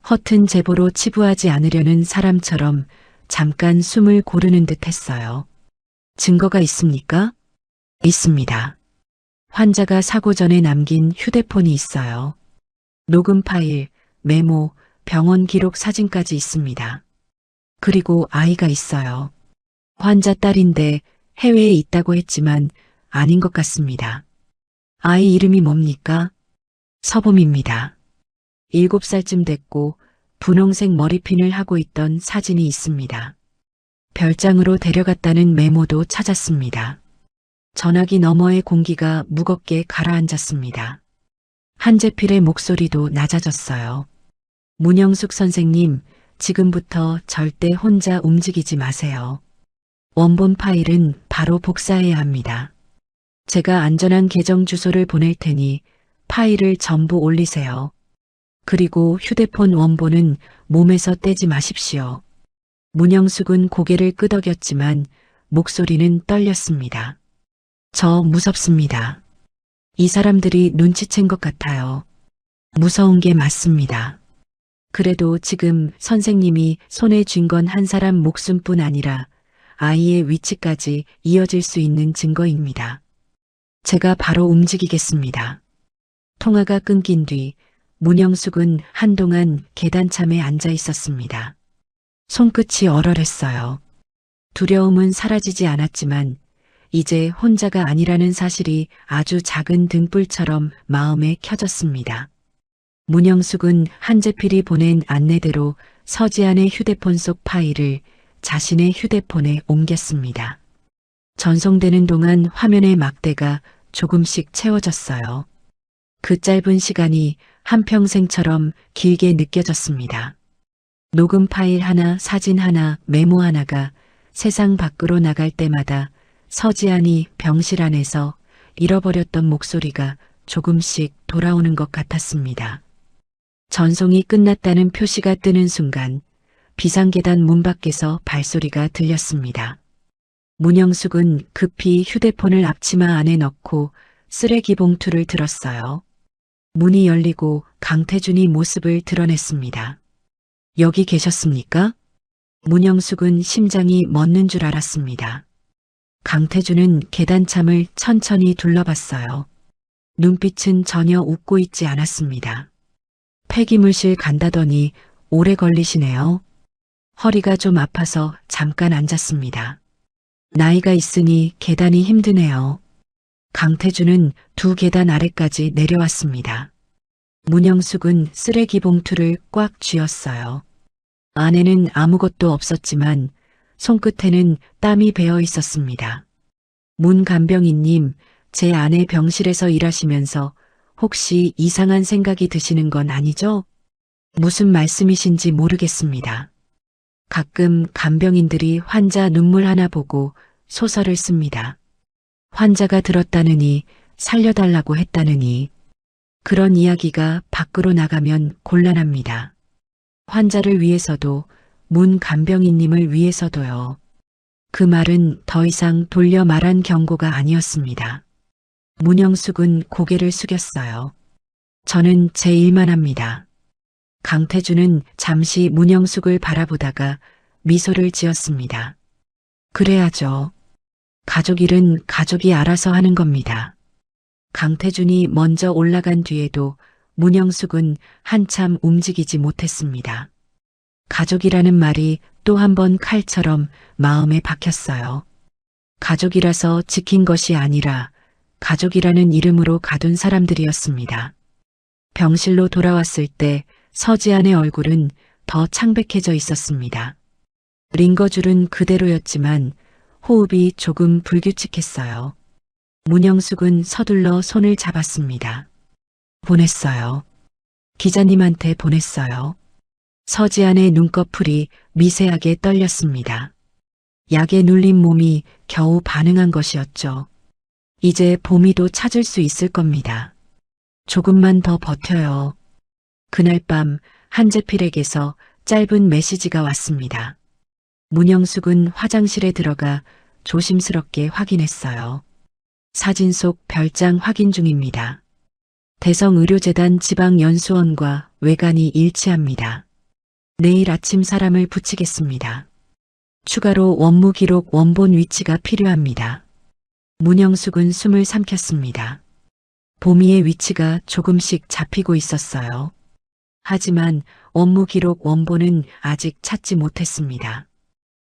허튼 제보로 치부하지 않으려는 사람처럼 잠깐 숨을 고르는 듯 했어요. 증거가 있습니까? 있습니다. 환자가 사고 전에 남긴 휴대폰이 있어요. 녹음 파일, 메모, 병원 기록 사진까지 있습니다. 그리고 아이가 있어요. 환자 딸인데 해외에 있다고 했지만 아닌 것 같습니다. 아이 이름이 뭡니까? 서봄입니다. 7살쯤 됐고 분홍색 머리핀을 하고 있던 사진이 있습니다. 별장으로 데려갔다는 메모도 찾았습니다. 전화기 너머의 공기가 무겁게 가라앉았습니다. 한재필의 목소리도 낮아졌어요. 문영숙 선생님, 지금부터 절대 혼자 움직이지 마세요. 원본 파일은 바로 복사해야 합니다. 제가 안전한 계정 주소를 보낼 테니 파일을 전부 올리세요. 그리고 휴대폰 원본은 몸에서 떼지 마십시오. 문영숙은 고개를 끄덕였지만 목소리는 떨렸습니다. 저 무섭습니다. 이 사람들이 눈치챈 것 같아요. 무서운 게 맞습니다. 그래도 지금 선생님이 손에 쥔 건 한 사람 목숨뿐 아니라 아이의 위치까지 이어질 수 있는 증거입니다. 제가 바로 움직이겠습니다. 통화가 끊긴 뒤 문영숙은 한동안 계단참에 앉아 있었습니다. 손끝이 얼얼했어요. 두려움은 사라지지 않았지만 이제 혼자가 아니라는 사실이 아주 작은 등불처럼 마음에 켜졌습니다. 문영숙은 한재필이 보낸 안내대로 서지안의 휴대폰 속 파일을 자신의 휴대폰에 옮겼습니다. 전송되는 동안 화면의 막대가 조금씩 채워졌어요. 그 짧은 시간이 한평생처럼 길게 느껴졌습니다. 녹음 파일 하나, 사진 하나, 메모 하나가 세상 밖으로 나갈 때마다 서지안이 병실 안에서 잃어버렸던 목소리가 조금씩 돌아오는 것 같았습니다. 전송이 끝났다는 표시가 뜨는 순간 비상계단 문 밖에서 발소리가 들렸습니다. 문영숙은 급히 휴대폰을 앞치마 안에 넣고 쓰레기 봉투를 들었어요. 문이 열리고 강태준이 모습을 드러냈습니다. 여기 계셨습니까? 문영숙은 심장이 멎는 줄 알았습니다. 강태준은 계단참을 천천히 둘러봤어요. 눈빛은 전혀 웃고 있지 않았습니다. 폐기물실 간다더니 오래 걸리시네요. 허리가 좀 아파서 잠깐 앉았습니다. 나이가 있으니 계단이 힘드네요. 강태준은 2계단 아래까지 내려왔습니다. 문영숙은 쓰레기 봉투를 꽉 쥐었어요. 안에는 아무것도 없었지만 손끝에는 땀이 배어 있었습니다. 문간병인님, 제 아내 병실에서 일하시면서 혹시 이상한 생각이 드시는 건 아니죠? 무슨 말씀이신지 모르겠습니다. 가끔 간병인들이 환자 눈물 하나 보고 소설을 씁니다. 환자가 들었다느니 살려달라고 했다느니 그런 이야기가 밖으로 나가면 곤란합니다. 환자를 위해서도 문 간병인님을 위해서도요. 그 말은 더 이상 돌려 말한 경고가 아니었습니다. 문영숙은 고개를 숙였어요. 저는 제 일만 합니다. 강태준은 잠시 문영숙을 바라보다가 미소를 지었습니다. 그래야죠. 가족 일은 가족이 알아서 하는 겁니다. 강태준이 먼저 올라간 뒤에도 문영숙은 한참 움직이지 못했습니다. 가족이라는 말이 또 한 번 칼처럼 마음에 박혔어요. 가족이라서 지킨 것이 아니라 가족이라는 이름으로 가둔 사람들이었습니다. 병실로 돌아왔을 때 서지안의 얼굴은 더 창백해져 있었습니다. 링거줄은 그대로였지만 호흡이 조금 불규칙했어요. 문영숙은 서둘러 손을 잡았습니다. 보냈어요. 기자님한테 보냈어요. 서지안의 눈꺼풀이 미세하게 떨렸습니다. 약에 눌린 몸이 겨우 반응한 것이었죠. 이제 봄이도 찾을 수 있을 겁니다. 조금만 더 버텨요. 그날 밤 한재필에게서 짧은 메시지가 왔습니다. 문영숙은 화장실에 들어가 조심스럽게 확인했어요. 사진 속 별장 확인 중입니다. 대성의료재단 지방연수원과 외관이 일치합니다. 내일 아침 사람을 붙이겠습니다. 추가로 원무 기록 원본 위치가 필요합니다. 문영숙은 숨을 삼켰습니다. 보미의 위치가 조금씩 잡히고 있었어요. 하지만 원무 기록 원본은 아직 찾지 못했습니다.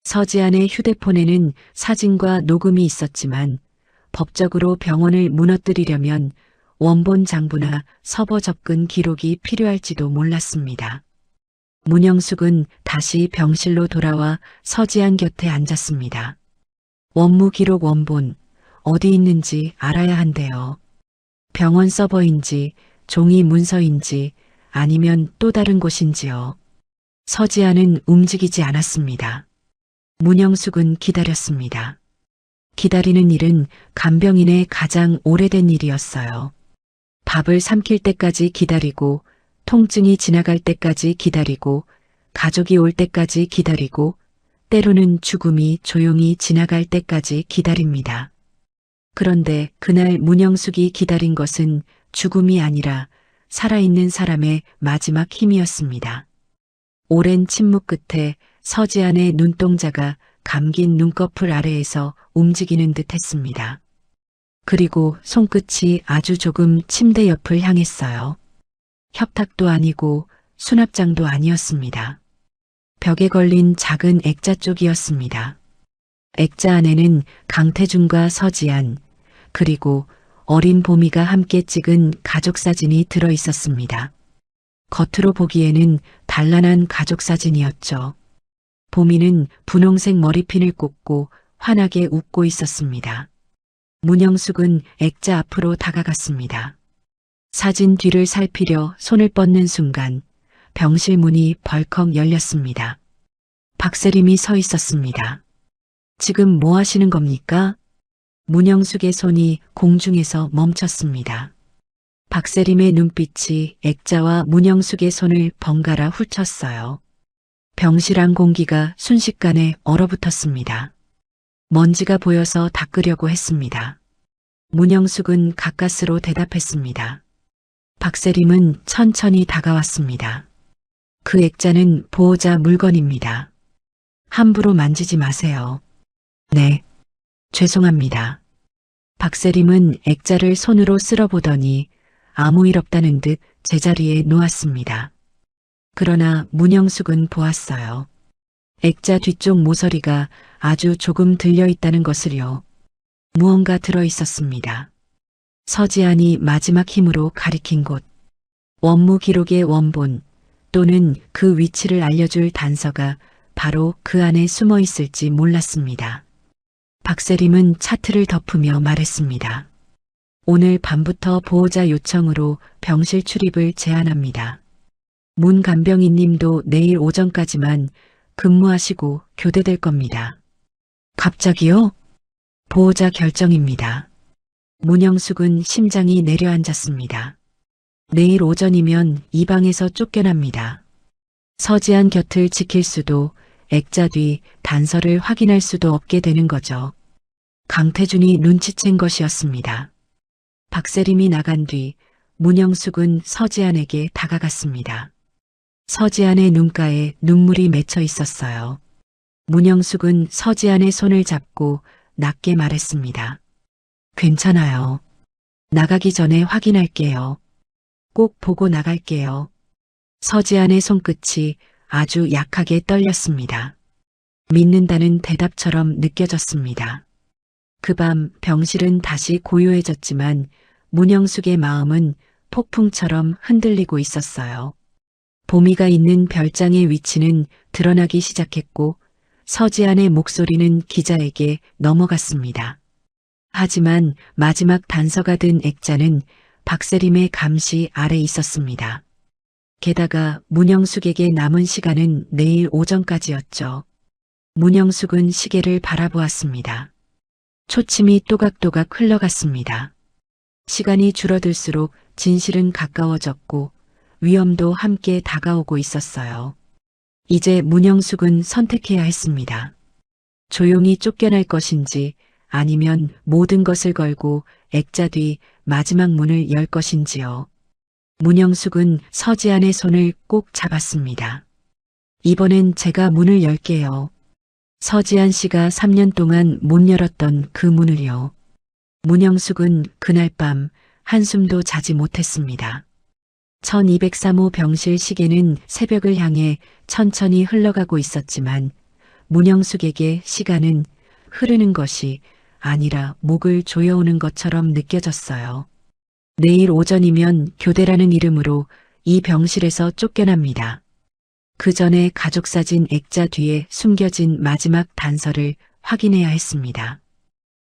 서지안의 휴대폰에는 사진과 녹음이 있었지만 법적으로 병원을 무너뜨리려면 원본 장부나 서버 접근 기록이 필요할지도 몰랐습니다. 문영숙은 다시 병실로 돌아와 서지안 곁에 앉았습니다. 원무 기록 원본, 어디 있는지 알아야 한대요. 병원 서버인지 종이 문서인지 아니면 또 다른 곳인지요. 서지안은 움직이지 않았습니다. 문영숙은 기다렸습니다. 기다리는 일은 간병인의 가장 오래된 일이었어요. 밥을 삼킬 때까지 기다리고 통증이 지나갈 때까지 기다리고 가족이 올 때까지 기다리고 때로는 죽음이 조용히 지나갈 때까지 기다립니다. 그런데 그날 문영숙이 기다린 것은 죽음이 아니라 살아있는 사람의 마지막 힘이었습니다. 오랜 침묵 끝에 서지안의 눈동자가 감긴 눈꺼풀 아래에서 움직이는 듯 했습니다. 그리고 손끝이 아주 조금 침대 옆을 향했어요. 협탁도 아니고 수납장도 아니었습니다. 벽에 걸린 작은 액자 쪽이었습니다. 액자 안에는 강태준과 서지안, 그리고 어린 보미가 함께 찍은 가족 사진이 들어 있었습니다. 겉으로 보기에는 단란한 가족 사진이었죠. 보미는 분홍색 머리핀을 꽂고 환하게 웃고 있었습니다. 문영숙은 액자 앞으로 다가갔습니다. 사진 뒤를 살피려 손을 뻗는 순간 병실 문이 벌컥 열렸습니다. 박세림이 서 있었습니다. 지금 뭐 하시는 겁니까? 문영숙의 손이 공중에서 멈췄습니다. 박세림의 눈빛이 액자와 문영숙의 손을 번갈아 훑었어요. 병실 안 공기가 순식간에 얼어붙었습니다. 먼지가 보여서 닦으려고 했습니다. 문영숙은 가까스로 대답했습니다. 박세림은 천천히 다가왔습니다. 그 액자는 보호자 물건입니다. 함부로 만지지 마세요. 네, 죄송합니다. 박세림은 액자를 손으로 쓸어보더니 아무 일 없다는 듯 제자리에 놓았습니다. 그러나 문영숙은 보았어요. 액자 뒤쪽 모서리가 아주 조금 들려 있다는 것을요. 무언가 들어 있었습니다. 서지안이 마지막 힘으로 가리킨 곳. 원무 기록의 원본 또는 그 위치를 알려줄 단서가 바로 그 안에 숨어 있을지 몰랐습니다. 박세림은 차트를 덮으며 말했습니다. 오늘 밤부터 보호자 요청으로 병실 출입을 제안합니다. 문 간병인님도 내일 오전까지만 근무하시고 교대될 겁니다. 갑자기요? 보호자 결정입니다. 문영숙은 심장이 내려앉았습니다. 내일 오전이면 이 방에서 쫓겨납니다. 서지안 곁을 지킬 수도 액자 뒤 단서를 확인할 수도 없게 되는 거죠. 강태준이 눈치챈 것이었습니다. 박세림이 나간 뒤 문영숙은 서지안에게 다가갔습니다. 서지안의 눈가에 눈물이 맺혀 있었어요. 문영숙은 서지안의 손을 잡고 낮게 말했습니다. 괜찮아요. 나가기 전에 확인할게요. 꼭 보고 나갈게요. 서지안의 손끝이 아주 약하게 떨렸습니다. 믿는다는 대답처럼 느껴졌습니다. 그 밤 병실은 다시 고요해졌지만 문영숙의 마음은 폭풍처럼 흔들리고 있었어요. 보미가 있는 별장의 위치는 드러나기 시작했고 서지안의 목소리는 기자에게 넘어갔습니다. 하지만 마지막 단서가 든 액자는 박세림의 감시 아래 있었습니다. 게다가 문영숙에게 남은 시간은 내일 오전까지였죠. 문영숙은 시계를 바라보았습니다. 초침이 또각또각 흘러갔습니다. 시간이 줄어들수록 진실은 가까워졌고 위험도 함께 다가오고 있었어요. 이제 문영숙은 선택해야 했습니다. 조용히 쫓겨날 것인지 아니면 모든 것을 걸고 액자 뒤 마지막 문을 열 것인지요. 문영숙은 서지안의 손을 꼭 잡았습니다. 이번엔 제가 문을 열게요. 서지안 씨가 3년 동안 못 열었던 그 문을요. 문영숙은 그날 밤 한숨도 자지 못했습니다. 1203호 병실 시계는 새벽을 향해 천천히 흘러가고 있었지만 문영숙에게 시간은 흐르는 것이 아니라 목을 조여오는 것처럼 느껴졌어요. 내일 오전이면 교대라는 이름으로 이 병실에서 쫓겨납니다. 그 전에 가족사진 액자 뒤에 숨겨진 마지막 단서를 확인해야 했습니다.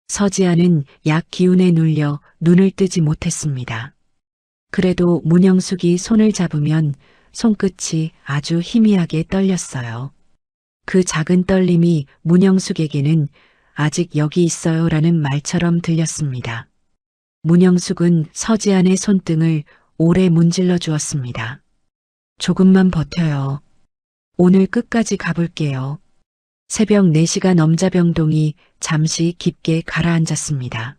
서지아는 약 기운에 눌려 눈을 뜨지 못했습니다. 그래도 문영숙이 손을 잡으면 손끝이 아주 희미하게 떨렸어요. 그 작은 떨림이 문영숙에게는 아직 여기 있어요라는 말처럼 들렸습니다. 문영숙은 서지안의 손등을 오래 문질러 주었습니다. 조금만 버텨요. 오늘 끝까지 가볼게요. 새벽 4시가 넘자 병동이 잠시 깊게 가라앉았습니다.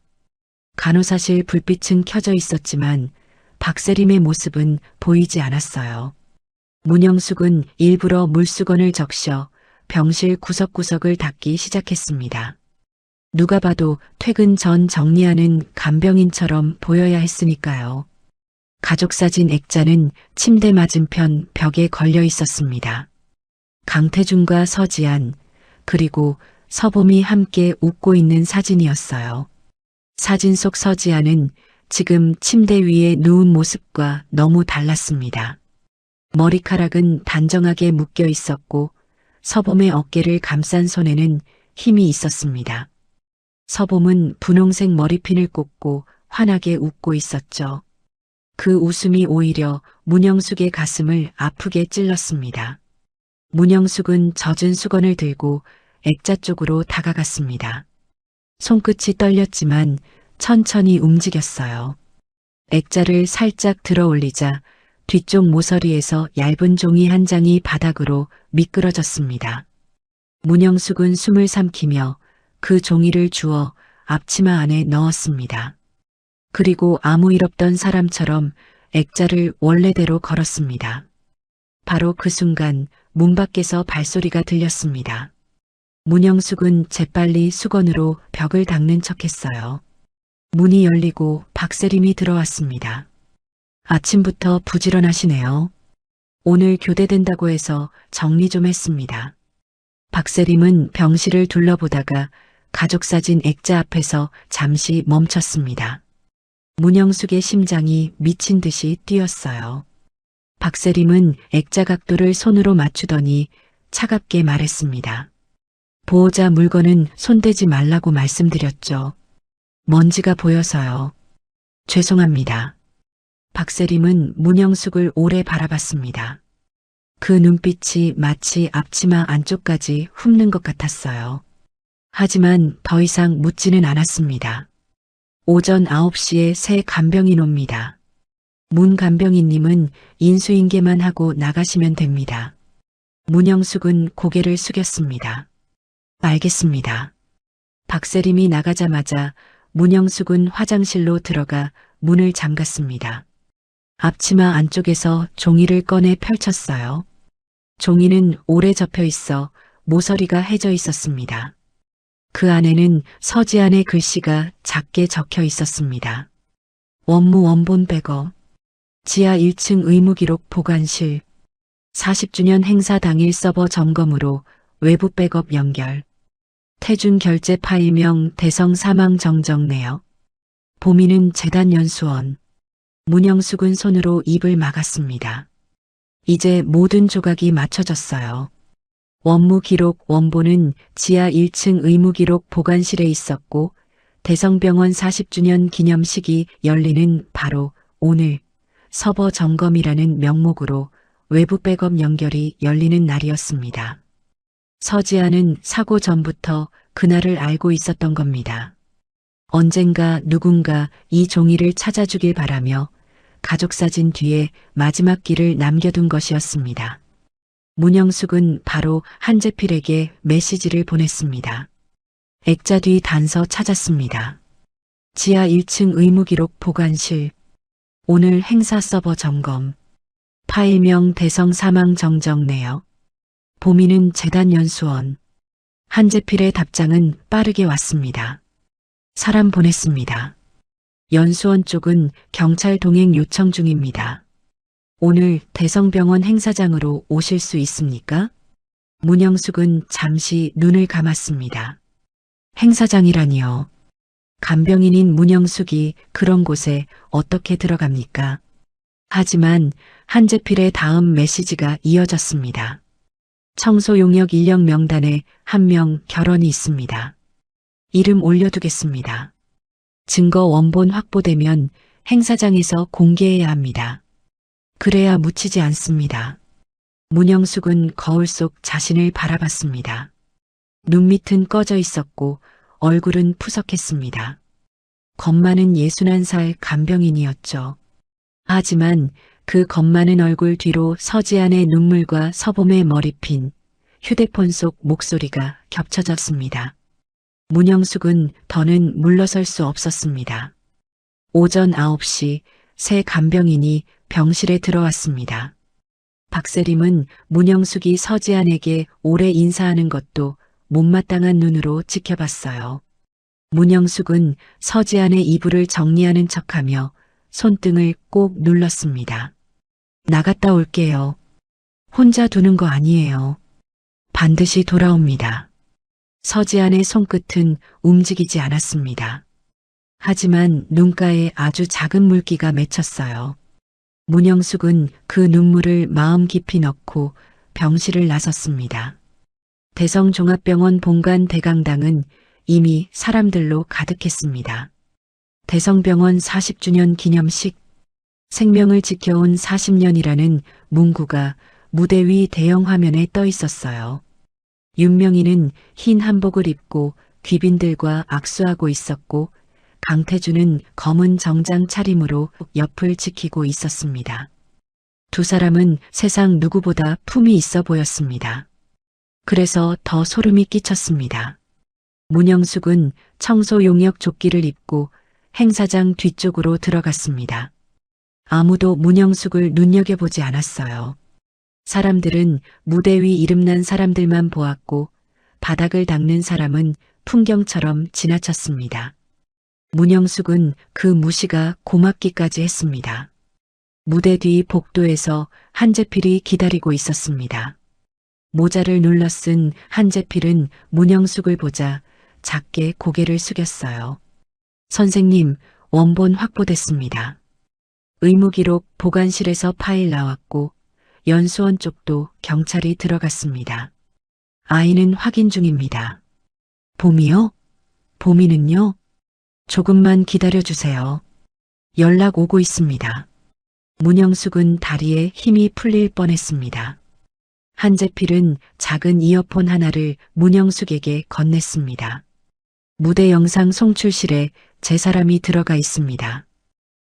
간호사실 불빛은 켜져 있었지만 박세림의 모습은 보이지 않았어요. 문영숙은 일부러 물수건을 적셔 병실 구석구석을 닦기 시작했습니다. 누가 봐도 퇴근 전 정리하는 간병인처럼 보여야 했으니까요. 가족사진 액자는 침대 맞은편 벽에 걸려 있었습니다. 강태준과 서지안, 그리고 서봄이 함께 웃고 있는 사진이었어요. 사진 속 서지안은 지금 침대 위에 누운 모습과 너무 달랐습니다. 머리카락은 단정하게 묶여 있었고 서봄의 어깨를 감싼 손에는 힘이 있었습니다. 서봄은 분홍색 머리핀을 꽂고 환하게 웃고 있었죠. 그 웃음이 오히려 문영숙의 가슴을 아프게 찔렀습니다. 문영숙은 젖은 수건을 들고 액자 쪽으로 다가갔습니다. 손끝이 떨렸지만 천천히 움직였어요. 액자를 살짝 들어 올리자 뒤쪽 모서리에서 얇은 종이 한 장이 바닥으로 미끄러졌습니다. 문영숙은 숨을 삼키며 그 종이를 주워 앞치마 안에 넣었습니다. 그리고 아무 일 없던 사람처럼 액자를 원래대로 걸었습니다. 바로 그 순간 문 밖에서 발소리가 들렸습니다. 문영숙은 재빨리 수건으로 벽을 닦는 척했어요. 문이 열리고 박세림이 들어왔습니다. 아침부터 부지런하시네요. 오늘 교대된다고 해서 정리 좀 했습니다. 박세림은 병실을 둘러보다가 가족사진 액자 앞에서 잠시 멈췄습니다. 문영숙의 심장이 미친 듯이 뛰었어요. 박세림은 액자 각도를 손으로 맞추더니 차갑게 말했습니다. 보호자 물건은 손대지 말라고 말씀드렸죠. 먼지가 보여서요. 죄송합니다. 박세림은 문영숙을 오래 바라봤습니다. 그 눈빛이 마치 앞치마 안쪽까지 훑는 것 같았어요. 하지만 더 이상 묻지는 않았습니다. 오전 9시에 새 간병인 옵니다. 문 간병인님은 인수인계만 하고 나가시면 됩니다. 문영숙은 고개를 숙였습니다. 알겠습니다. 박세림이 나가자마자 문영숙은 화장실로 들어가 문을 잠갔습니다. 앞치마 안쪽에서 종이를 꺼내 펼쳤어요. 종이는 오래 접혀 있어 모서리가 해져 있었습니다. 그 안에는 서지안의 글씨가 작게 적혀 있었습니다. 원무 원본 백업, 지하 1층 의무기록 보관실, 40주년 행사 당일 서버 점검으로 외부 백업 연결, 태준 결제 파일명 대성 사망 정정 내역, 보미는 재단 연수원. 문영숙은 손으로 입을 막았습니다. 이제 모든 조각이 맞춰졌어요. 원무 기록 원본은 지하 1층 의무기록 보관실에 있었고 대성병원 40주년 기념식이 열리는 바로 오늘 서버 점검이라는 명목으로 외부 백업 연결이 열리는 날이었습니다. 서지아는 사고 전부터 그날을 알고 있었던 겁니다. 언젠가 누군가 이 종이를 찾아주길 바라며 가족사진 뒤에 마지막 길을 남겨둔 것이었습니다. 문영숙은 바로 한재필에게 메시지를 보냈습니다. 액자 뒤 단서 찾았습니다. 지하 1층 의무기록 보관실. 오늘 행사 서버 점검. 파일명 대성 사망 정정 내역. 보미는 재단 연수원. 한재필의 답장은 빠르게 왔습니다. 사람 보냈습니다. 연수원 쪽은 경찰 동행 요청 중입니다. 오늘 대성병원 행사장으로 오실 수 있습니까? 문영숙은 잠시 눈을 감았습니다. 행사장이라니요. 간병인인 문영숙이 그런 곳에 어떻게 들어갑니까? 하지만 한재필의 다음 메시지가 이어졌습니다. 청소 용역 인력 명단에 한 명 결혼이 있습니다. 이름 올려두겠습니다. 증거 원본 확보되면 행사장에서 공개해야 합니다. 그래야 묻히지 않습니다. 문영숙은 거울 속 자신을 바라봤습니다. 눈밑은 꺼져 있었고 얼굴은 푸석했습니다. 겁 많은 61살 간병인이었죠. 하지만 그 겁 많은 얼굴 뒤로 서지안의 눈물과 서봄의 머리핀, 휴대폰 속 목소리가 겹쳐졌습니다. 문영숙은 더는 물러설 수 없었습니다. 오전 9시 새 간병인이 병실에 들어왔습니다. 박세림은 문영숙이 서지안에게 오래 인사하는 것도 못마땅한 눈으로 지켜봤어요. 문영숙은 서지안의 이불을 정리하는 척하며 손등을 꼭 눌렀습니다. 나갔다 올게요. 혼자 두는 거 아니에요. 반드시 돌아옵니다. 서지안의 손끝은 움직이지 않았습니다. 하지만 눈가에 아주 작은 물기가 맺혔어요. 문영숙은 그 눈물을 마음 깊이 넣고 병실을 나섰습니다. 대성종합병원 본관 대강당은 이미 사람들로 가득했습니다. 대성병원 40주년 기념식, 생명을 지켜온 40년이라는 문구가 무대 위 대형 화면에 떠 있었어요. 윤명희는 흰 한복을 입고 귀빈들과 악수하고 있었고 강태준은 검은 정장 차림으로 옆을 지키고 있었습니다. 두 사람은 세상 누구보다 품이 있어 보였습니다. 그래서 더 소름이 끼쳤습니다. 문영숙은 청소 용역 조끼를 입고 행사장 뒤쪽으로 들어갔습니다. 아무도 문영숙을 눈여겨보지 않았어요. 사람들은 무대 위 이름난 사람들만 보았고 바닥을 닦는 사람은 풍경처럼 지나쳤습니다. 문영숙은 그 무시가 고맙기까지 했습니다. 무대 뒤 복도에서 한재필이 기다리고 있었습니다. 모자를 눌러 쓴 한재필은 문영숙을 보자 작게 고개를 숙였어요. 선생님, 원본 확보됐습니다. 의무기록 보관실에서 파일 나왔고 연수원 쪽도 경찰이 들어갔습니다. 아이는 확인 중입니다. 봄이요? 봄이는요? 조금만 기다려주세요. 연락 오고 있습니다. 문영숙은 다리에 힘이 풀릴 뻔했습니다. 한재필은 작은 이어폰 하나를 문영숙에게 건넸습니다. 무대 영상 송출실에 제 사람이 들어가 있습니다.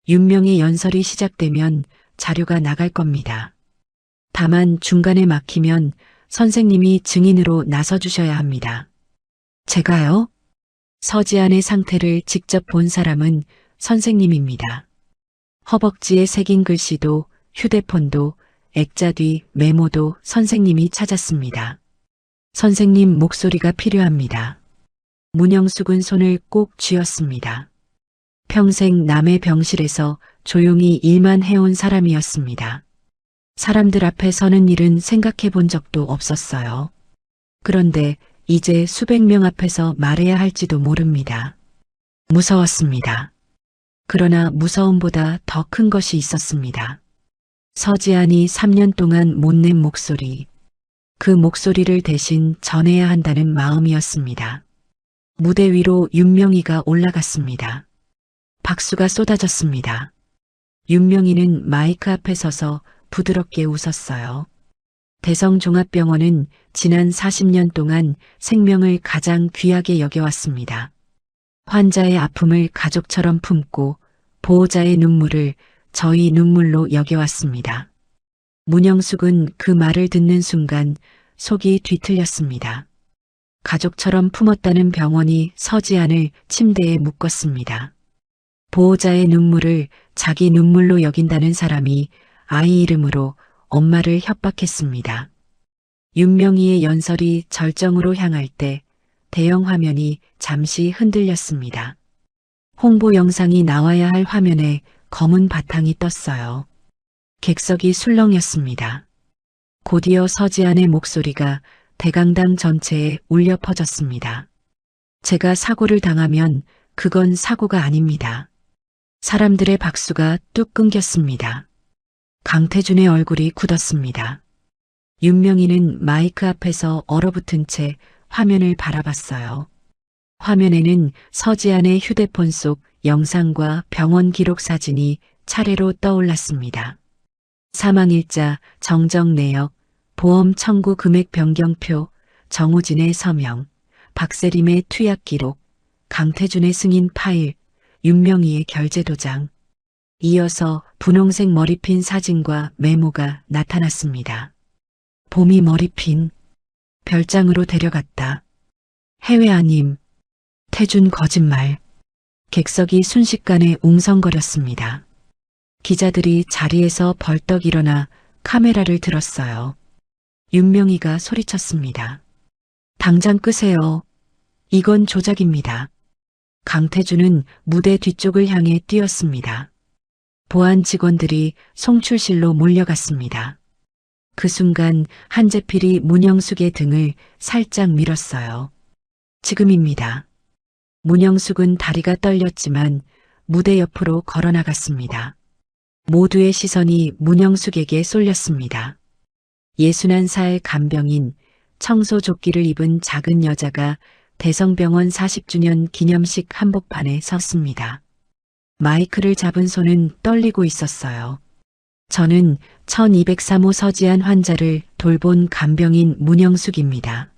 윤명의 연설이 시작되면 자료가 나갈 겁니다. 다만 중간에 막히면 선생님이 증인으로 나서주셔야 합니다. 제가요? 서지안의 상태를 직접 본 사람은 선생님입니다. 허벅지에 새긴 글씨도 휴대폰도 액자 뒤 메모도 선생님이 찾았습니다. 선생님 목소리가 필요합니다. 문영숙은 손을 꼭 쥐었습니다. 평생 남의 병실에서 조용히 일만 해온 사람이었습니다. 사람들 앞에 서는 일은 생각해 본 적도 없었어요. 그런데 이제 수백 명 앞에서 말해야 할지도 모릅니다. 무서웠습니다. 그러나 무서움보다 더 큰 것이 있었습니다. 서지안이 3년 동안 못 낸 목소리, 그 목소리를 대신 전해야 한다는 마음이었습니다. 무대 위로 윤명이가 올라갔습니다. 박수가 쏟아졌습니다. 윤명이는 마이크 앞에 서서 부드럽게 웃었어요. 대성종합병원은 지난 40년 동안 생명을 가장 귀하게 여겨왔습니다. 환자의 아픔을 가족처럼 품고 보호자의 눈물을 저희 눈물로 여겨왔습니다. 문영숙은 그 말을 듣는 순간 속이 뒤틀렸습니다. 가족처럼 품었다는 병원이 서지안을 침대에 묶었습니다. 보호자의 눈물을 자기 눈물로 여긴다는 사람이 아이 이름으로 엄마를 협박했습니다. 윤명희의 연설이 절정으로 향할 때 대형 화면이 잠시 흔들렸습니다. 홍보 영상이 나와야 할 화면에 검은 바탕이 떴어요. 객석이 술렁였습니다. 곧이어 서지안의 목소리가 대강당 전체에 울려 퍼졌습니다. 제가 사고를 당하면 그건 사고가 아닙니다. 사람들의 박수가 뚝 끊겼습니다. 강태준의 얼굴이 굳었습니다. 윤명희는 마이크 앞에서 얼어붙은 채 화면을 바라봤어요. 화면에는 서지안의 휴대폰 속 영상과 병원 기록 사진이 차례로 떠올랐습니다. 사망일자, 정정 내역, 보험 청구 금액 변경표, 정우진의 서명, 박세림의 투약 기록, 강태준의 승인 파일, 윤명희의 결제 도장. 이어서 분홍색 머리핀 사진과 메모가 나타났습니다. 봄이 머리핀, 별장으로 데려갔다. 해외 아님, 태준 거짓말. 객석이 순식간에 웅성거렸습니다. 기자들이 자리에서 벌떡 일어나 카메라를 들었어요. 윤명희가 소리쳤습니다. 당장 끄세요. 이건 조작입니다. 강태준은 무대 뒤쪽을 향해 뛰었습니다. 보안 직원들이 송출실로 몰려갔습니다. 그 순간 한재필이 문영숙의 등을 살짝 밀었어요. 지금입니다. 문영숙은 다리가 떨렸지만 무대 옆으로 걸어나갔습니다. 모두의 시선이 문영숙에게 쏠렸습니다. 61살 간병인, 청소조끼를 입은 작은 여자가 대성병원 40주년 기념식 한복판에 섰습니다. 마이크를 잡은 손은 떨리고 있었어요. 저는 1203호 서지안 환자를 돌본 간병인 문영숙입니다.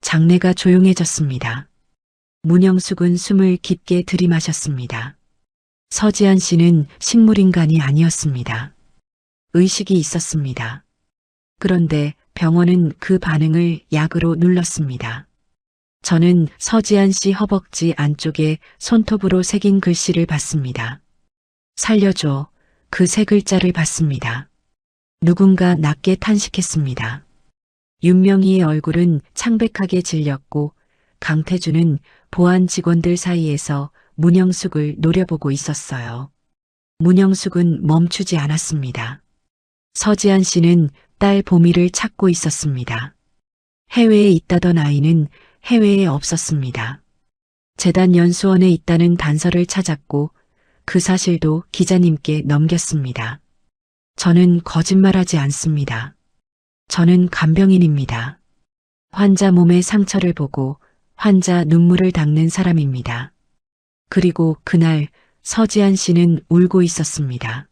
장내가 조용해졌습니다. 문영숙은 숨을 깊게 들이마셨습니다. 서지안 씨는 식물인간이 아니었습니다. 의식이 있었습니다. 그런데 병원은 그 반응을 약으로 눌렀습니다. 저는 서지안 씨 허벅지 안쪽에 손톱으로 새긴 글씨를 봤습니다. 살려줘. 그 세 글자를 봤습니다. 누군가 낮게 탄식했습니다. 윤명희의 얼굴은 창백하게 질렸고 강태준은 보안 직원들 사이에서 문영숙을 노려보고 있었어요. 문영숙은 멈추지 않았습니다. 서지한 씨는 딸 보미를 찾고 있었습니다. 해외에 있다던 아이는 해외에 없었습니다. 재단 연수원에 있다는 단서를 찾았고 그 사실도 기자님께 넘겼습니다. 저는 거짓말하지 않습니다. 저는 간병인입니다. 환자 몸의 상처를 보고 환자 눈물을 닦는 사람입니다. 그리고 그날 서지한 씨는 울고 있었습니다.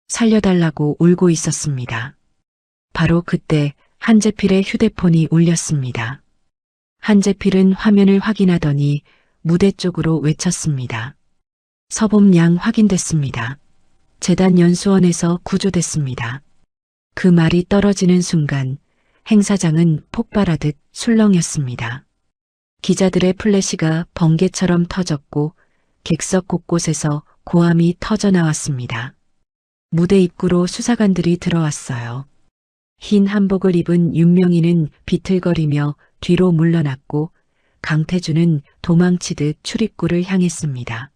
살려달라고 울고 있었습니다. 바로 그때 한재필의 휴대폰이 울렸습니다. 한재필은 화면을 확인하더니 무대 쪽으로 외쳤습니다. 서봄 양 확인됐습니다. 재단 연수원에서 구조됐습니다. 그 말이 떨어지는 순간 행사장은 폭발하듯 술렁였습니다. 기자들의 플래시가 번개처럼 터졌고 객석 곳곳에서 고함이 터져나왔습니다. 무대 입구로 수사관들이 들어왔어요. 흰 한복을 입은 윤명희는 비틀거리며 뒤로 물러났고 강태준은 도망치듯 출입구를 향했습니다.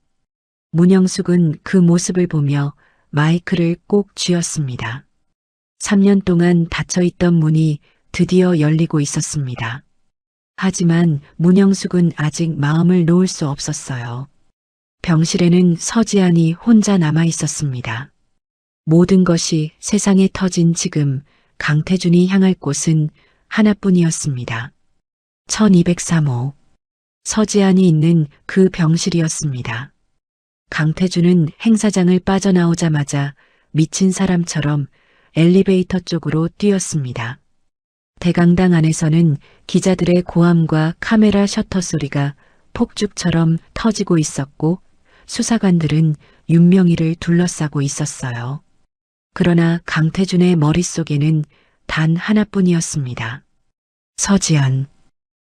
문영숙은 그 모습을 보며 마이크를 꼭 쥐었습니다. 3년 동안 닫혀있던 문이 드디어 열리고 있었습니다. 하지만 문영숙은 아직 마음을 놓을 수 없었어요. 병실에는 서지안이 혼자 남아 있었습니다. 모든 것이 세상에 터진 지금 강태준이 향할 곳은 하나뿐이었습니다. 1203호. 서지안이 있는 그 병실이었습니다. 강태준은 행사장을 빠져나오자마자 미친 사람처럼 엘리베이터 쪽으로 뛰었습니다. 대강당 안에서는 기자들의 고함과 카메라 셔터 소리가 폭죽처럼 터지고 있었고 수사관들은 윤명희를 둘러싸고 있었어요. 그러나 강태준의 머릿속에는 단 하나뿐이었습니다. 서지안.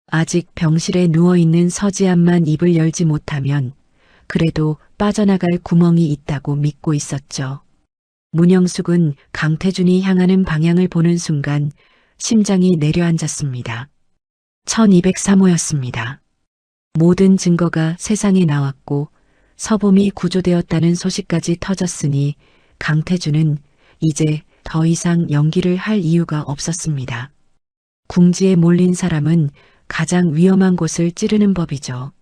아직 병실에 누워있는 서지안만 입을 열지 못하면 그래도 빠져나갈 구멍이 있다고 믿고 있었죠. 문영숙은 강태준이 향하는 방향을 보는 순간 심장이 내려앉았습니다. 1203호였습니다. 모든 증거가 세상에 나왔고 서봄이 구조되었다는 소식까지 터졌으니 강태준은 이제 더 이상 연기를 할 이유가 없었습니다. 궁지에 몰린 사람은 가장 위험한 곳을 찌르는 법이죠.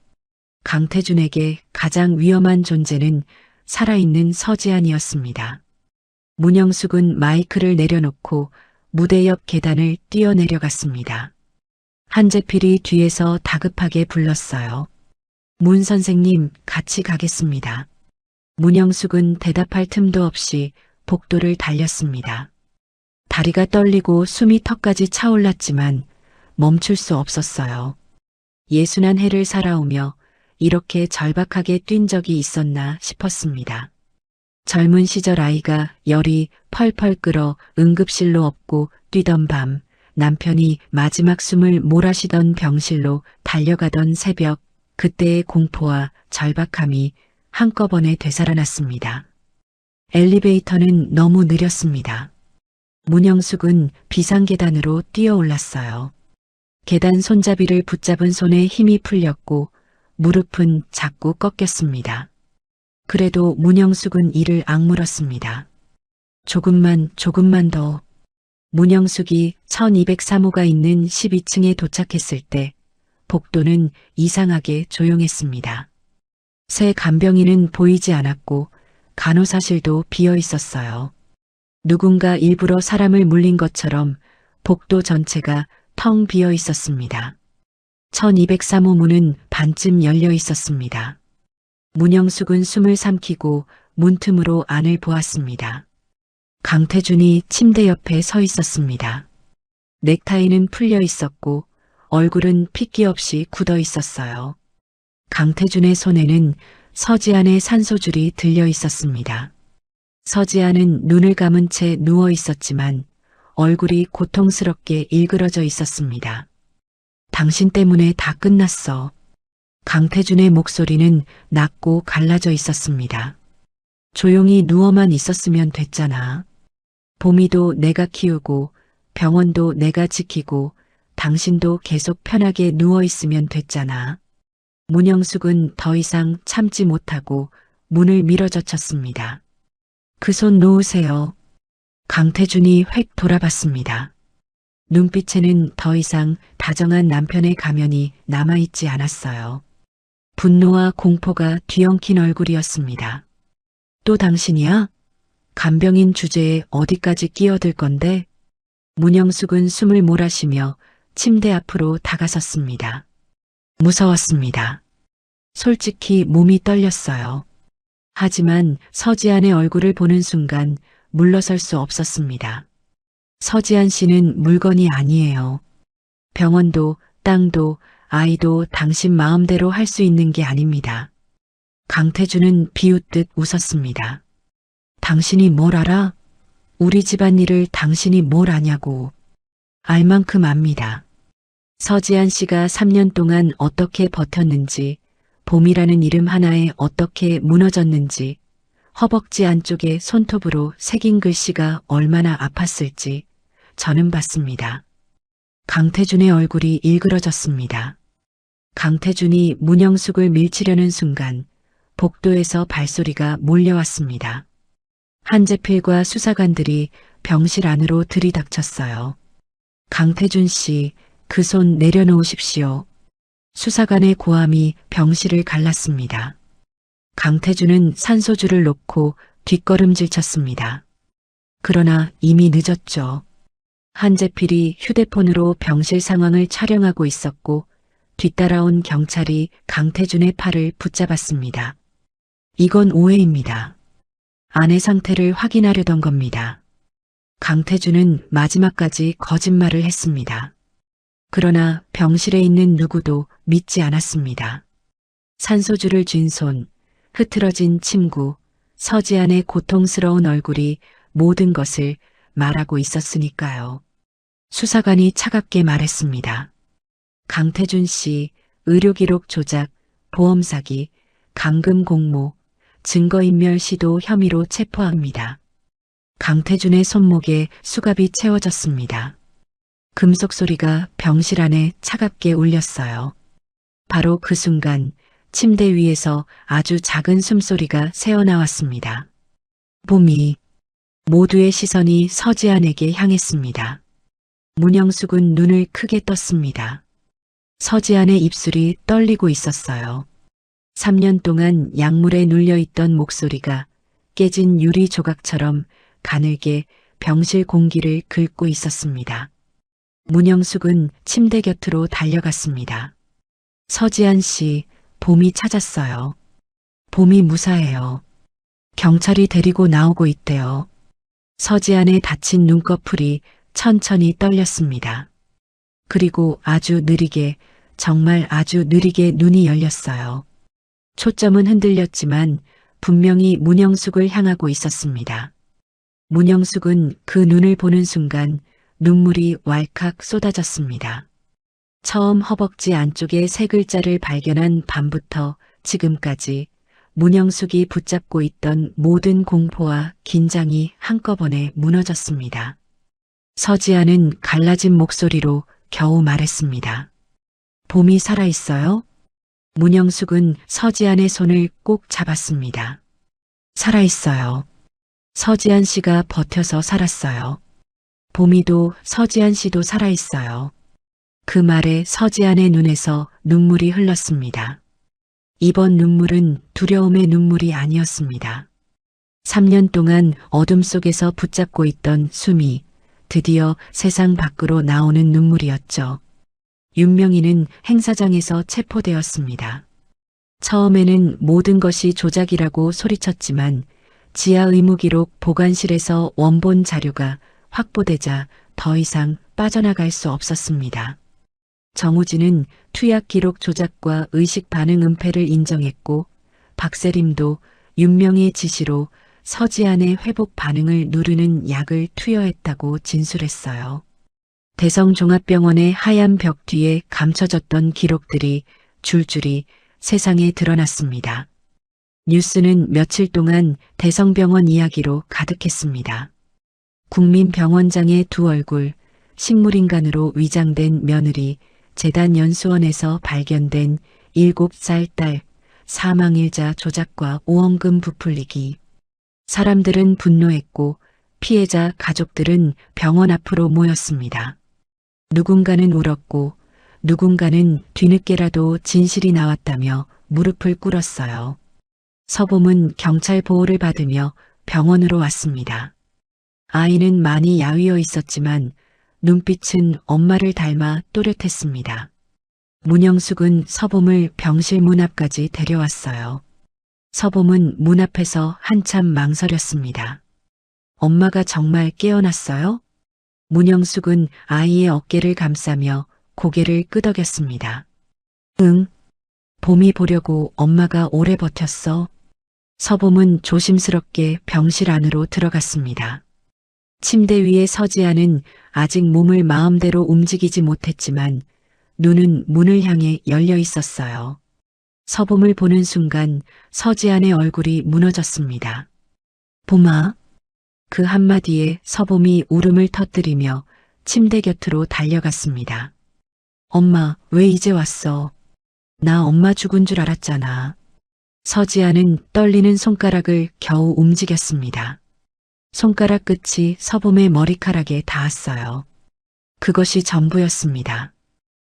강태준에게 가장 위험한 존재는 살아있는 서지안이었습니다. 문영숙은 마이크를 내려놓고 무대 옆 계단을 뛰어내려갔습니다. 한재필이 뒤에서 다급하게 불렀어요. 문 선생님, 같이 가겠습니다. 문영숙은 대답할 틈도 없이 복도를 달렸습니다. 다리가 떨리고 숨이 턱까지 차올랐지만 멈출 수 없었어요. 예순한 해를 살아오며 이렇게 절박하게 뛴 적이 있었나 싶었습니다. 젊은 시절 아이가 열이 펄펄 끓어 응급실로 업고 뛰던 밤, 남편이 마지막 숨을 몰아쉬던 병실로 달려가던 새벽, 그때의 공포와 절박함이 한꺼번에 되살아났습니다. 엘리베이터는 너무 느렸습니다. 문영숙은 비상계단으로 뛰어올랐어요. 계단 손잡이를 붙잡은 손에 힘이 풀렸고 무릎은 자꾸 꺾였습니다. 그래도 문영숙은 이를 악물었습니다. 조금만 더. 문영숙이 1203호가 있는 12층에 도착했을 때 복도는 이상하게 조용했습니다. 새 간병인은 보이지 않았고 간호사실도 비어 있었어요. 누군가 일부러 사람을 물린 것처럼 복도 전체가 텅 비어 있었습니다. 1203호 문은 반쯤 열려 있었습니다. 문영숙은 숨을 삼키고 문틈으로 안을 보았습니다. 강태준이 침대 옆에 서 있었습니다. 넥타이는 풀려 있었고 얼굴은 핏기 없이 굳어 있었어요. 강태준의 손에는 서지안의 산소줄이 들려 있었습니다. 서지안은 눈을 감은 채 누워 있었지만 얼굴이 고통스럽게 일그러져 있었습니다. 당신 때문에 다 끝났어. 강태준의 목소리는 낮고 갈라져 있었습니다. 조용히 누워만 있었으면 됐잖아. 봄이도 내가 키우고 병원도 내가 지키고 당신도 계속 편하게 누워 있으면 됐잖아. 문영숙은 더 이상 참지 못하고 문을 밀어젖혔습니다. 그 손 놓으세요. 강태준이 획 돌아봤습니다. 눈빛에는 더 이상 다정한 남편의 가면이 남아있지 않았어요. 분노와 공포가 뒤엉킨 얼굴이었습니다. 또 당신이야? 간병인 주제에 어디까지 끼어들 건데? 문영숙은 숨을 몰아쉬며 침대 앞으로 다가섰습니다. 무서웠습니다. 솔직히 몸이 떨렸어요. 하지만 서지안의 얼굴을 보는 순간 물러설 수 없었습니다. 서지안 씨는 물건이 아니에요. 병원도, 땅도, 아이도 당신 마음대로 할 수 있는 게 아닙니다. 강태준은 비웃듯 웃었습니다. 당신이 뭘 알아? 우리 집안일을 당신이 뭘 아냐고. 알 만큼 압니다. 서지안 씨가 3년 동안 어떻게 버텼는지, 봄이라는 이름 하나에 어떻게 무너졌는지, 허벅지 안쪽에 손톱으로 새긴 글씨가 얼마나 아팠을지 저는 봤습니다. 강태준의 얼굴이 일그러졌습니다. 강태준이 문영숙을 밀치려는 순간 복도에서 발소리가 몰려왔습니다. 한재필과 수사관들이 병실 안으로 들이닥쳤어요. 강태준 씨, 그 손 내려놓으십시오. 수사관의 고함이 병실을 갈랐습니다. 강태준은 산소줄을 놓고 뒷걸음질 쳤습니다. 그러나 이미 늦었죠. 한재필이 휴대폰으로 병실 상황을 촬영하고 있었고 뒤따라온 경찰이 강태준의 팔을 붙잡았습니다. 이건 오해입니다. 아내 상태를 확인하려던 겁니다. 강태준은 마지막까지 거짓말을 했습니다. 그러나 병실에 있는 누구도 믿지 않았습니다. 산소줄을 쥔 손, 흐트러진 침구, 서지안의 고통스러운 얼굴이 모든 것을 말하고 있었으니까요. 수사관이 차갑게 말했습니다. 강태준 씨, 의료기록 조작, 보험 사기, 감금 공모, 증거인멸 시도 혐의로 체포합니다. 강태준의 손목에 수갑이 채워졌습니다. 금속 소리가 병실 안에 차갑게 울렸어요. 바로 그 순간 침대 위에서 아주 작은 숨소리가 새어나왔습니다. 봄이. 모두의 시선이 서지안에게 향했습니다. 문영숙은 눈을 크게 떴습니다. 서지안의 입술이 떨리고 있었어요. 3년 동안 약물에 눌려있던 목소리가 깨진 유리 조각처럼 가늘게 병실 공기를 긁고 있었습니다. 문영숙은 침대 곁으로 달려갔습니다. 서지안 씨, 봄이 찾았어요. 봄이 무사해요. 경찰이 데리고 나오고 있대요. 서지안의 다친 눈꺼풀이 천천히 떨렸습니다. 그리고 아주 느리게, 정말 아주 느리게 눈이 열렸어요. 초점은 흔들렸지만 분명히 문영숙을 향하고 있었습니다. 문영숙은 그 눈을 보는 순간 눈물이 왈칵 쏟아졌습니다. 처음 허벅지 안쪽에 세 글자를 발견한 밤부터 지금까지 문영숙이 붙잡고 있던 모든 공포와 긴장이 한꺼번에 무너졌습니다. 서지안은 갈라진 목소리로 겨우 말했습니다. 봄이 살아있어요? 문영숙은 서지안의 손을 꼭 잡았습니다. 살아있어요. 서지안 씨가 버텨서 살았어요. 봄이도 서지안 씨도 살아있어요. 그 말에 서지안의 눈에서 눈물이 흘렀습니다. 이번 눈물은 두려움의 눈물이 아니었습니다. 3년 동안 어둠 속에서 붙잡고 있던 숨이 드디어 세상 밖으로 나오는 눈물이었죠. 윤명희는 행사장에서 체포되었습니다. 처음에는 모든 것이 조작이라고 소리쳤지만 지하 의무기록 보관실에서 원본 자료가 확보되자 더 이상 빠져나갈 수 없었습니다. 정우진은 투약 기록 조작과 의식 반응 은폐를 인정했고 박세림도 윤명희의 지시로 서지안의 회복 반응을 누르는 약을 투여했다고 진술했어요. 대성종합병원의 하얀 벽 뒤에 감춰졌던 기록들이 줄줄이 세상에 드러났습니다. 뉴스는 며칠 동안 대성병원 이야기로 가득했습니다. 국민병원장의 두 얼굴, 식물인간으로 위장된 며느리, 재단 연수원에서 발견된 7살 딸 사망일자 조작과 오원금 부풀리기. 사람들은 분노했고 피해자 가족들은 병원 앞으로 모였습니다. 누군가는 울었고 누군가는 뒤늦게라도 진실이 나왔다며 무릎을 꿇었어요. 서봄은 경찰 보호를 받으며 병원으로 왔습니다. 아이는 많이 야위어 있었지만 눈빛은 엄마를 닮아 또렷했습니다. 문영숙은 서봄을 병실 문 앞까지 데려왔어요. 서봄은 문 앞에서 한참 망설였습니다. 엄마가 정말 깨어났어요? 문영숙은 아이의 어깨를 감싸며 고개를 끄덕였습니다. 응. 봄이 보려고 엄마가 오래 버텼어. 서봄은 조심스럽게 병실 안으로 들어갔습니다. 침대 위에 서지아는 아직 몸을 마음대로 움직이지 못했지만 눈은 문을 향해 열려 있었어요. 서봄을 보는 순간 서지안의 얼굴이 무너졌습니다. 봄아. 그 한마디에 서봄이 울음을 터뜨리며 침대 곁으로 달려갔습니다. 엄마, 왜 이제 왔어? 나 엄마 죽은 줄 알았잖아. 서지아는 떨리는 손가락을 겨우 움직였습니다. 손가락 끝이 서봄의 머리카락에 닿았어요. 그것이 전부였습니다.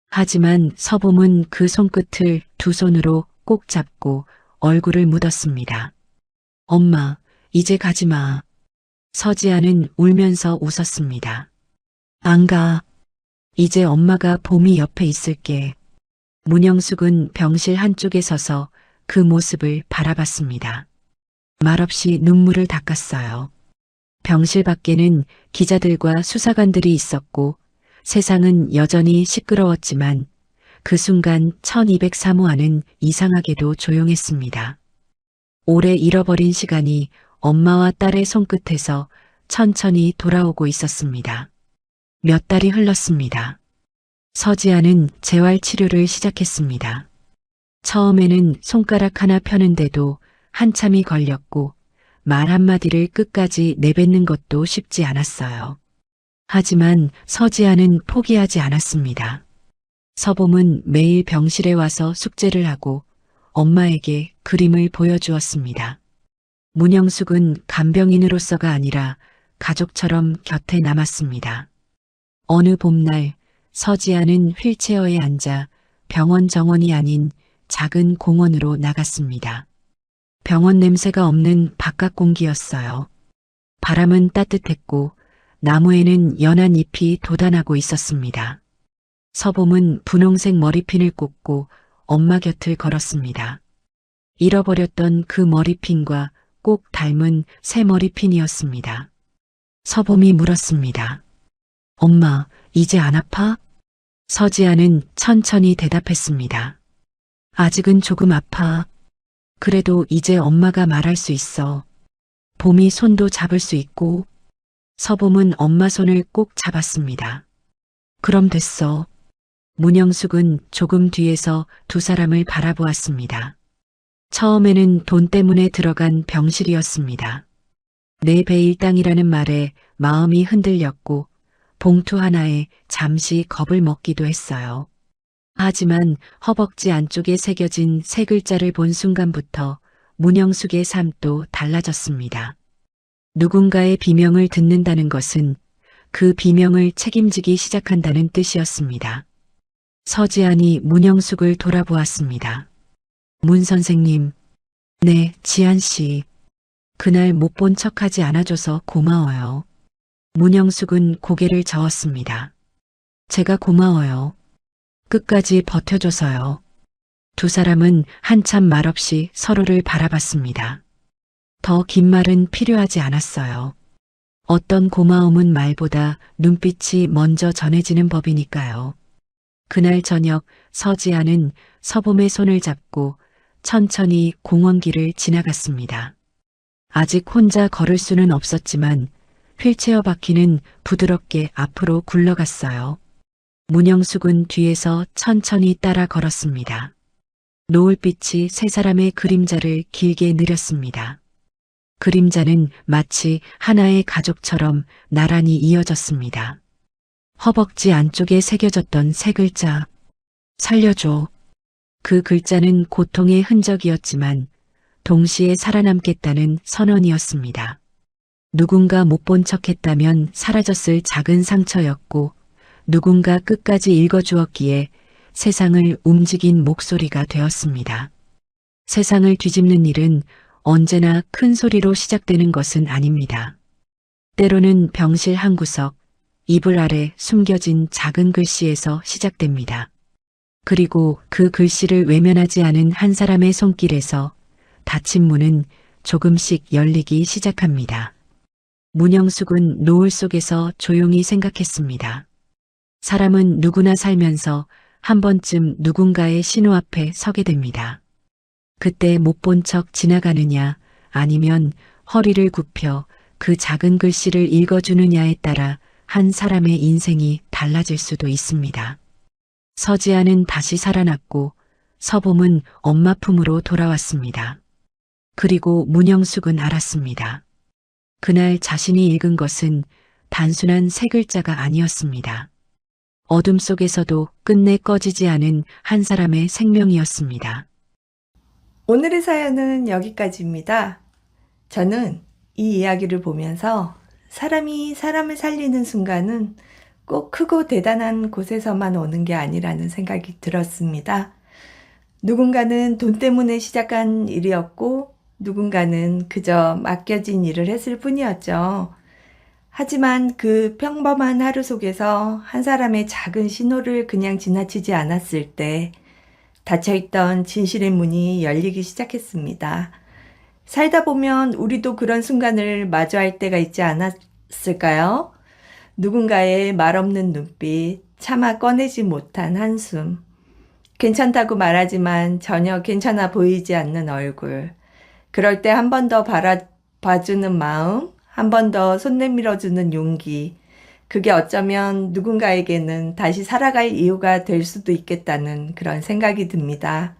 하지만 서봄은 그 손끝을 두 손으로 꼭 잡고 얼굴을 묻었습니다. 엄마, 이제 가지 마. 서지아는 울면서 웃었습니다. 안 가. 이제 엄마가 봄이 옆에 있을게. 문영숙은 병실 한쪽에 서서 그 모습을 바라봤습니다. 말없이 눈물을 닦았어요. 병실 밖에는 기자들과 수사관들이 있었고 세상은 여전히 시끄러웠지만 그 순간 1203호안은 이상하게도 조용했습니다. 오래 잃어버린 시간이 엄마와 딸의 손끝에서 천천히 돌아오고 있었습니다. 몇 달이 흘렀습니다. 서지아는 재활 치료를 시작했습니다. 처음에는 손가락 하나 펴는데도 한참이 걸렸고 말 한마디를 끝까지 내뱉는 것도 쉽지 않았어요. 하지만 서지아는 포기하지 않았습니다. 서봄은 매일 병실에 와서 숙제를 하고 엄마에게 그림을 보여주었습니다. 문영숙은 간병인으로서가 아니라 가족처럼 곁에 남았습니다. 어느 봄날 서지아는 휠체어에 앉아 병원 정원이 아닌 작은 공원으로 나갔습니다. 병원 냄새가 없는 바깥 공기였어요. 바람은 따뜻했고 나무에는 연한 잎이 돋아나고 있었습니다. 서봄은 분홍색 머리핀을 꽂고 엄마 곁을 걸었습니다. 잃어버렸던 그 머리핀과 꼭 닮은 새 머리핀이었습니다. 서봄이 물었습니다. 엄마, 이제 안 아파? 서지아는 천천히 대답했습니다. 아직은 조금 아파. 그래도 이제 엄마가 말할 수 있어. 봄이 손도 잡을 수 있고. 서봄은 엄마 손을 꼭 잡았습니다. 그럼 됐어. 문영숙은 조금 뒤에서 두 사람을 바라보았습니다. 처음에는 돈 때문에 들어간 병실이었습니다. 내 배 일당이라는 말에 마음이 흔들렸고 봉투 하나에 잠시 겁을 먹기도 했어요. 하지만 허벅지 안쪽에 새겨진 세 글자를 본 순간부터 문영숙의 삶도 달라졌습니다. 누군가의 비명을 듣는다는 것은 그 비명을 책임지기 시작한다는 뜻이었습니다. 서지안이 문영숙을 돌아보았습니다. 문 선생님. 네, 지안 씨. 그날 못 본 척하지 않아줘서 고마워요. 문영숙은 고개를 저었습니다. 제가 고마워요. 끝까지 버텨줘서요. 두 사람은 한참 말없이 서로를 바라봤습니다. 더 긴 말은 필요하지 않았어요. 어떤 고마움은 말보다 눈빛이 먼저 전해지는 법이니까요. 그날 저녁 서지아는 서봄의 손을 잡고 천천히 공원길을 지나갔습니다. 아직 혼자 걸을 수는 없었지만 휠체어 바퀴는 부드럽게 앞으로 굴러갔어요. 문영숙은 뒤에서 천천히 따라 걸었습니다. 노을빛이 세 사람의 그림자를 길게 느렸습니다. 그림자는 마치 하나의 가족처럼 나란히 이어졌습니다. 허벅지 안쪽에 새겨졌던 세 글자. 살려줘. 그 글자는 고통의 흔적이었지만 동시에 살아남겠다는 선언이었습니다. 누군가 못 본 척했다면 사라졌을 작은 상처였고 누군가 끝까지 읽어주었기에 세상을 움직인 목소리가 되었습니다. 세상을 뒤집는 일은 언제나 큰 소리로 시작되는 것은 아닙니다. 때로는 병실 한 구석, 이불 아래 숨겨진 작은 글씨에서 시작됩니다. 그리고 그 글씨를 외면하지 않은 한 사람의 손길에서 닫힌 문은 조금씩 열리기 시작합니다. 문영숙은 노을 속에서 조용히 생각했습니다. 사람은 누구나 살면서 한 번쯤 누군가의 신호 앞에 서게 됩니다. 그때 못 본 척 지나가느냐 아니면 허리를 굽혀 그 작은 글씨를 읽어주느냐에 따라 한 사람의 인생이 달라질 수도 있습니다. 서지아는 다시 살아났고 서봄은 엄마 품으로 돌아왔습니다. 그리고 문영숙은 알았습니다. 그날 자신이 읽은 것은 단순한 세 글자가 아니었습니다. 어둠 속에서도 끝내 꺼지지 않은 한 사람의 생명이었습니다. 오늘의 사연은 여기까지입니다. 저는 이 이야기를 보면서 사람이 사람을 살리는 순간은 꼭 크고 대단한 곳에서만 오는 게 아니라는 생각이 들었습니다. 누군가는 돈 때문에 시작한 일이었고 누군가는 그저 맡겨진 일을 했을 뿐이었죠. 하지만 그 평범한 하루 속에서 한 사람의 작은 신호를 그냥 지나치지 않았을 때 닫혀있던 진실의 문이 열리기 시작했습니다. 살다 보면 우리도 그런 순간을 마주할 때가 있지 않았을까요? 누군가의 말없는 눈빛, 차마 꺼내지 못한 한숨, 괜찮다고 말하지만 전혀 괜찮아 보이지 않는 얼굴, 그럴 때 한 번 더 봐주는 마음, 한 번 더 손 내밀어주는 용기, 그게 어쩌면 누군가에게는 다시 살아갈 이유가 될 수도 있겠다는 그런 생각이 듭니다.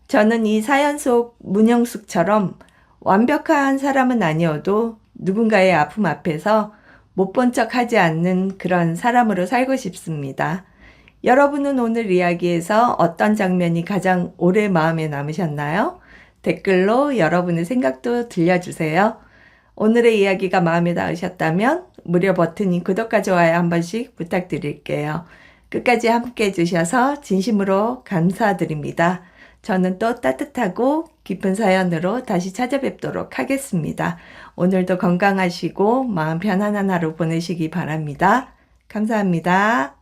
저는 이 사연 속 문영숙처럼 완벽한 사람은 아니어도 누군가의 아픔 앞에서 못 본 척 하지 않는 그런 사람으로 살고 싶습니다. 여러분은 오늘 이야기에서 어떤 장면이 가장 오래 마음에 남으셨나요? 댓글로 여러분의 생각도 들려주세요. 오늘의 이야기가 마음에 닿으셨다면 무료 버튼인 구독과 좋아요 한 번씩 부탁드릴게요. 끝까지 함께 해주셔서 진심으로 감사드립니다. 저는 또 따뜻하고 깊은 사연으로 다시 찾아뵙도록 하겠습니다. 오늘도 건강하시고 마음 편안한 하루 보내시기 바랍니다. 감사합니다.